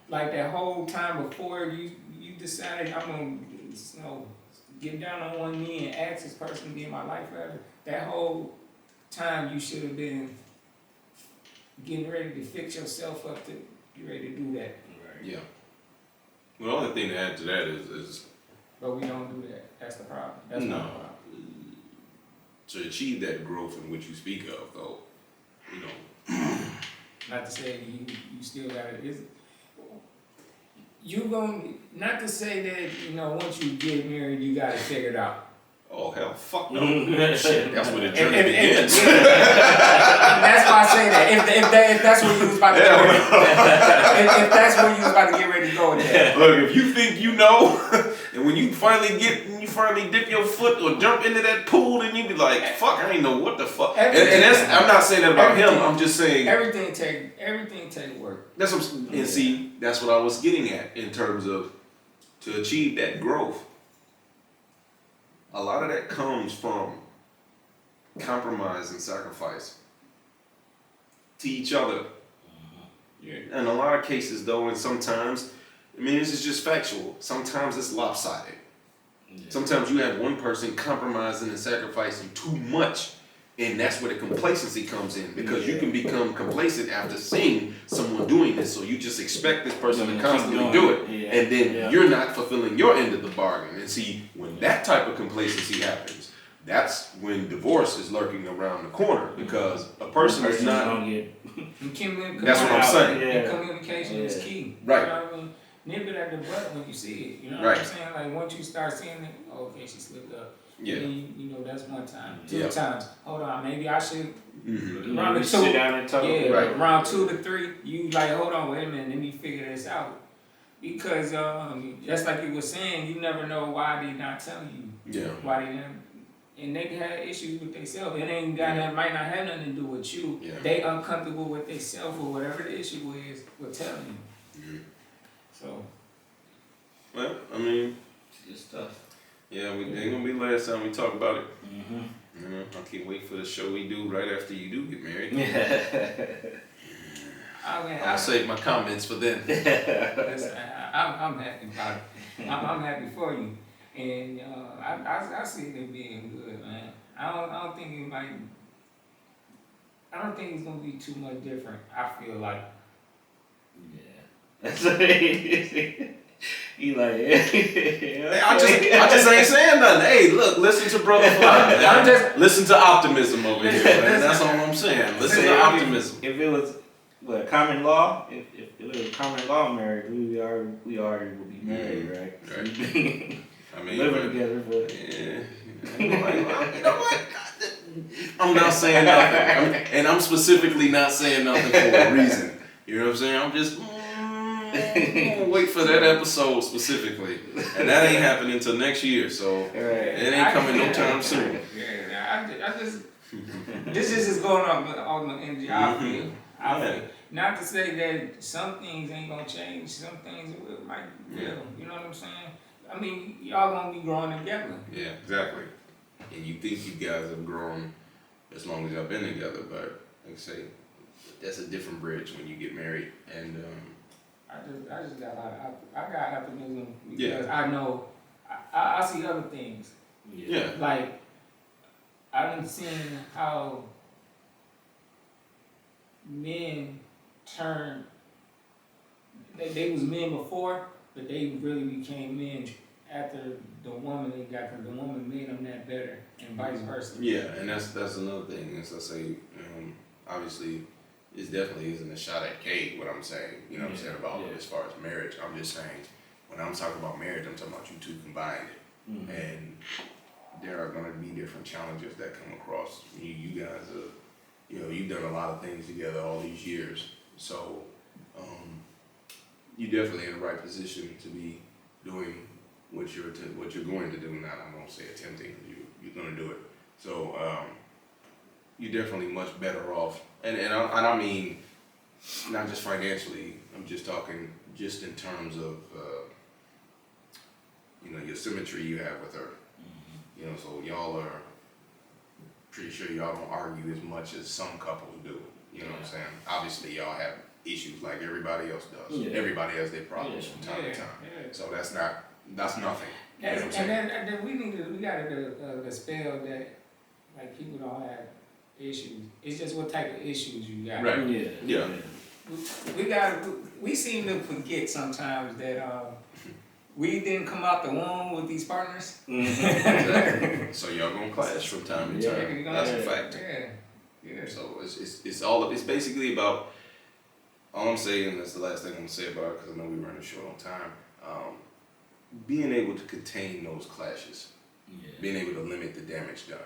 Like that whole time before you decided I'm gonna get down on one knee and ask this person to be in my life forever. That whole time you should have been getting ready to fix yourself up to be ready to do that. Right. Yeah. Well, the only thing to add to that is but we don't do that. That's the problem. That's my problem. To achieve that growth in which you speak of, though, you know. Not to say you still got it. You going not to say that once you get married you got it figured out. Oh hell, fuck no! Shit, that's where the journey begins. That's why I say that. If that's where you was about to get ready, if that's where you was about to get ready to go with that. Look, if you think you know, and when you finally dip your foot or jump into that pool, then you be like, fuck, I ain't know what the fuck. And that's I'm not saying that about him. I'm just saying everything take work. That's what and see, that's what I was getting at in terms of to achieve that growth. A lot of that comes from compromise and sacrifice to each other. Yeah. In a lot of cases, though, and sometimes, this is just factual. Sometimes it's lopsided. Yeah. Sometimes you have one person compromising and sacrificing too much, and that's where the complacency comes in because you can become complacent after seeing someone doing this, so you just expect this person to constantly do it, and then you're not fulfilling your end of the bargain. And see, when that type of complacency happens, that's when divorce is lurking around the corner because a person is not. That's what I'm saying. And communication is key. Right. You know what I mean? Nip it at the butt when you see it. You know what right. I'm saying? Like once you start seeing it, okay, she slipped up. Yeah. And you know, that's one time. 2 times. Hold on, maybe I should. Mm-hmm. Round 2. Sit down and talk. Yeah, Right. round 2 to 3. You like, hold on, wait a minute, let me figure this out. Because just like you were saying, you never know why they not telling you. Yeah. Why they not. And they can have issues with themselves. It ain't got that might not have nothing to do with you. Yeah. They uncomfortable with themselves or whatever the issue is with telling you. Mm-hmm. So. Well, I mean, it's stuff. Yeah, ain't gonna be the last time we talk about it. Mm-hmm. You know, I can't wait for the show we do right after you do get married. I'll save my comments for then. Listen, I'm happy about it. I'm happy for you. And I see it being good, man. I don't think it might. I don't think it's gonna be too much different. I feel like. Yeah. He like, I just ain't saying nothing. Hey, look, listen to Brother Fly. Listen to optimism over here, man. That's all I'm saying. Listen to optimism. If it was common law, if it was common law marriage, we already would be married, right? Right. I mean, living together, but you know what? I'm not saying nothing, and I'm specifically not saying nothing for a reason. You know what I'm saying? I'm just wait for that episode specifically, and that ain't happening until next year. So it ain't coming no time soon. Yeah, I just this is just going on the energy. I feel. Not to say that some things ain't gonna change. Some things might will. You know what I'm saying? I mean, y'all gonna be growing together. Yeah, exactly. And you think you guys have grown as long as y'all been together, but like I say, that's a different bridge when you get married. And I just got I got optimism because I know I see other things. Yeah. Like I've been seeing how men turn. They was men before, but they really became men after the woman they got, because the woman made them that better, and vice versa. Yeah, and that's another thing. As I say, obviously, it definitely isn't a shot at Kate. What I'm saying, you know, what I'm saying about as far as marriage. I'm just saying when I'm talking about marriage, I'm talking about you two combined, and there are going to be different challenges that come across. You guys are, you've done a lot of things together all these years, so you're definitely in the right position to be doing what you're going to do. Not I'm going to say attempting. You're going to do it. So you're definitely much better off, and I mean not just financially. I'm just talking just in terms of your symmetry you have with her. So y'all are pretty sure y'all don't argue as much as some couples do. You know what I'm saying? Obviously y'all have issues like everybody else does. Yeah. Everybody has their problems from time to time. Yeah. So that's nothing. You know what I'm And saying? then we got to spell that like people don't have issues. It's just what type of issues you got. Right. Yeah. We seem to forget sometimes that we didn't come out the womb with these partners. Exactly. So y'all gonna clash from time to time. That's a fact. Yeah. So it's basically about. All I'm saying, that's the last thing I'm gonna say about it, because I know we're running short on time. Being able to contain those clashes, being able to limit the damage done.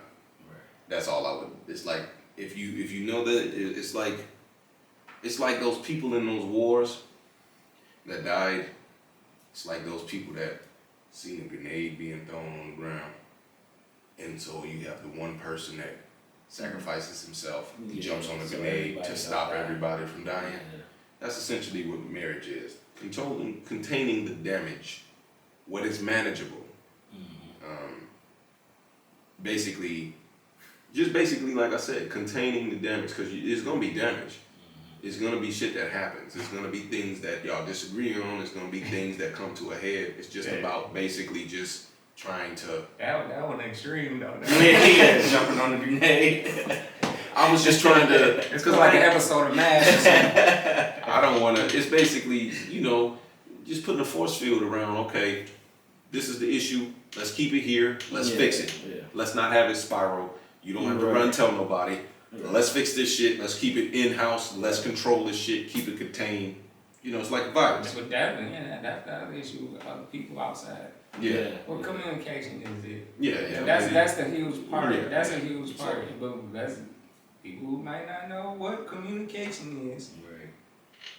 Right. That's all I would. It's like if you know that it's like those people in those wars that died. It's like those people that seen a grenade being thrown on the ground, and so you have the one person that sacrifices himself, jumps on the grenade to stop everybody from dying. That's essentially what marriage is. Containing the damage, what is manageable. Basically, like I said, containing the damage, because it's going to be damage. It's going to be shit that happens. It's going to be things that y'all disagree on. It's going to be things that come to a head. It's just about basically just trying to... That one extreme, though. Jumping on the grenade. I was just trying to... It's because like an episode of MASH or something. I don't want to... It's basically, just putting a force field around, okay, this is the issue. Let's keep it here. Let's fix it. Yeah. Let's not have it spiral. You don't have to run and tell nobody. Let's fix this shit. Let's keep it in-house. Let's control this shit. Keep it contained. You know, it's like a virus. But that's the issue with other people outside. Yeah. Well, communication is it. Yeah. That's the huge part. Yeah. That's a huge part. But that's people who might not know what communication is. Right.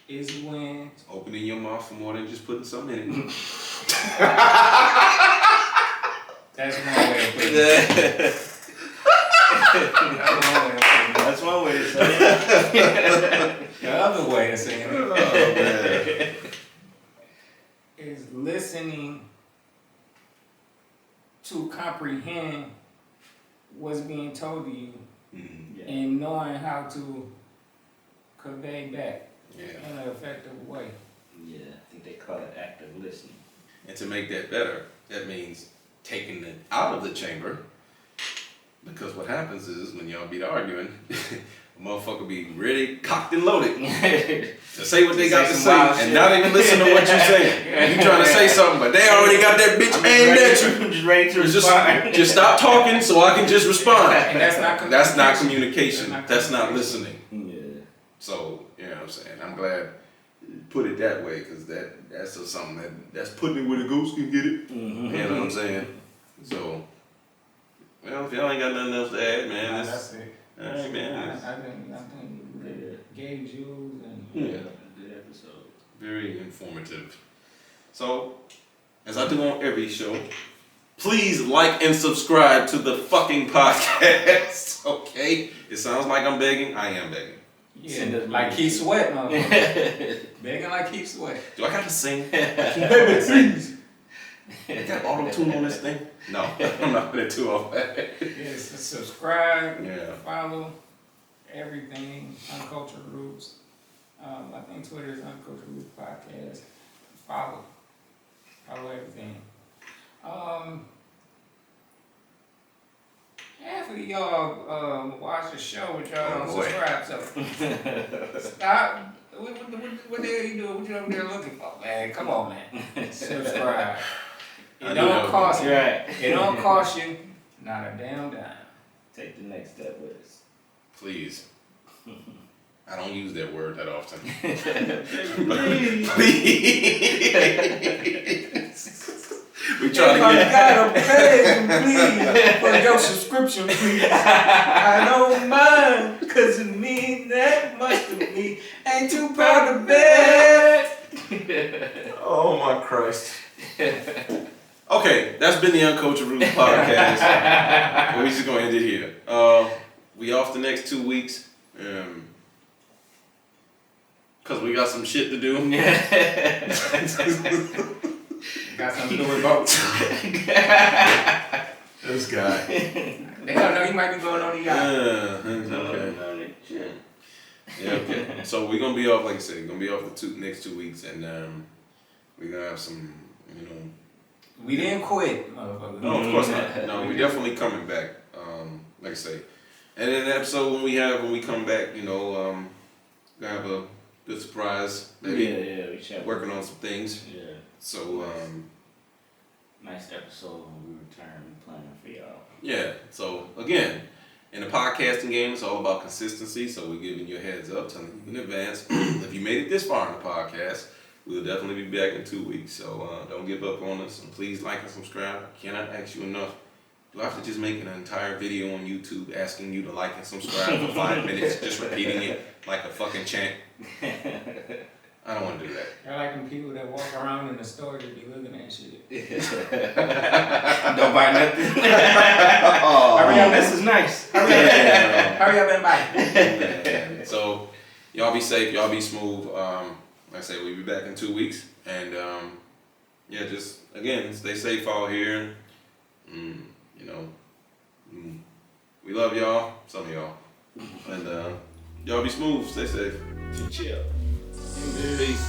Is when opening your mouth for more than just putting something in it. That's one way of putting it. That's one way to say it. The other way of saying it is listening to comprehend what's being told to you and knowing how to convey back in an effective way. Yeah, I think they call it active listening. And to make that better, that means taking it out of the chamber. Because what happens is when y'all be arguing, a motherfucker be ready, cocked and loaded to say what they got to say and not even listen to what you're saying. You trying to say something, but they already got that bitch aimed at you. Just ready to respond. Just stop talking so I can just respond. And that's not communication. That's not listening. Yeah. So, you know what I'm saying? I'm glad you put it that way because that's just something that's putting it where the ghost can get it. Mm-hmm. You know what I'm saying? So, well, if y'all ain't got nothing else to add, man, that's it. All right, man. I think you gave Jules and good episode. Very informative. So, as I do on every show, please like and subscribe to the fucking podcast. Okay? It sounds like I'm begging. I am begging. Yeah, like Keith Sweat, motherfucker. Begging like Keith Sweat. Do I got to sing? Baby, please. You got auto-tune on this thing? No, I'm not going to do all that. Yes, subscribe, follow everything, Uncultured Roots. I think Twitter is Uncultured Roots Podcast. Follow everything. Half of y'all watch the show, but y'all don't subscribe, so stop. What the hell you doing? What you over there looking for, man? Come on, man. Subscribe. It don't cost you. It don't cost you not a damn dime. Take the next step with us. Please. I don't use that word that often. Please. We try to get. Gotta pay, please, for your subscription, please. I don't mind, cause it means that much to me. Ain't too proud to beg. Oh my Christ. Okay, that's been the Uncultured Roots podcast. We're just gonna end it here. We off the next 2 weeks. Cause we got some shit to do. Got something to do with boats. This guy. They don't know you might be going on the yacht. Okay. Yeah, okay. So we're gonna be off, like I said, we're gonna be off the next 2 weeks, and we're gonna have some, you know. We didn't quit, motherfucker. No, of course not. No, we're definitely coming back. Like I say, and in the episode when we come back, you know, gonna have a good surprise. Maybe we working on some things. Yeah. So nice episode when we return playing for y'all. Yeah. So again, in the podcasting game, it's all about consistency. So we're giving you a heads up, telling you in advance. If you made it this far in the podcast, we'll definitely be back in 2 weeks. So don't give up on us, and please like and subscribe. I cannot ask you enough. Do I have to just make an entire video on YouTube asking you to like and subscribe for 5 minutes, just repeating it like a fucking chant? I don't want to do that. They're like them people that walk around in the store to be looking at shit. Don't buy nothing. Hurry up, this is nice. Hurry up and buy. So y'all be safe, y'all be smooth. Like I say, we'll be back in 2 weeks, and just again, stay safe out here. You know, we love y'all, some of y'all, and y'all be smooth, stay safe. Chill. Peace.